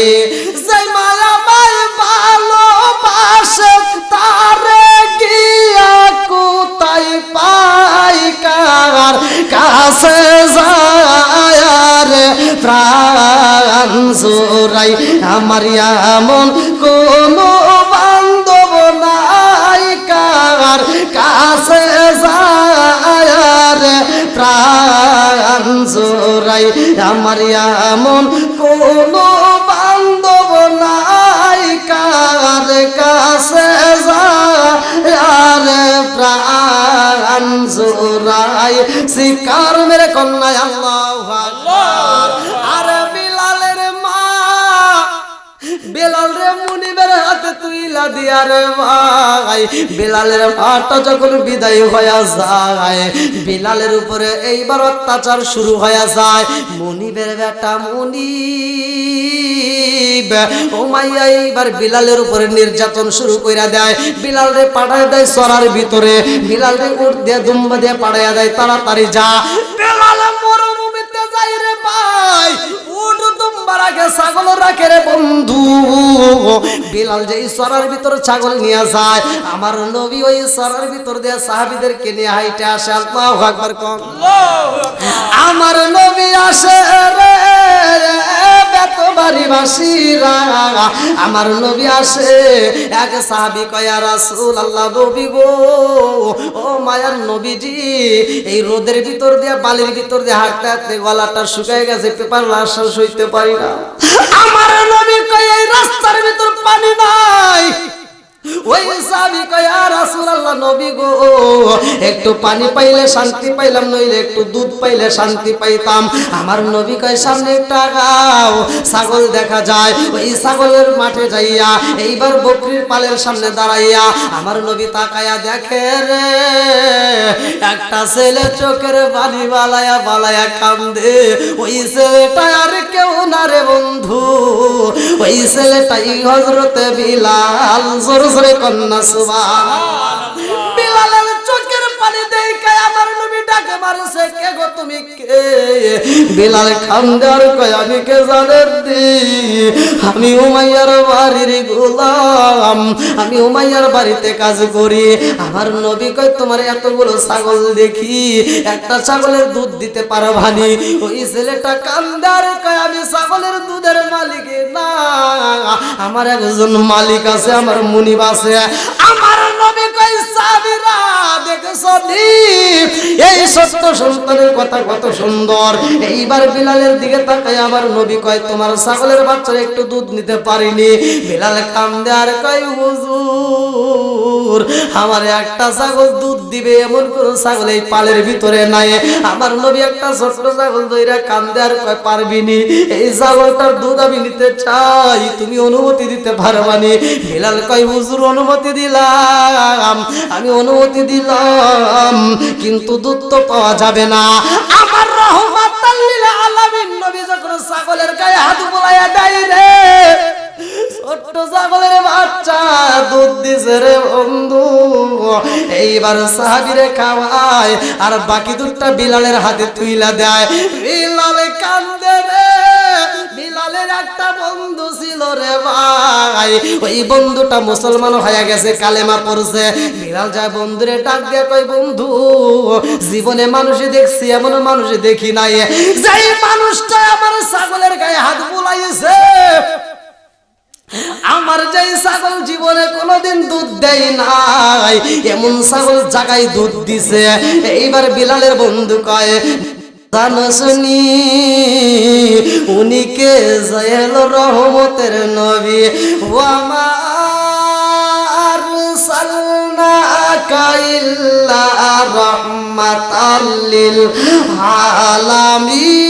যে মায়া মায় ভালোবাসে তারে গিয়া কোথায় পাই, কার কাছে যায় রে প্রাণ জোড়াই, আমার এমন কোন বান্ধব নাই কার কাছে যায় রে প্রাণ জোড়াই, আমার এমন কোন বান্ধব নাই কার কাছে যায় রে প্রাণ জোড়াই। শিকার মেরে কন্যা আল্লাহু আকবার। আর বিলালের মা, বিলাল রে মুনিবের হাতে তুইলা দিয়া রে ভাই, বিলালের মাটা যখন বিদায় হয়ে যায়, বিলালের উপরে এইবার অত্যাচার শুরু হয়ে যায়। মুনিবের বেটা মুনিব উমাইয়া এইবার বিলালের উপরে নির্যাতন শুরু কইরা দেয়। বিলাল রে পাঠায় দেয় সরার ভিতরে, বিলাল রে উঠ দিয়ে দুম্বা দিয়ে পাঠাইয়া দেয়, তাড়াতাড়ি যা। বিলাল মরুভূমিতে যাই রে ভাই, উঠ দুম্বার আগে ছাগল রাখে রে বন্ধু। বিলাল যে সরার ভিতর ছাগল নিয়ে যায়, আমার নবী ওই সরার ভিতর দিয়ে সাহাবীদেরকে নিয়ে হাইটে আসে। আল্লাহু আকবার কোন। আমার নবী আসে রে বেতবাড়ি বাসীরা, আমার নবী আসে। এক সাহাবী কয়, ইয়া রাসূলুল্লাহ, নবী গো, ও মায়ার নবীজি, এই রোদের ভিতর দিয়ে বালির ভিতর দিয়ে হাঁটতে হাঁটতে গলাটা শুকায় গেছে, পেপার লাশা সইতে পারি না। আমার নবী কয়, এই রাস্তার ভিতর পানি নাই। ওই সাহাবী কয়, ইয়া রাসূলুল্লাহ, নবী গো, একটু পানি পাইলে শান্তি পাইলাম, নইলে একটু দুধ পাইলে শান্তি পাইতাম। আমার নবী কয়, সামনে একটু আগাও, ছাগল দেখা যায়। ওই ছাগলের মাঠে যাইয়া এইবার বকরির পালের সামনে দাঁড়াইয়া আমার নবী তাকায়া দেখে রে একটা ছেলে চোখের পানি বালায়া বালায়া কান্দে। ওই ছেলেটা আর কেউ না রে বন্ধু, ওই ছেলেটাই হযরতে বিলাল। জোরে কন্যা সুবহানাল্লাহ। বিলালের চোখের পানি দেখে আমার নবী ডাকে মারছে, কে গো তুমি কে? বিলাল কান্দে আর কয়, আমি কে জানেন দি, আমি উমাইয়ার বাড়ির গোলাম, আমি উমাইয়ার বাড়িতে কাজ করি। আমার নবী কয়, তোমার এতগুলো ছাগল দেখি, একটা ছাগলের দুধ দিতে পারো ভানি? ওই ছেলেটা কান্দে আর কয়, আমি ছাগলের দুধের মালিক না, আমার একজন মালিক আছে, আমার মুনিব আছে। আমার নবী কয়, সাবিরা দেখছো নি এই সত্য সন্তানের কথা কত সুন্দর। এইবার বিলালের দিকে তাকায় আমার নবী কয়, তোমার ছাগলের বাচ্চা একটু দুধ নিতে পারিনি? বিলাল কান্দে আর কয়, হুজুর, আমার একটা ছাগল দুধ দিবে এমন কোন ছাগল এই পালের ভিতরে নাই। আমার নবী একটা ছোট্ট ছাগল ধইরা কান্দে আর কয়, পারবিনি? এই ছাগলটার দুধ আমি নিতে চাই, তুমি অনুমতি দিতে পারবানি? বিলাল কয়, হুজুর, অনুমতি দিলাম, আমি অনুমতি দিলাম, কিন্তু দুধ তো পাওয়া যাবে না। আমার রহমাতাল লিল আলামিন নবী যখন ছাগলের গায়ে হাত বুলাইয়া দেয় রে, ছোট্ট দিছে রে বন্ধু। এইবার সাহাবীরে খাওয়ায় আর বাকি দুধটা বিলালের হাতে তুইলা দেয়। বিলাল কান্দে রে। বিলালের একটা বন্ধু ছিল রে ভাই, ওই বন্ধুটা মুসলমান হয়ে গেছে, কালেমা পড়ছে। বিলাল যায় বন্ধুরে ডাক দিয়ে কই, বন্ধু জীবনে মানুষ দেখছি, এমন মানুষ দেখি নাই, যেই মানুষটা আমার ছাগলের গায়ে হাত বুলাইছে, আমার যেই ছাগল জীবনে কোনোদিন দুধ দেয় নাই, এমন ছাগল জাগায় দুধ দিছে। এইবার বিলালের বন্ধু কয়, জানসনি উনিকে জয়েল রহমতের নবী, ও আমার সাল্লাকা ইল্লা রাহমাতাল লিল আলামিন।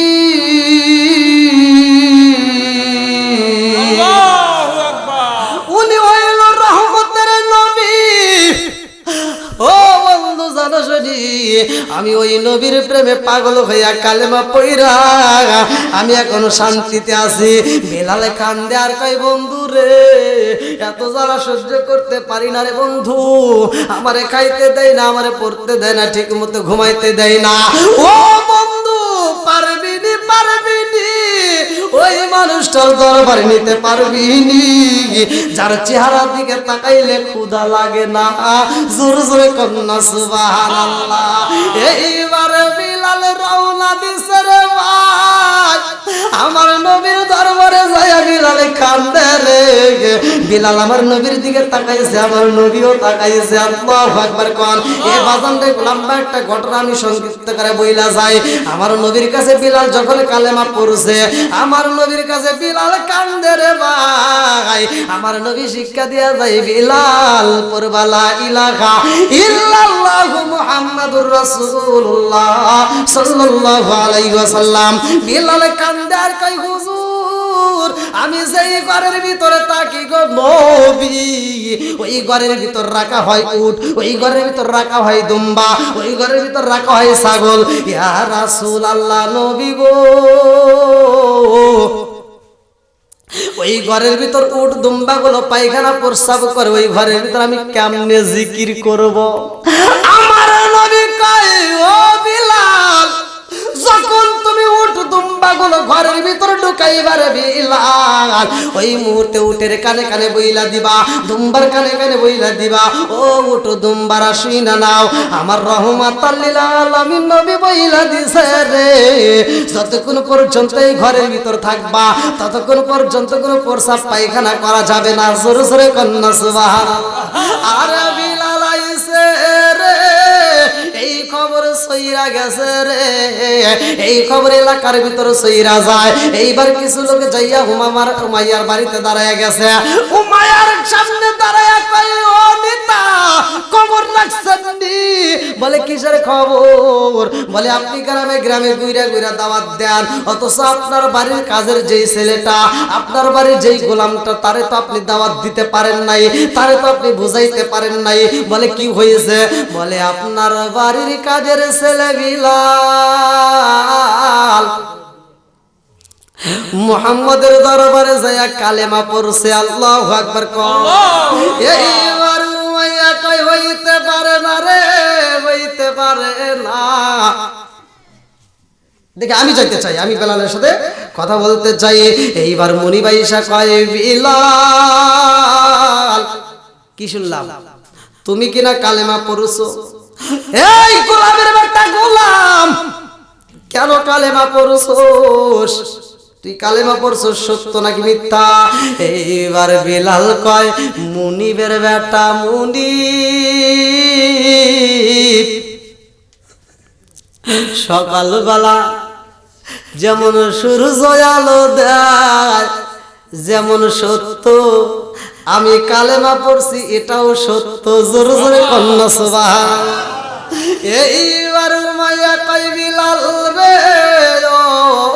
আল্লাহু আকবার। উনি হইল রহমতের নবী। ও বন্ধু জানো শুনি, আমি ওই নবীর প্রেমে পাগল হইয়া কালেমা পইরা আমি এখন শান্তিতে আছি। বিলালে কান্দে আর কই, বন্ধু রে এত জ্বালা সহ্য করতে পারি না রে বন্ধু, আমারে খাইতে দেয় না, আমারে পড়তে দেয় না, ঠিক মতো ঘুমাইতে দেয় না। ও বন্ধু পারবিনি, পারবিনি ওই মানুষটার দরবারে নিতে পারবিনি, যার চেহারার দিকে তাকাইলে ক্ষুধা লাগে না। জোর জোরে কন্যা সুবহানাল্লাহ। এইবারে বিলাল রওনা দিছে রে ভাই, আমার নবীর দরবারে যায়। বিলাল কান্দে রে। বিলাল আমার নবীর দিকে তাকাইছে, আমার নবীও তাকাইছে। আল্লাহু আকবার কোন। এই বাজানরে লম্বা একটা ঘটনা আমি সংক্ষিপ্ত করে বইলা যাই। আমার নবীর কাছে বিলাল যখন কালেমা পড়ছে, আমার নবীর কাছে বিলাল কান্দে রে ভাই। আমার নবী শিক্ষা দিয়া যায়, বিলাল পড়বা লা ইলাহা ইল্লাল্লাহু মুহাম্মাদুর রাসূলুল্লাহ সাল্লাল্লাহু আলাইহি ওয়াসাল্লাম। বিলাল কান্দে আর কই, হুজুর আমি যেই ঘরের ভিতরে থাকি গো নবী, ওই ঘরের ভিতর রাখা হয় উট, ওই ঘরের ভিতর রাখা হয় দুম্বা, ওই ঘরের ভিতর রাখা হয় ছাগল। ইয়া রাসূলুল্লাহ নবী গো, ওই ঘরের ভিতর উট দুম্বা গুলো পায়খানা প্রস্রাব করে, ওই ঘরের ভিতর আমি কেমনে জিকির করব? আমার নবী কয়, ও বিলাল যখন তুমি উট দুম্বা গুলো ঘরের ভিতর ঢুকাইবারে বিলাল, ওই মুহূর্তে উটের কানে কানে বইলা দিবা, দুম্বার কানে কানে বইলা দিবা, ও উট দুম্বারা শুইনা নাও, আমার রহমাতাল লিল আলামিন নবী বইলা দিছে রে, যতক্ষণ পর্যন্ত এই ঘরের ভিতর থাকবা ততক্ষণ পর্যন্ত কোনো প্রস্রাব পায়খানা করা যাবে না। জোরে জোরে কন্যা সুবহানাল্লাহ। আরে বিলাল আইছে রে, এই খবর সইরা গেছে রে, এই খবর এলাকার ভিতর সইরা যায়। এইবার কিছু লোক যাইয়া উমাইয়ার বাড়িতে দাঁড়ায় গেছে। উমাইয়ার সামনে দাঁড়ায় কয়, ও নেতা খবর রাখছেন নি? বলে কিসের খবর? বলে আপনি গ্রামে গ্রামে ঘুরে ঘুরে দাওয়াত দেন, অথচ আপনার বাড়ির কাজের যেই ছেলেটা, আপনার বাড়ির যেই গোলামটা, তারে তো আপনি দাওয়াত দিতে পারেন নাই, তারে তো আপনি বুঝাইতে পারেন নাই। বলে কি হয়েছে? বলে আপনার বাড়ির কাজের ছেলে বিলাল মুহাম্মদের দরবারে যায় কালেমা পড়ছে। আল্লাহু আকবার কও। এইবার উমাইয়া কই, হইতে পারে না রে, হইতে পারে না। দেখে আমি যাইতে চাই, আমি বেলালের সাথে কথা বলতে চাই। এইবার মনিবাইশা কয়, বিলাল কি শুনলাম তুমি কিনা কালেমা পড়ছো? এই গোলামের বেটা গোলাম, কেন কালেমা পড়ছোস? তুই কালেমা পড়ছস সত্য নাকি মিথ্যা? এইবার বিলাল কয়, মুনিবের বেটা মুনিব সকালবেলা যেমন সূর্য আলো দেয়, যেমন সত্য আমি কালেমা পড়ছি এটাও সত্য। জোরে জোরে কন্যা সুবহানাল্লাহ। এইবার উমাইয়া কয়, বিলাল রে, ও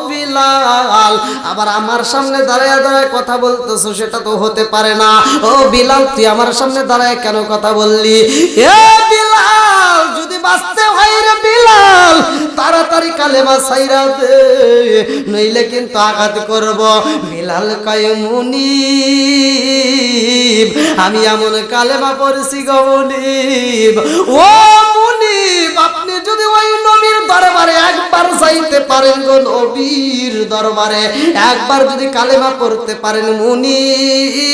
বিলাল আবার আমার সামনে দাঁড়ায় দাঁড়ায় কথা বলতেছো, সেটা তো হতে পারে না। ও বিলাল তুই আমার সামনে দাঁড়ায় কেন কথা বললি? এ বিলাল যদি বাঁচতে হয় রে বিলাল, তাড়াতাড়ি কালেমা ছাইরা দে, নইলে কিন্তু আঘাত করব। বিলাল কয়, মুনিব মুনিব, আমি এমন কালেমা পড়ছি গো মুনিব। ও মুনিব, আপনি যদি ওই নবীর দরবারে একবার যাইতে পারেন গো, নবীর দরবারে একবার যদি কালেমা পড়তে পারেন মুনিব,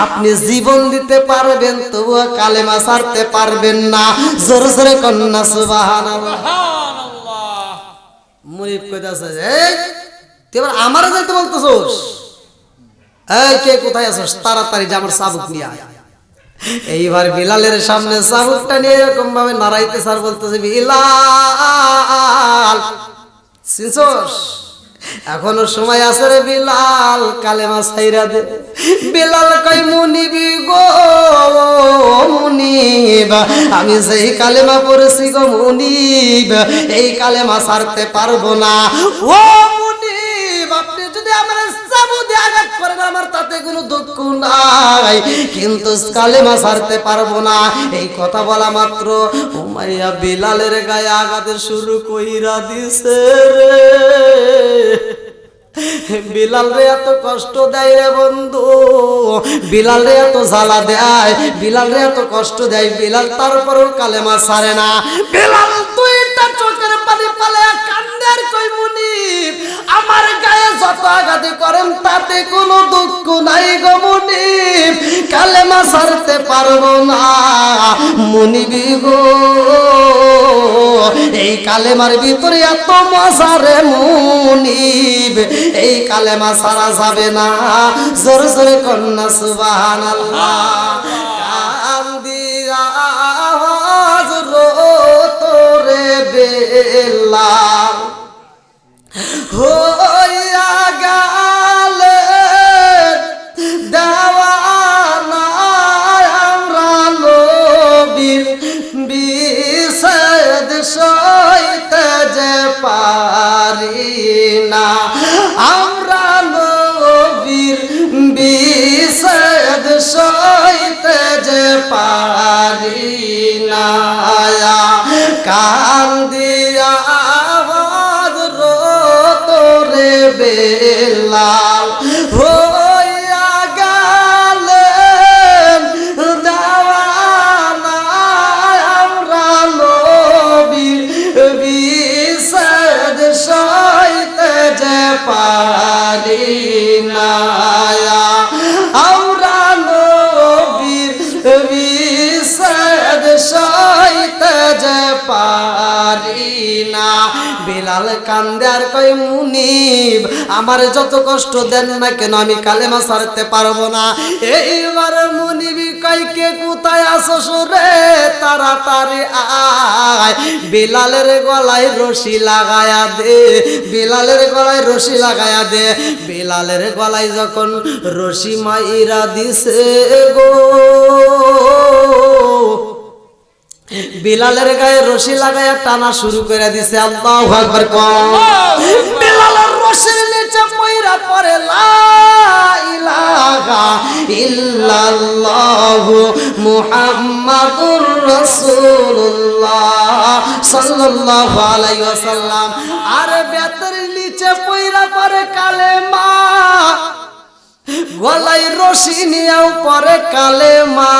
আপনি জীবন দিতে পারবেন, তবুও কালেমা ছাড়তে পারবেন না। জোরে জোরে কন্যা সুবহানাল্লাহ। সুবহানাল্লাহ। মুনিব কইতাছে, এই তুই এবার আমারে যাইতে বলতেছস? এই কে কোথায় আছস? তাড়াতাড়ি যা, আমার চাবুক নিয়ে আয়। এইবার বিলালের সামনে চাবুকটা নিয়ে এরকম ভাবে নাড়াইতে স্যার বলতেছে, বিলাল চিনছস? এখনো সময় আছে রে বিলাল, কালেমা ছাইরা দে। বিলাল কই, মুনিবি গো মুনিব, আমি যেই কালেমা পড়েছি গো মুনিব, এই কালেমা ছাড়তে পারবো না। ও মুনিব, আপনি যদি আমার চাবু দিয়ে আঘাত করেন আমার তাতে কোনো দুঃখ নাই, কিন্তু কালেমা ছাড়তে পারবো না। এই কথা বলা মাত্র উমাইয়া বিলালের গায়ে আঘাত শুরু কইরা দিছে রে। বিলাল রে এত কষ্ট দেয় রে বন্ধু, বিলাল রে এত জ্বালা দেয়, বিলাল রে এত কষ্ট দেয়, বিলাল তারপরেও কালেমা ছাড়ে না। বিলাল দুইটা চোখের পানি পালে কান্দে আর কই, মুনিব আমার গায়ে যত আঘাত করেন তাতে কোনো দুঃখ নাই গো মুনিব, কালেমা ছাড়তে পারবো না। মুনিবি গো, এই কালেমার ভিতরে এত মজা রে মুনিব, এই কালেমা ছাড়া যাবে না। জোরে জোরে কন্যা সুবহানাল্লাহ। কান্দিয়া আওয়াজ তোরে বেলাল হইয়া গেলে দেওয়ানা, আমরা নবীর বিচ্ছেদ সইতে যে পারি না, আমরা নবীর বিচ্ছেদ সইতে যে পারি না। কান্দিয়া আওয়াজ তোরে বেলাল হইয়া গেলেন দেওয়ানা, আমরা নবীর বিচ্ছেদ সইতে যে পারি না, আমরা নবীর বিচ্ছেদ সইতে যে পারি না। বিলাল কান্দে আর কই, মুনিব আমার যত কষ্ট দেন না কেন আমি কালেমা ছাড়তে পারবো না। এইবার মুনিবি কই, কে কোথায় আসছ রে, তাড়াতাড়ি আয়, বিলালের গলায় রশি লাগায়া দে, বিলালের গলায় রশি লাগায়া দে। বিলালের গলায় যখন রশি মাইরা দিছে গো, বিলালের গায়ে রশি লাগায়া টানা শুরু করে দিছে। আল্লাহু আকবার কও। বিলালের রশির নিচে পয়রা পড়ে লা ইলাহা ইল্লাল্লাহু মুহাম্মাদুর রাসূলুল্লাহ সাল্লাল্লাহু আলাইহি ওয়াসাল্লাম। আর বেতের নিচে পয়রা পড়ে কালেমা, গলায় রশি নিয়েও পড়ে কালেমা।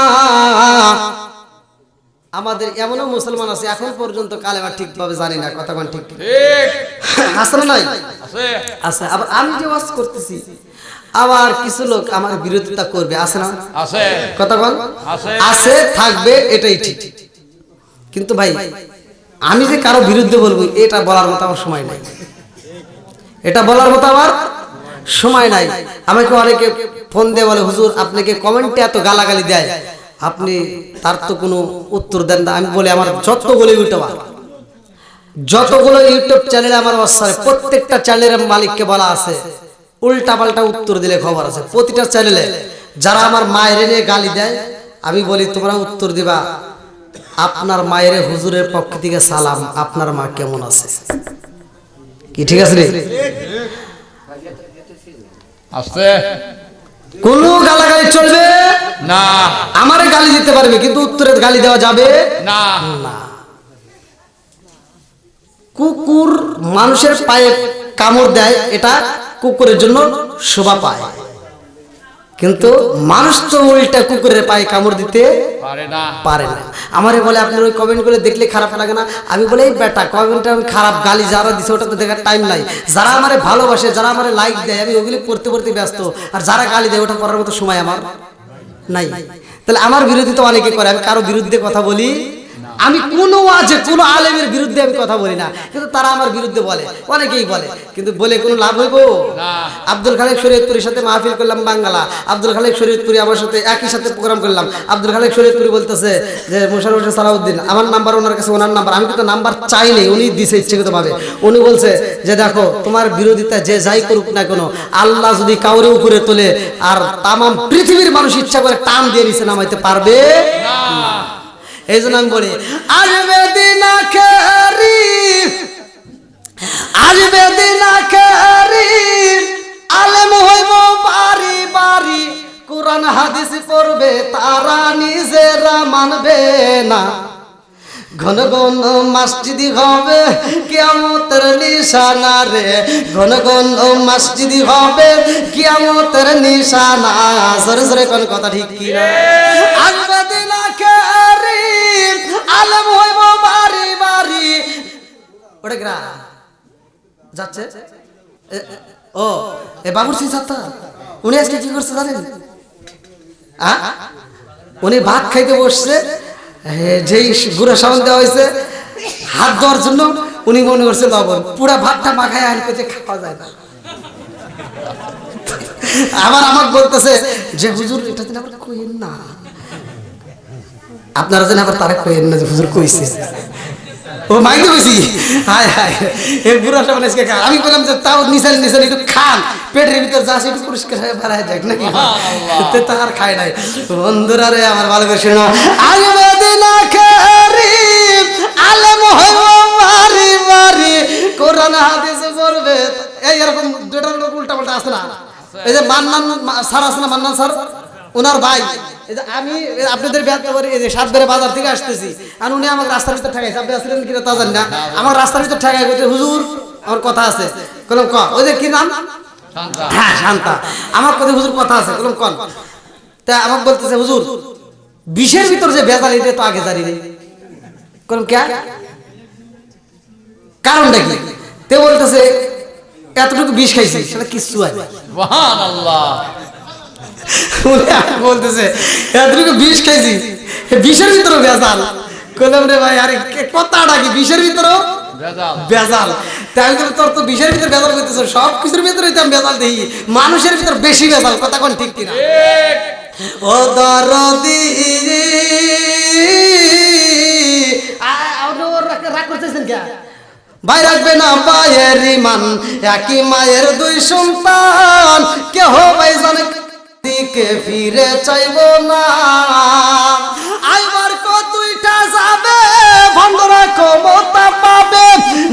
আমাদের এমনও মুসলমান আছে এখন পর্যন্ত কালেমা ঠিকভাবে জানি না, কথা কোন ঠিক ঠিক আছে না? নাই আছে আছে। আবার আমি যে ওয়াজ করতেছি আবার কিছু লোক আমার বিরোধিতা করবে, আছে না? আছে কথা বল, আছে আছে, থাকবে, এটাই ঠিক। কিন্তু ভাই আমি যে কারো বিরুদ্ধে বলবো এটা বলার মতো আমার সময় নাই, এটা বলার মতো আমার সময় নাই। আমাকে অনেকে ফোন দিয়ে বলে, হুজুর আপনাকে কমেন্টে এত গালাগালি দেয়, আপনি তার তো কোনো উত্তর দেন না। আমি বলি, আমার যতগুলো ইউটিউব চ্যানেলে আমার অবস্থায় প্রত্যেকটা চ্যানেলের মালিককে বলা আছে উল্টা পাল্টা উত্তর দিলে খবর আছে। প্রতিটা চ্যানেলে যারা আমার মায়ের নিয়ে গালি দেয় আমি বলি, তোমরা উত্তর দিবা, আপনার মায়ের হুজুরের পক্ষ থেকে সালাম, আপনার মা কেমন আছে? কি ঠিক আছে রে? আছে কোনো গালাগালি চলবে না, আমারে গালি দিতে পারবে কিন্তু উত্তরে গালি দেওয়া যাবে না না। কুকুর মানুষের পায়ে কামড় দেয়, এটা কুকুরের জন্য শোভা পায়। কিন্তু মানুষ তো উল্টা কুকুরের পায়ে কামড় দিতে পারে না। পারে না। আমারে বলে আপনার ওই কমেন্টগুলো দেখলে খারাপ লাগে না? আমি বলে এই বেটা কমেন্টটা আমি খারাপ গালি যারা দিছে ওটা তো দেখার টাইম নাই। যারা আমারে ভালোবাসে, যারা আমারে লাইক দেয়, আমি ওগুলি পড়তে পড়তে ব্যস্ত। আর যারা গালি দেয় ওটা পড়ার মতো সময় আমার নাই। তাহলে আমার বিরোধী তো অনেকে করে, আমি কারো বিরুদ্ধে কথা বলি? আমি কোনো ওয়াজে কোনো আলেমের বিরুদ্ধে আমি কথা বলি না, কিন্তু তারা আমার বিরুদ্ধে বলে, অনেকেই বলে, কিন্তু বলে কোনো লাভ হইব না। আব্দুল খালেক শরীয়তপুরের সাথে মাহফিল করলাম বাঙ্গালা, আব্দুল খালেক শরীয়তপুরি আমার সাথে একই সাথে প্রোগ্রাম করলাম। আব্দুল খালেক শরীয়তপুরি বলতেছে যে মোশাররফ হোসেন সালাউদ্দিন, আমার নাম্বার ওনার কাছে, ওনার নাম্বার আমি কিন্তু নাম্বার চাইনি, উনি দিছে ইচ্ছাকৃতভাবে। উনি বলছে যে দেখো তোমার বিরোধিতা যে যাই করুক না কেন, আল্লাহ যদি কাউরে উপরে তোলে আর তামাম পৃথিবীর মানুষ ইচ্ছা করে টান দিয়ে নিচে নামাইতে পারবে না। এই জন্য আমি বলি আসবে দিন আখেরি, আসবে দিন আখেরি, আলেম হইব বাড়ি বাড়ি, কোরআন হাদিস পড়বে তারা নিজেরা মানবে না। ঘন ঘন মসজিদি হবে কিয়ামতের নিশানা রে, ঘন ঘন মসজিদি হবে কিয়ামতের নিশানা। জোরে জোরে কোন কথা ঠিক কি না? আসবে দিন আখেরি, আলেম হইব বাড়ি বাড়ি। ওটা গ্রা যাচ্ছে ও এ বাবুরসি ছাত্র, উনি আজকে কি করছে জানেন? উনি ভাত খাইতে বসছে, যেই গুঁড়া সাবান দেওয়া হয়েছে হাত ধোয়ার জন্য, উনি মনে করছে লবণ, পুরা ভাতটা মাখায় আন করছে, খাওয়া যায় না। আবার আমাকে বলতেছে যে হুজুর এটা দিন আবার কইেন না, আপনারা যেন আবার তারা কইেন না যে হুজুর কইছে। ও মাইকে কইছি, হায় হায় এই বুড়া সাবান আজকে খা। আমি বললাম যে তাও নিছেন নিছেন একটু খান, পেটের ভিতর যা আছে একটু পরিষ্কার হয়ে বাড়ায় যাক নাকি, তো আর খায় নাই। বন্ধুরা রে আমার ভালো করে শোনো, আসবে দিন আখেরি, আলেম হইব বাড়ি বাড়ি, কোরআন হাদিস পড়বে। এই এরকম দুটো লোক উল্টা পাল্টা আছে না? এই যে মান্নান স্যার আছে না, মান্নান স্যার, ওনার ভাই, এই যে আমি আপনাদের ব্যর্থ করি, এই যে সাতবেরে বাজার থেকে আসতেছি, আর উনি আমাকে রাস্তার ভিতর ঠেকাইছে। আপনি আসলেন কিনা তা জানি না, আমার রাস্তার ভিতর ঠেকাই বলছে হুজুর আমার কথা আছে। বললাম ক, ওই যে কি নাম? শান্তা। হ্যাঁ শান্তা। আমার কথা হুজুর কথা আছে। বললাম কন? তা আমাকে বলতেছে হুজুর বিষের ভিতর যে ভেজাল এটা তো আগে জানি নেই। বললাম কে, কারণটা কি? তে বলতেছে এতটুকু বিষ খাইছি, সেটা কিচ্ছু হয়। সুবহানাল্লাহ। বলতেছে এতটুকু বিষ খাইছি, বিষের ভিতরে ভেজাল। কইলাম রে ভাই আরে কথাটা কি, বিষের ভিতরেও ভেজাল। ভেজাল? তাই আমি তোর তো বিষের ভিতরে ভেজাল করতেছ, সব কিছুর ভিতরে আমি ভেজাল দেখি, মানুষের ভিতর বেশি ভেজাল। কথা কোন ঠিক কিনা? ও দরদি রাগ করতেছেন কে ভাই? রাখবে না ভাইয়ের ইমান, একই মায়ের দুই সন্তান, কেহ ভাই জানে দিকে ফিরে চাইব না। আইবার কতইটা যাবে, ভণ্ডরা ক্ষমতা পাবে,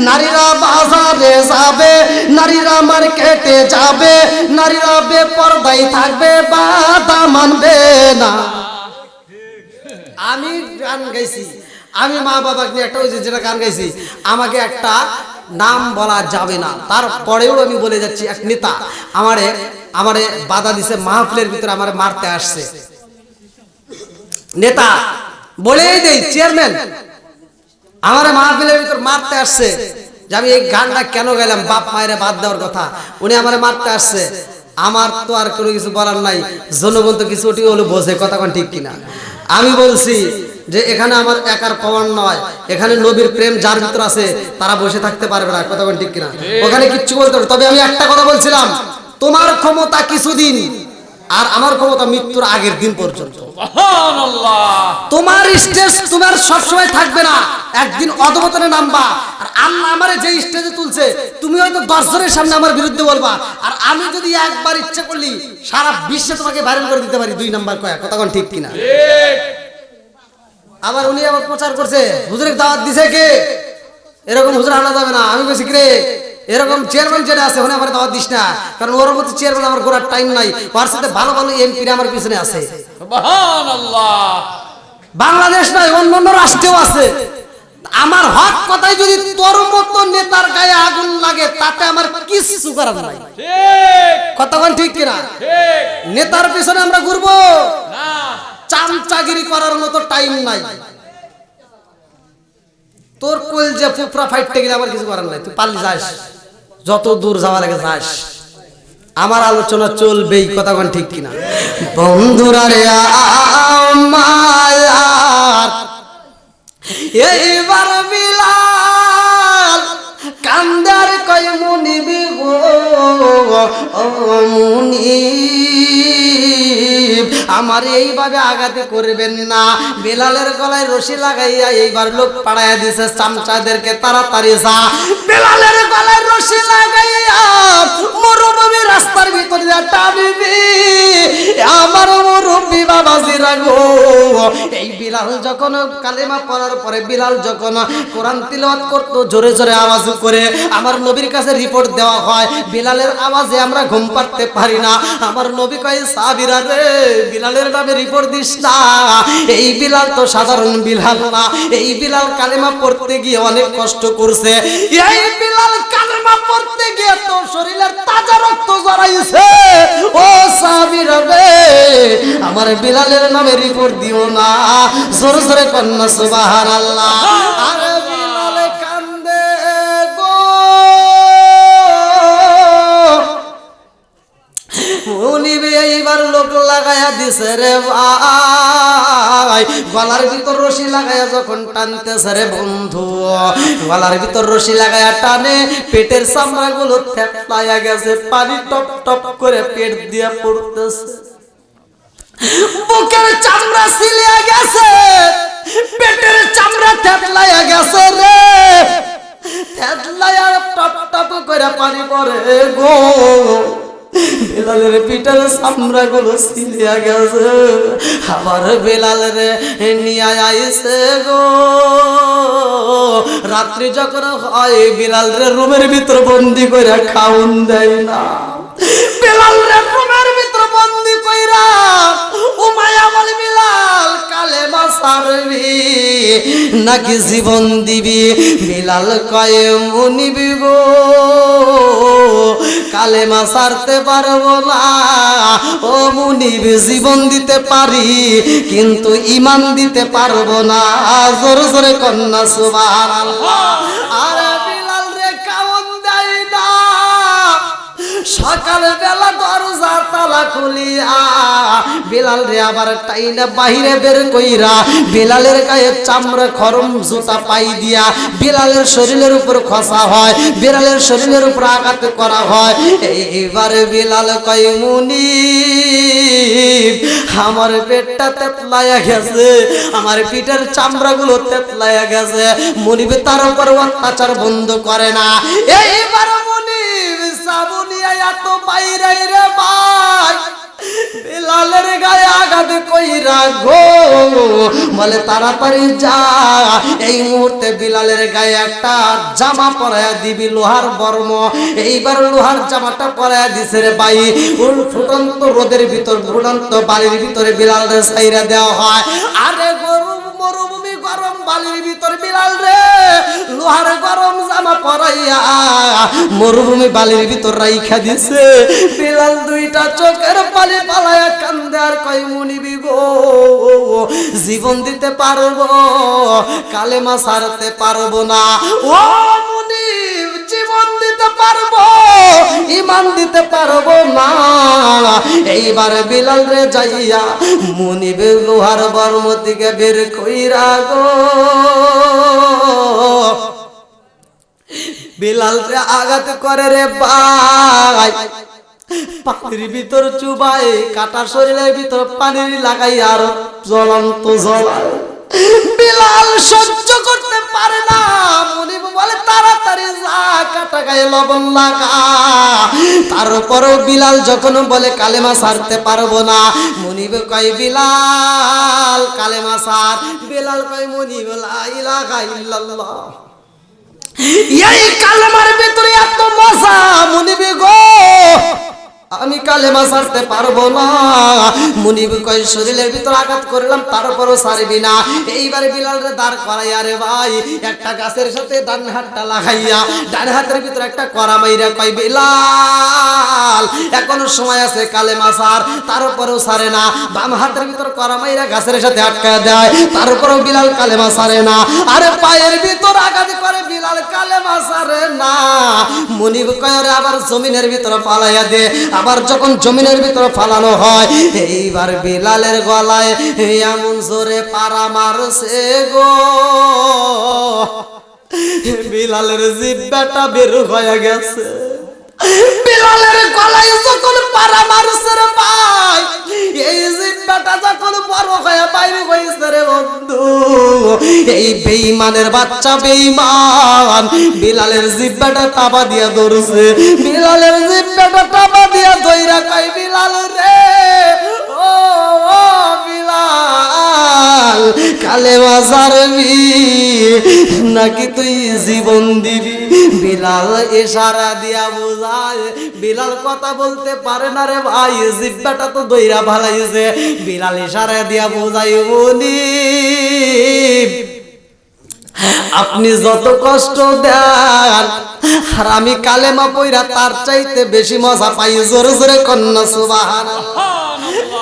নারীরা বাজারে যাবে, নারীরা মার্কেটে যাবে, নারীরা বেপরদাই থাকবে, বাধা মানবে না। আমি গান গাইছি, আমি মা বাবাকে নিয়ে একটা ওই যেটা গান গাইছি, আমাকে একটা নাম বলা যাবে না, তারপরেও আমি বলে যাচ্ছি এক নেতা আমারে বাধা দিছে, মাহফিলের ভিতরে আমারে মারতে আসছে। নেতা বলেই দেই, চেয়ারম্যান আমারে মাহফিলের ভিতর মারতে আসছে যে আমি এই গানটা কেন গাইলাম, বাপ মায়ের বাদ দেওয়ার কথা। উনি আমারে মারতে আসছে, আমার তো আর কোনো কিছু বলার নাই, জনগণ তো কিছুটি হলো বোঝে। কথা কোন ঠিক কিনা? আমি বলছি যে এখানে আমার একার পাওয়ার নয়, এখানে নবীর প্রেম যার ভিতর আছে তারা বসে থাকতে পারবে না। কথা কোন ঠিক কিনা? ওখানে কিচ্ছু বলতে হবে। তবে আমি একটা কথা বলছিলাম, তোমার ক্ষমতা কিছুদিন আর আমার ক্ষমতা মৃত্যুর আগের দিন পর্যন্ত। সুবহানাল্লাহ। তোমার স্টেজ তোমার সবসময় থাকবে না, একদিন অধপতনে নামবা। আর আল্লাহ আমারে যে স্টেজে তুলছে, তুমি হয়তো 10 জনের সামনে আমার বিরুদ্ধে বলবা, আর আমি যদি একবার ইচ্ছা করলি সারা বিশ্বে তোমাকে ভাইরাল করে দিতে পারি 2 নাম্বার কয়া। কথা কোন ঠিক কিনা? আবার উনি আবার প্রচার করছে, হুজুরের দাওয়াত দিছে কে, এরকম হুজুর আনা যাবে না। আমি বলছি রে এরকম চেয়ারম্যান যেটা আছে ওখানে আমার দাওয়াত দিস না, কারণ ওর মতো চেয়ারম্যান আমার ঘোরার টাইম নাই। ওর সাথে ভালো ভালো এমপিরা আমার পিছনে আছে। সুবহানাল্লাহ। বাংলাদেশ নয়, অন্য অন্য রাষ্ট্রেও আছে। আমার হক কথাই যদি তোর মতো নেতার গায়ে আগুন লাগে তাতে আমার কিছু করার নাই। কতক্ষণ ঠিক কিনা? নেতার পিছনে আমরা ঘুরবো, চামচাগিরি করার মতো টাইম নাই। তোর কোল যে ফুফরা ফাইটতে গেলে আমার কিছু করার নাই, তুই পাল্লি যাস, যত দূর যাওয়া লাগে যাস, আমার আলোচনা চলবেই। কতক্ষণ ঠিক কিনা? বন্ধুরা রে আমার এইবার বিলাল কান্দার কয় মুনিবি গো ও মুনিব, আমার এইভাবে আঘাতে করবেন না। বিলালের গলায় রশি লাগাইয়া এইবার লোক পাড়াইয়া দিছে চামচাদেরকে, তাড়াতাড়ি যা। বিলালের গলায় রশি লাগাইয়া মরুভূমি রাস্তার ভিতর যা টানবি আমার মুরব্বি বাবাজিরা গো। এই বিলাল যখন কালেমা পড়ার পরে বিলাল যখন কোরআন তিলাওয়াত করতো জোরে জোরে আওয়াজ করে, আমার নবীর কাছে রিপোর্ট দেওয়া হয় বিলালের আওয়াজে আমরা ঘুম পাড়তে পারি না। আমার নবী কয় সাহাবীরা রে, বিলালের নামে রিপোর্ট দিস না, এই বিলাল তো সাধারণ বিলাল না, এই বিলাল কালেমা পড়তে গিয়ে অনেক কষ্ট করছে, এই বিলাল কালেমা পড়তে গিয়ে তো শরীরের তাজা রক্ত জড়াইছে। ও সাহাবীরা রে, আমার বিলালের নামে রিপোর্ট দিও না। জোরে জোরে কন্যা সুবহানাল্লাহ। আরে বিলাল কান্দে গো, মুনিবে এইবার লোক লাগায়া দিছে রে ভাই, গলার ভিতর রশি লাগায়া যখন টানতেছে রে বন্ধু, গলার ভিতর রশি লাগায়া টানে, পেটের চামড়া গুলো থেতলায়া গেছে, পানি টপ টপ করে পেট দিয়ে পড়তেছে, বুকের চামড়া ছিলিয়া গেছে, পেটের চামড়া থেতলায়া গেছে রে, থেতলায়া টপ টপ করে পানি পড়ে গো। বিলালের পিঠের চামড়া গুলো ছিলিয়া গেছে, আবার বিলাল রে নিয়ে আইছে গো। রাত্রি যখন হয় বিলাল রে রুমের ভিতর বন্দি করে খাউন দেয় না, বিলাল রে রুমের ভিতর বন্দি কইরা উমাইয়া বলে বিলাল কালেমা ছাড়বি নাকি জীবন দিবি? বিলাল কয় মুনিবি গো, কালেমা ছাড়তে পারবো না। ও মুনিব, জীবন দিতে পারি কিন্তু ঈমান দিতে পারবো না। জোরে জোরে কন্যা সুবহানাল্লাহ। আরে বিলাল রে কাউন দেয় না, সকাল বেলা দরজা তালা খুলিয়া বিলাল রে আবার টাইনা বাহিরে বের কইরা বিলালের গায়ে চামড়া খরম জুতা পাই দিয়া বিলালের শরীরের উপর খসা হয়, বিলালের শরীরের উপর আঘাত করা হয়। এইবার বিলাল কয় মুনিব, আমার পেটটা তেতলায়া গেছে, আমার পিঠের চামড়া গুলো তেতলায়া গেছে। মুনিব তার উপর অত্যাচার বন্ধ করে না। এইবার মুনিব সাবুনিয়া এত বাইরে রে ভাই, বিলালের গায়ে আঘাত কইরা গো বলে তাড়াতাড়ি যা, এই মুহূর্তে বিলালের গায়ে একটা জামা পরায়া দিবি, লোহার বর্ম। এইবার লোহার জামাটা পরায়া দিছে রে ভাই। ফুটন্ত রোদের ভিতর, ফুটন্ত বালির ভিতরে বিলাল রে ছাইরা দেওয়া হয়। আরে গরম মরুভূমি গরম বালির ভিতর বিলাল রে লোহার গরম জামা পরাইয়া মরুভূমি বালির ভিতর রাইখা দিছে। বিলাল দুইটা চোখের পানি পালায়া কান্দে আর কয় মুনিবি গো, জীবন দিতে পারবো, কালেমা ছাড়তে পারবো না। ও মুনিব, জীবন দিতে পারবো, ঈমান দিতে পারবো না। এইবার বিলাল রে যাইয়া মুনিব লোহার বর্ম থেকে বের কইরা গো বিলাল রে আঘাত করে রে ভাই, পানির ভিতর চুবাই, কাটা শরীরের ভিতর পানি লাগাই আর জ্বলন্ত জ্বলায়। বিলাল সহ্য করতে পারে না। মুনিব বলে তাড়াতাড়ি যা, কাটা গায়ে লবণ লাগা। তারপরও বিলাল যখন বলে কালেমা ছাড়তে পারবো না, মুনিব কয় বিলাল কালেমা ছাড়। বিলাল কয় মুনিব লা ইলাহা ইল্লাল্লাহ। এই কালেমার ভিতরে এত মজা মুনিব গো, আমি কালেমা ছাড়তে পারবো না। মুনিব কয় শরীরের ভিতর আঘাত করলাম তারপরও ছাড়বি না। এইবারে বিলালের দাঁড় করাইয়া রে ভাই একটা গাছের সাথে ডান হাতটা লাগাইয়া ডান হাতের ভিতর একটা কড়া মাইরা কয় বিলাল এখনো সময় আছে কালেমা ছাড়, তারপরেও ছাড়ে না। বাম হাতের ভিতর কড়া মাইরা গাছের সাথে আটকা দেয়, তারপরেও বিলাল কালেমা ছাড়ে না। আরে পায়ের ভিতর আঘাত করে বিলাল কালেমা ছাড়ে না। মুনিব কয় রে আবার জমিনের ভিতর পালাইয়া দে। আবার যখন জমিনের ভিতরে ফালানো হয় এইবার বিলালের গলায় এমন জোরে পাড়া মারছে গো, বিলালের জিহ্বাটা বের হয়ে গেছে। বিলালের গলায় যখন পাড়া মারছে রে ভাই, এই জিহ্বাটা যখন বড় হয়ে বাইরে হয়েছে রে বন্ধু, এই বেঈমানের বাচ্চা বেঈমান বিলালের জিহ্বাটা তাবা দিয়া ধরছে। বিলালের জিহ্বাটা তাবা দিয়া ধইরা কই বিলাল রে ও বিলাল কালেমা ছাড়বি নাকি তুই জীবন দিবি? বিলাল ইশারা দিয়া বোঝায়, বিলাল কথা বলতে পারে না রে ভাই, জিহ্বাটা তো দইরা ভালাইছে। বিলাল ইশারা দিয়া বোঝায় মুনিব আপনি যত কষ্ট দেন আর আমি কালেমা পইরা তার চাইতে বেশি মজা পাই। জোরে জোরে কন্যা সুবহানাল্লাহ।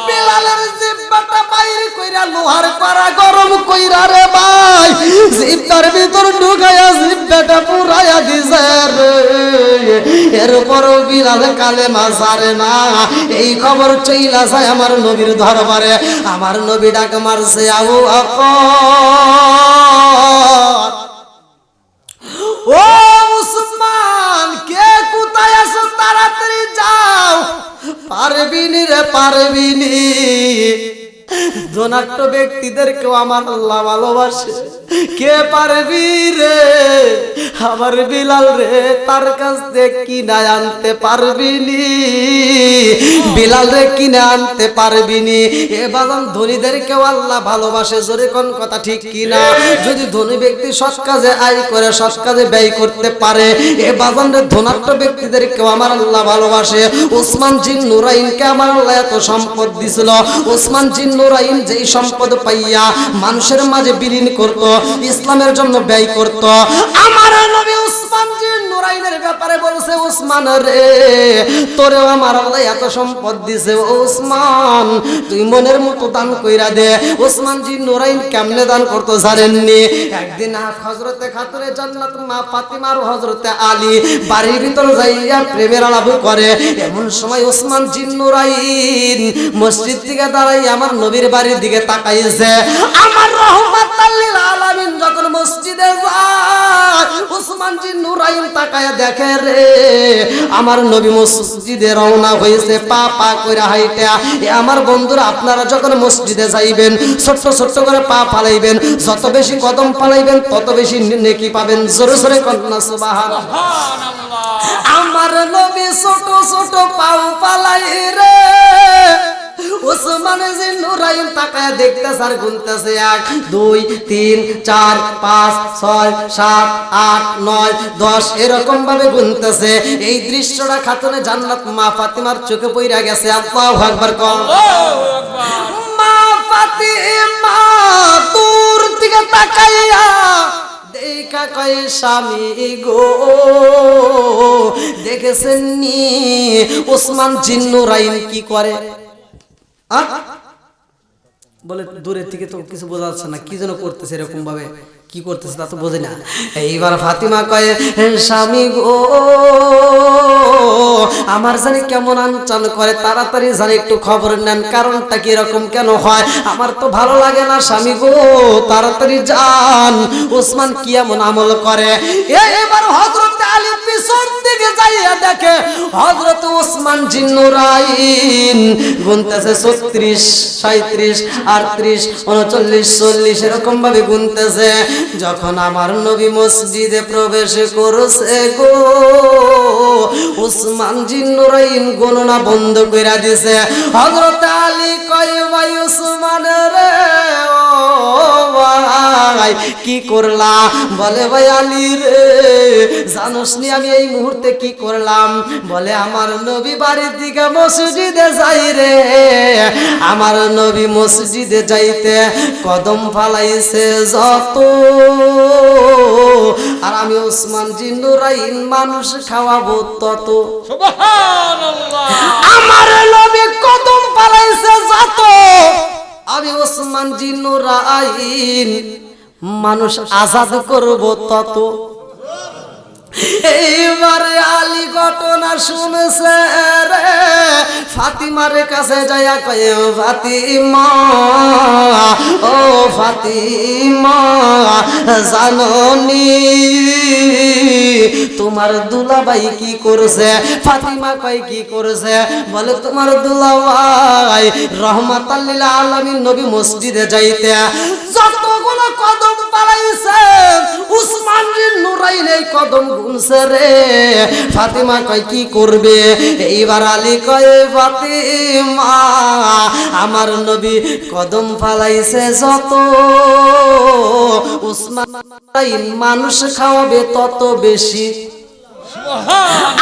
বিলালের জিহ্বাটা বাইরে কইরা লোহার কড়া গরম কইরা রে ভাই জিহ্বার ভিতর ঢুকাইয়া জিহ্বাটা পুরাইয়া দিছে রে। এরপরও বিলাল কালেমা ছাড়ে না। এই খবর চইলা যায় আমার নবীর দরবারে। আমার নবী ডাক মারছে আবু বকর, ও উসমান কে কোথায় আছো তাড়াতাড়ি যাও। পারবিনি রে পারবিনি, ধনাঢ্য ব্যক্তিদেরকেও আমার আল্লাহ ভালোবাসে। কে পারবি রে আমার বিলাল রে তার কাছ থেকে কিনে আনতে পারবিনি? বিলাল রে কিনে আনতে পারবিনি? এ বাজান ধনীদেরকেও আল্লাহ ভালোবাসে। জোরে কোন কথা ঠিক কিনা? যদি ধনী ব্যক্তি সৎ কাজে আয় করে সৎ কাজে ব্যয় করতে পারে, এ বাজান রে ধনাঢ্য ব্যক্তিদেরকেও আমার আল্লাহ ভালোবাসে। ওসমান জিন নুরাইনকে আমার আল্লাহ এত সম্পদ দিছিল। ওসমান জিন নুরাইন যেই সম্পদ পাইয়া মানুষের মাঝে বিলীন করত, ইসলামের জন্য ব্যয় করত। আমার নবী ওসমান জিন নুরাইনের ব্যাপারে বলছে ওসমান রে তোরেও আমার আল্লাহ এত সম্পদ দিছে, ওসমান তুই মনের মতো দান কইরা দে। ওসমান জিন নুরাইন কেমনে দান করতো জানেননি? একদিন হযরতে খাতুনে জান্নাত মা ফাতিমা আর হযরতে আলী বাড়ির ভিতরে যাইয়া প্রেমের আলাপ করে। এমন সময় ওসমান জিন নুরাইন মসজিদ থেকে দাঁড়াই আমার নবীর বাড়ির দিকে তাকাইছে। আমার রাহমাতাল লিল আলামিন যখন মসজিদে যায় ওসমান জিন নুরাইন তাকায়া দেখে রে আমার নবী মসজিদে রওনা হয়েছে পা পা কইরা হাইটা। এ আমার বন্ধুরা আপনারা যখন মসজিদে যাইবেন ছোট্ট ছোট্ট করে পা ফালাইবেন, যত বেশি কদম ফালাইবেন তত বেশি নেকি পাবেন। জোরে জোরে কন্যা সুবহানাল্লাহ। আমার নবী ছোট ছোট পাও ফালাই রে। ওসমান জিন নুরাইন তাকায়া দেখতেছে আর গুনতেছে 1 2 3 4 5 6 7 8 9 10 এরকম ভাবে গুনতেছে। এই দৃশ্যটা খাতুনে জান্নাত মা ফাতিমার চোখে পইরা গেছে। আল্লাহু আকবার কও। মা ফাতিমা দূর থেকে তাকাইয়া দেখা কয় স্বামী গো দেখেছেন নি ওসমান জিন নুরাইন কি করে? বলে দূরের থেকে তো কিছু বোঝা যাচ্ছে না, কি যেন করতেছে এরকম ভাবে, কি করতেছে তা তো বোঝে না। এইবার ফাতিমা কয়ে স্বামী গো আমার জানি কেমন আনচান করে, তাড়াতাড়ি জানি একটু খবর নেন, কারণটা কি এরকম কেন হয়? আমার তো ভালো লাগে না স্বামী গো, তাড়াতাড়ি যান ওসমান কি এমন আমল করে। এবার হযরত আলী পিছন দিকে যাইয়া দেখে হযরত ওসমান জিন নুরাইন গুনতেছে 36 37 38 39 40 এরকম ভাবে গুনতেছে। যখন আমার নবী মসজিদে প্রবেশ করছে গো ওসমান জিন নুরাইন গণনা বন্ধ কইরা দিছে। হযরত আলী কয় ভাই ওসমান রে ও ভাই কি করলা? বলে ভাই আলী রে জানোস নি আমি এই মুহূর্তে কি করলাম? বলে আমার নবী বাড়ির দিকে মসজিদে যাই রে, আমার নবী মসজিদে যাইতে কদম ফালাইছে যত, আর আমি ওসমান জিন্নুরাইন মানুষ খাওয়াবো তত। সুবহানাল্লাহ। আমার নবী কদম ফালাইছে যত, আমি ওসমান জিন্নুরাইন মানুষ আজাদ করব তত। এইবারে আলী ঘটনা শুনেছে রে, ফাতিমার কাছে যাইয়া কয়ে ফাতিমা, ও ফাতিমা জাননি তোমার দুলাভাই কি করছে? ফাতিমা কয় কি করছে? বলে তোমার দুলাভাই রহমাতাল লিল আলামিন নবী মসজিদে যাইতে যতগুলো কদম পালাইছে উসমান বিন নুরাইন এই কদম গুনছে রে। ফাতিমা কয় কি করবে? এইবার আলী কয় ফাতিমা আমার নবী কদম ফালাইছে যত, উসমান মানুষ খাওয়াবে তত বেশি।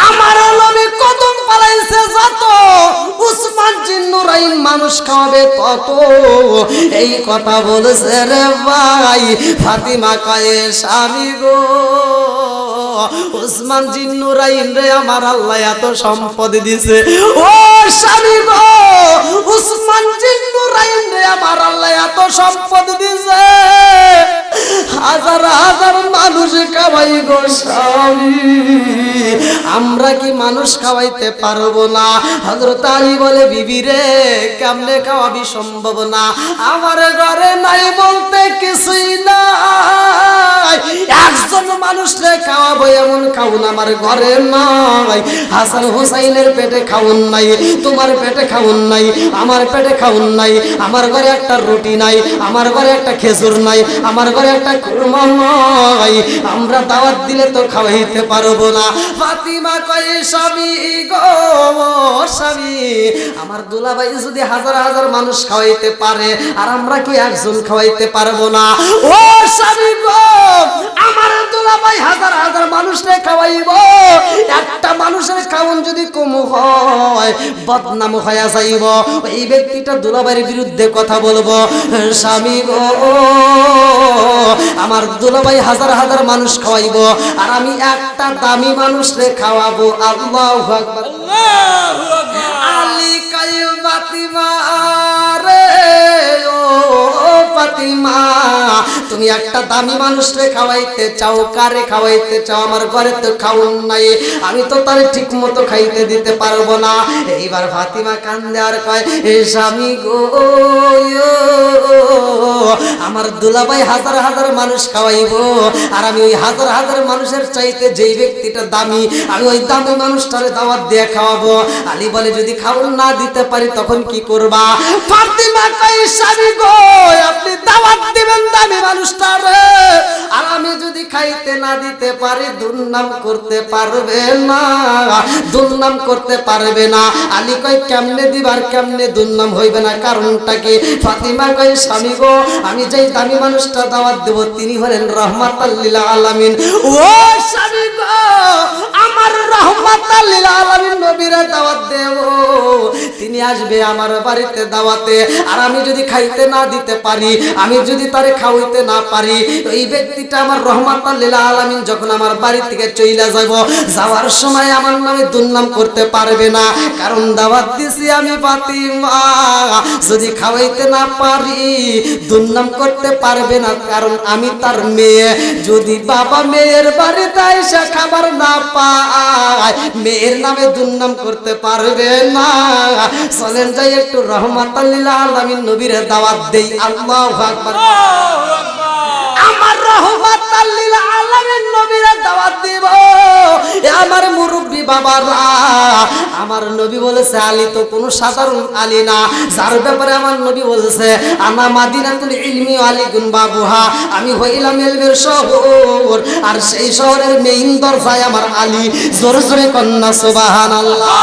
আমার নবী কদম পালাইছে যত, উসমান জিন্নুরাইন মানুষ খাওয়াবে তত। এই কথা বলেছে রে ভাই। ফাতিমা কয় স্বামী গো উসমান জিন্নুরাইন রে আমার আল্লাহ এত সম্পদ দিছে, ও স্বামী গো উসমান জিন্নুরাইন রে আমার আল্লাহ এত সম্পদ দিছে, হাজার হাজার মানুষ খাওয়াই গো স্বামী, আমরা কি মানুষ খাওয়াইতে পারবো না? হযরত আলী বলে বিবি রে কেমনে খাওয়াবি? সম্ভব না, আমার ঘরে নাই বলতে কিছুই নাই, একজন মানুষরে খাওয়াবো এমন খাউন আমার ঘরে নাই। হাসান হুসাইনের পেটে খাউন নাই, তোমার পেটে খাউন নাই, আমার পেটে খাউন নাই, আমার ঘরে একটা রুটি নাই, আমার ঘরে একটা খেজুর নাই, আমার ঘরে একটা কুরমা নাই, আমরা দাওয়াত দিলে তো খাওয়াইতে পারবো না। ফাতিমা কয় স্বামী গো স্বামী আমার দুলাভাই যদি হাজার হাজার মানুষ খাওয়াইতে পারে আর আমরা কি একজন খাওয়াইতে পারবো না? ও স্বামী গো আমার দুলাভাই হাজার হাজার মানুষকে খাওয়াইব, একটা মানুষের খাওয়ান যদি কম হয় বদনাম হয়ে যাইব, এই ব্যক্তিটা দুলাভাইয়ের বিরুদ্ধে কথা বলবো। স্বামী গো আমার দুলাভাই হাজার হাজার মানুষ খাওয়াইব আর আমি একটা দামি মানুষরে খাওয়াবো। আল্লাহু আকবার। আল্লাহু আকবার। আলী কয় ফাতিমা রে ও ফাতিমা তুমি একটা দামি মানুষরে খাওয়াইতে চাও, কারে খাওয়াইতে চাও? আমার ঘরে তো খাওন নাই, আমি তো তারে ঠিক মতো খাইতে দিতে পারবো না। এইবার ফাতিমা কান্দে আর কয় স্বামী গো আমার দুলাভাই হাজার হাজার মানুষ খাওয়াইবো আর আমি ওই হাজার হাজার মানুষের চাইতে যেই ব্যক্তিটা দামি আমি ওই দামি মানুষটারে দাওয়াত দিয়ে খাওয়াবো। আলী বলে যদি খাওন না দিতে পারি তখন কি করবা? ফাতিমা কয় স্বামী গো আপনি দাওয়াত দিবেন দামি মানুষটারে আর আমি যদি খাইতে না দিতে পারি দুর্নাম করতে পারবে না, দুর্নাম করতে পারবে না। আলী কয় কেমনে দিবার কেমনে দুর্নাম হইবে না, কারণটা কি? ফাতিমা কয় স্বামী গো আমি যেই দামি মানুষটা দাওয়াত দেব তিনি হলেন রহমাতাল লিল আলামিন। ও স্বামী গো আমার রহমাতাল লিল আলামিন নবীরে দাওয়াত দেব, তিনি আসবে আমার বাড়িতে দাওয়াতে আর আমি যদি খাইতে না দিতে পারি, আমি যদি তারে খাওয়াইতে না পারি, এই ব্যক্তিটা আমার রহমাতাল লিল আলামিন যখন আমার বাড়ি থেকে চইলা যাব, যাওয়ার সময় আমার নামে দুর্নাম করতে পারবে না, কারণ দাওয়াত দিছি আমি ফাতিমা, যদি খাওয়াইতে না পারি দুর্নাম করতে পারবে না, কারণ আমি তার মেয়ে। যদি বাবা মেয়ের বাড়িতে এসে খাবার না পায় মেয়ের নামে দুর্নাম করতে পারবে না। চলেন যাই একটু রহমাতাল লিল আলামিন নবীরে দাওয়াত দেই। আল্লাহু আকবার। আমার রহমাতাল লিল আলামিন নবীরে দাওয়াত দিব। আমার মুরব্বি বাবারা আমার নবী বলেছে আলী তো কোনো সাধারণ আলী না, যার ব্যাপারে আমার নবী বলেছে আনা মাদিনাতুল ইলমি আলী গুন বাবুহা, আমি হইলাম ইলমের শহর আর সেই শহরের মেইন দরজায় আমার আলী। জোরে জোরে কন্যা সুবহানাল্লাহ।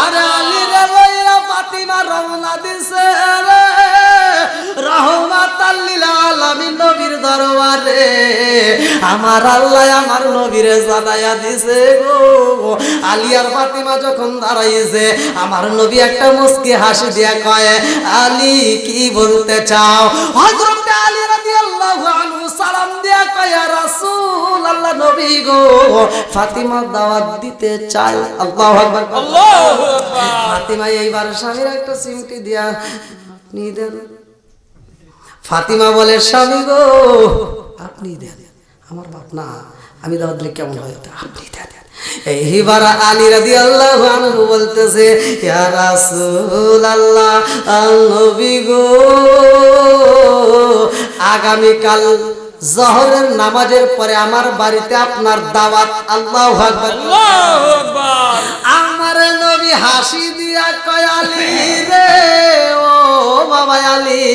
আরে আলী রে লইয়া ফাতিমা রওনা দিছে রে রহমাতাল লিল আলামিন নবীর দরবারে। আমার আল্লাহ আমার নবীরে জানাইয়া দিছে গো। আলী আর ফাতিমা যখন দাঁড়াইছে আমার নবী একটা মুস্কি হাসি দিয়া কয়, আলী কি বলতে চাও? হযরত আলী রাদিয়াল্লাহু আনহু সালাম দিয়া কয়, ইয়া রাসূলুল্লাহ নবী গো, ফাতিমা দাওয়াত দিতে চাই। আল্লাহু আকবার। আল্লাহু আকবার। ফাতিমা এইবার স্বামীর একটা সিমটি দিয়া আপনি দেন। ফাতিমা বলে, স্বামী গো আপনি দেন, আমার বাপ না, আমি দাওয়াত দিলে কেমন হয়, আপনি দেন। এইবার আলী রাদিয়াল্লাহু আনহু বলতেছে, ইয়া রাসূলুল্লাহ নবী গো, আগামীকাল জোহরের নামাজের পরে আমার বাড়িতে আপনার দাওয়াত। আল্লাহু আকবার। আল্লাহু আকবার। আমার নবী হাসি দিয়া কয়, আলী রে, ও বাবা আলী,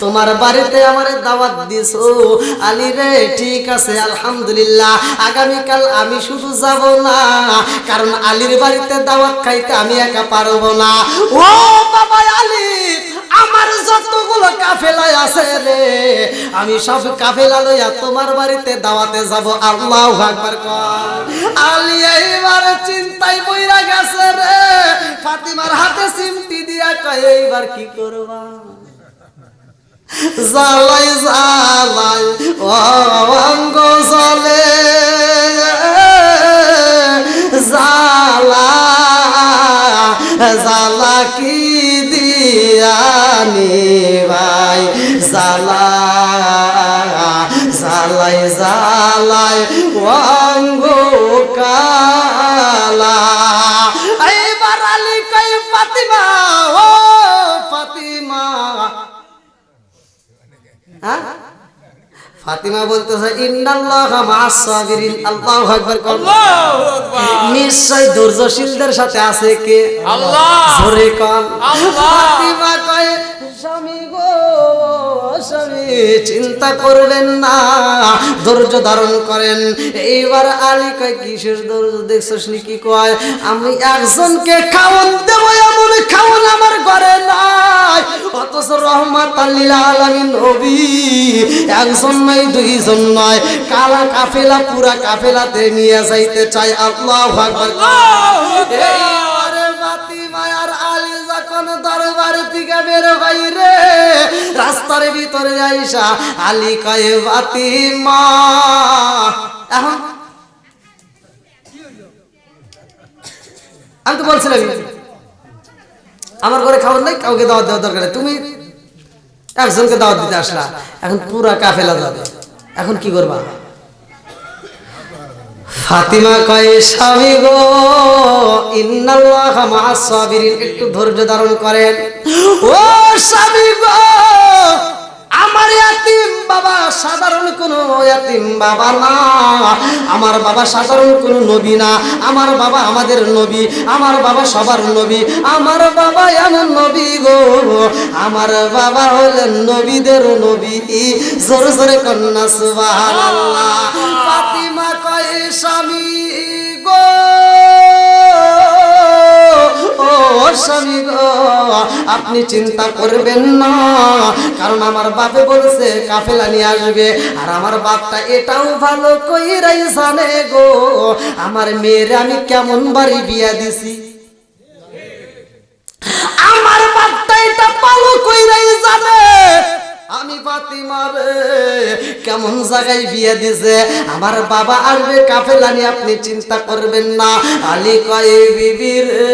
তোমার বাড়িতে আমার দাওয়াত দিছো। আলী রে, ঠিক আছে আলহামদুলিল্লাহ, আগামীকাল আমি শুধু যাব না, কারণ আলীর বাড়িতে দাওয়াত খাইতে আমি একা পারবো না। ও বাবা আলী, আমার যতগুলো কাফেলা আছে রে, আমি সব কাফেলা লইয়া তোমার বাড়িতে দাওয়াতে যাব। আল্লাহু আকবার। আলী এইবার চিন্তায় পইরা গেছে রে, ফাতিমার হাতে সিমটি দিয়া কয়, এইবার কি করবা? জালাই জালাই অঙ্গ জলে, জালা জালা কি দিয়ানি ভাই, জালা জালাই জালাই অঙ্গ কালা। এইবার আলী কই, ফাতিমা, ও ফাতিমা, ফাতিমা বলতেছে, ইন্নাল্লাহা মা'আস সাবিরিন। আল্লাহু আকবার। আল্লাহু আকবার। নিশ্চয় ধৈর্যশীলদের সাথে আছে কে? আল্লাহ। জোরে কোন। আল্লাহ। ফাতিমা কয়, স্বামী গো, স্বামী চিন্তা করবেন না, ধৈর্য ধারণ করেন। এইবার আলী কয়, কিসের ধৈর্য দেখছস নি? কি কয়, আমি একজনকে খাওয়ান দেব এমন খাওয়ান আমার ঘরে নাই, অথচ রহমাতাল লিল আলামিন নবী একজন নয়, দুইজন নয়, কালা কাফেলা পুরা কাফেলাতে নিয়ে যাইতে চাই। আল্লাহু আকবার। এইবারে ফাতিমা আর আলী যখন দরবার থেকে বের হয় রে, রাস্তার ভিতরে আইসা আলী কয়, ফাতিমা, এখন আমি তো বলছিলাম আমার ঘরে খাবার নাই, কাউকে দাওয়াত দেওয়ার দরকার নেই, তুমি একজনকে দাওয়াত দিতে আসলা, এখন পুরা কাফেলা যাবে, এখন কি করবা? ফাতিমা কয়, স্বামী গো, ইন্নাল্লাহা মা'আস সাবিরিন, একটু ধৈর্য ধারণ করেন। ও স্বামী গো, আমার ইয়াতিম বাবা সাধারণ কোনো ইয়াতিম বাবা না, আমার বাবা সাধারণ কোনো নবী না, আমার বাবা আমাদের নবী, আমার বাবা সবার নবী, আমার বাবা এমন নবী গো, আমার বাবা হলেন নবীদের নবী। জোরে জোরে কন্যা সুবহানাল্লাহ। ফাতিমা কয়, স্বামী গো, ও স্বামী গো, আপনি চিন্তা করবেন না, কারণ আমার বাপে বলছে কাফেলা নিয়ে আসবে, আর আমার বাপটা এটাও ভালো কইরাই জানে গো, আমার মেয়ের আমি কেমন বাড়ি বিয়া দিছি, আমার বাপটা এটা ভালো কইরাই জানে আমি ফাতিমার কেমন জায়গায় বিয়ে দিছে, আমার বাবা আসবে কাফেলা নিয়ে, আপনি চিন্তা করবেন না। আলী কয়, বিবি রে,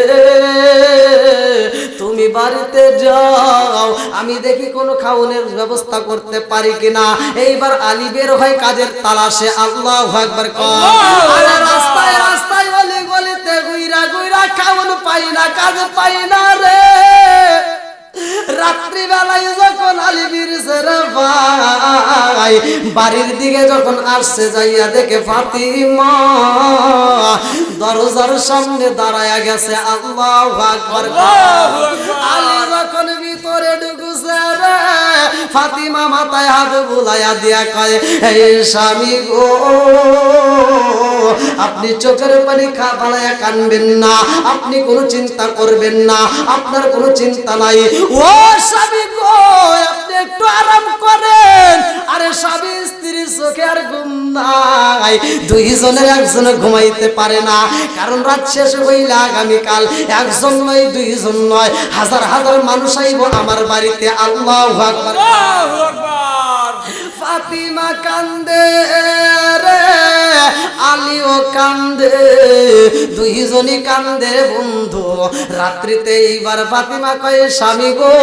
তুমি বাড়িতে যাও, আমি দেখি কোনো খাওয়ানোর ব্যবস্থা করতে পারি কিনা। এইবার আলী বের হয় কাজের তালাশে। আল্লাহু আকবার। আরে রাস্তায় রাস্তায় গলি গলিতে গুইরা গুইরা খাওয়ান পাই না, কাজ পাই না রে। রাত্রি বেলায় যখন আলী ফিরছে রে ভাই, বাড়ির দিকে যখন আসছে, যাইয়া দেখে ফাতিমা দরজার সামনে দাঁড়ায়া গেছে। আল্লাহু আকবার। আলী যখন ভিতরে ঢুকছে রে, ফাতিমা মাথায় হাত বুলাইয়া দিয়া কয়, এই স্বামী গো, আপনি চোখের পানি ফালাইয়া কানবেন না, আপনি কোনো চিন্তা করবেন না, আপনার কোনো চিন্তা নাই। ও স্বামী গো, আপনি একটু আরাম করেন। আরে স্বামী স্ত্রীর চোখে আর ঘুম যায়, দুইজনের একজনে ঘুমাইতে পারে না, কারণ রাত শেষ হইলে আগামীকাল একজন নয় দুইজন নয় হাজার হাজার মানুষ আইব আমার বাড়িতে। আল্লাহু আকবার। আল্লাহু আকবার। ফাতিমা কান্দে রে, আলীও কান্দে, দুইজনই কান্দে বন্ধু। রাত্রিতে এইবার ফাতিমা কয়ে, স্বামী গো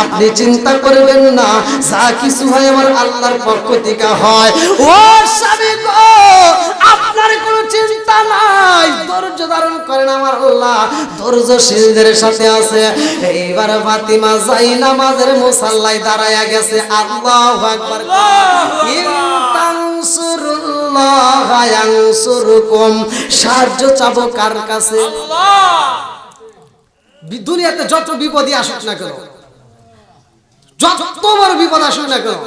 আপনি চিন্তা করবেন না, যা কিছু হয় আমার আল্লাহর পক্ষ থেকে হয়। ও স্বামী গো আপনার কোনো চিন্তা নাই, ধৈর্য ধারণ করেন, আমার আল্লাহ ধৈর্যশীলদের সাথে আছে। এইবার ফাতিমা যাই নামাজের মুসাল্লায় দাঁড়ায়া গেছে। আল্লাহু আকবার। সাহায্য চাবো কার কাছে? দুনিয়াতে যত বিপদই আসুক না কেন, যত বড় বিপদ আসুক না কেন,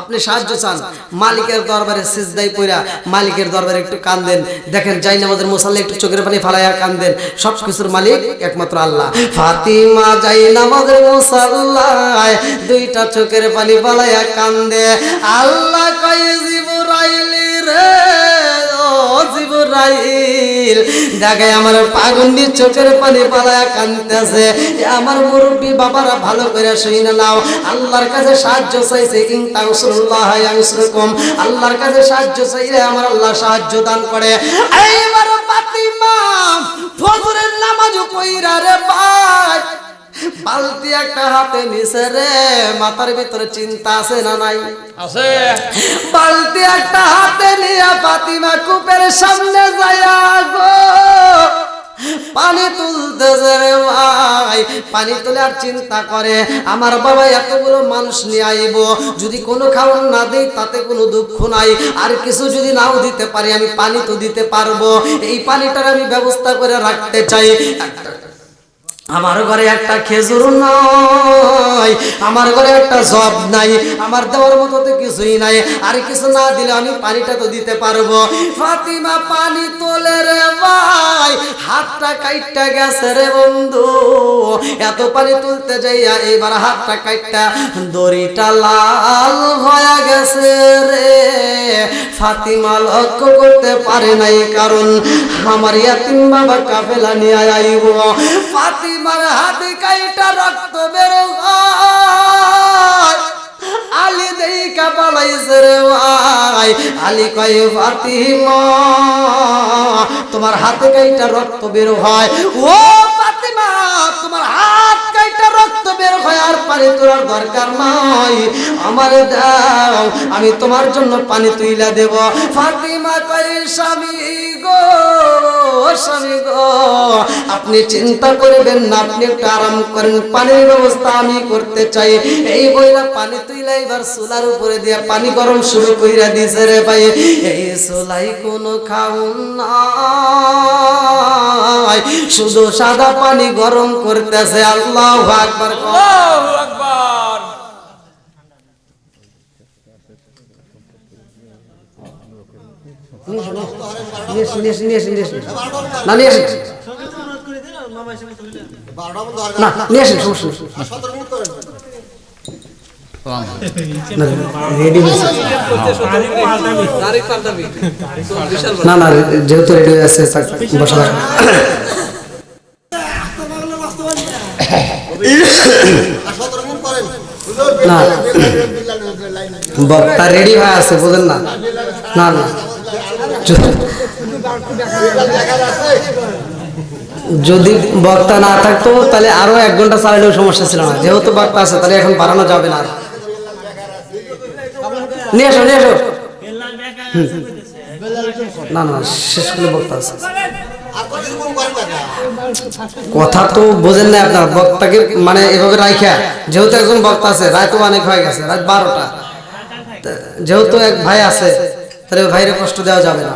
আপনি সাহায্য চান, মালিকের দরবারে সিজদায় পড়া মালিকের দরবারে একটু কান্দেন। দেখেন যাই নামাজের মুসাল্লা একটু চোখের পানি ফালাইয়া কান্দেন, সব কিছুর মালিক একমাত্র আল্লাহ। ফাতিমা যাই নামাজের মুসাল্লায় দুইটা চোখের পানি ফালাইয়া কান্দে। আল্লাহ কয়, জিবরাইল রে ও জিবরাইল, দেখে আমার পাগন্ডি চোখের পানি ফালাইয়া কান্দতেছে। আমার মুরব্বী বাবারা ভালো করে শুনে নাও, আল্লাহর কাছে সাহায্য চাইছে, আল্লাহর কাছে সাহায্য চাইলে আমার আল্লাহ সাহায্য দান করে। এইবার ফাতিমা ফজরের নামাজ পড়া রে ভাই, বালতি একটা হাতে নিছে রে, মাথার ভিতরে চিন্তা আছে না নাই? আছে। বালতি একটা হাতে নিয়ে ফাতিমা কূপের সামনে যায়া গো পানি তুলতেছে রে ভাই। পানি তুলে আর চিন্তা করে, আমার বাবা এতগুলো মানুষ নিয়ে আইব, যদি কোনো খাওয়ার না দেই তাতে কোনো দুঃখ নাই, আর কিছু যদি নাও দিতে পারি আমি পানি তো দিতে পারবো, এই পানিটার আমি ব্যবস্থা করে রাখতে চাই। আমার ঘরে একটা খেজুর নাই, আমার ঘরে একটা জব নাই, আমার দেওয়ার মতো তো কিছুই নাই, আর কিছু না দিলে আমি পানিটা তো দিতে পারবো। ফাতিমা পানি তোলে রে ভাই, হাতটা কাইটটা গেছে রে বন্ধু। এত পানি তুলতে যাইয়া এইবার হাতটা কাইটটা দড়িটা লাল হয়ে গেছে রে। ফাতিমা লক্ষ্য করতে পারে নাই, কারণ আমার ইয়াতিম বাবা কাফেলা নিয়ে আইব। ফাতিমার হাতে কাইটা রক্ত বের হয়, আলী দেইকা পালাইছে রে ভাই। আলী কয়, ফাতিমা তোমার হাতে কাইটা রক্ত বের হয়, ও ফাতিমা তোমার হাত কাইটা রক্ত বের হয় আর পানি তোলার দরকার নাই, আমারে দাও আমি তোমার জন্য পানি তুইলা দেব। ফাতিমা কয়, স্বামী গো স্বামী গো আপনি চিন্তা করবেন না, আপনি একটু আরাম করেন, পানির ব্যবস্থা আমি করতে চাই। এই বইলা পানি তুইলা এবার চুলার উপরে দিয়া পানি গরম শুরু কইরা দিছে রে ভাই। এই চুলাই কোনো খাউন নাই, শুধু সাদা পানি গরম করতেছে। আল্লাহু আকবার। আল্লাহু আকবার। না নিয়ে আসেন, না নিয়ে আসেন, সমস্যা নেই, রেডি হয়েছে। না না যেহেতু রেডি হয়ে আছে বসা না, বক্তা রেডি হয়ে আছে বুঝেন না। না না যদি বক্তা না থাকতো তাহলে আরো 1 ঘন্টা চালালেও সমস্যা ছিল না, যেহেতু বক্তা আছে তাহলে এখন বাড়ানো যাবে না। নিয়ে এসো নিয়ে এসো। না না শেষ করে বক্তা আছে, কথা তো বোঝেন না আপনার, বক্তাকে মানে এভাবে রাখা, যেহেতু একজন বক্তা আছে, রাত অনেক হয়ে গেছে, রাত 12টা, যেহেতু এক ভাই আছে তাহলে ভাইরে কষ্ট দেওয়া যাবে না।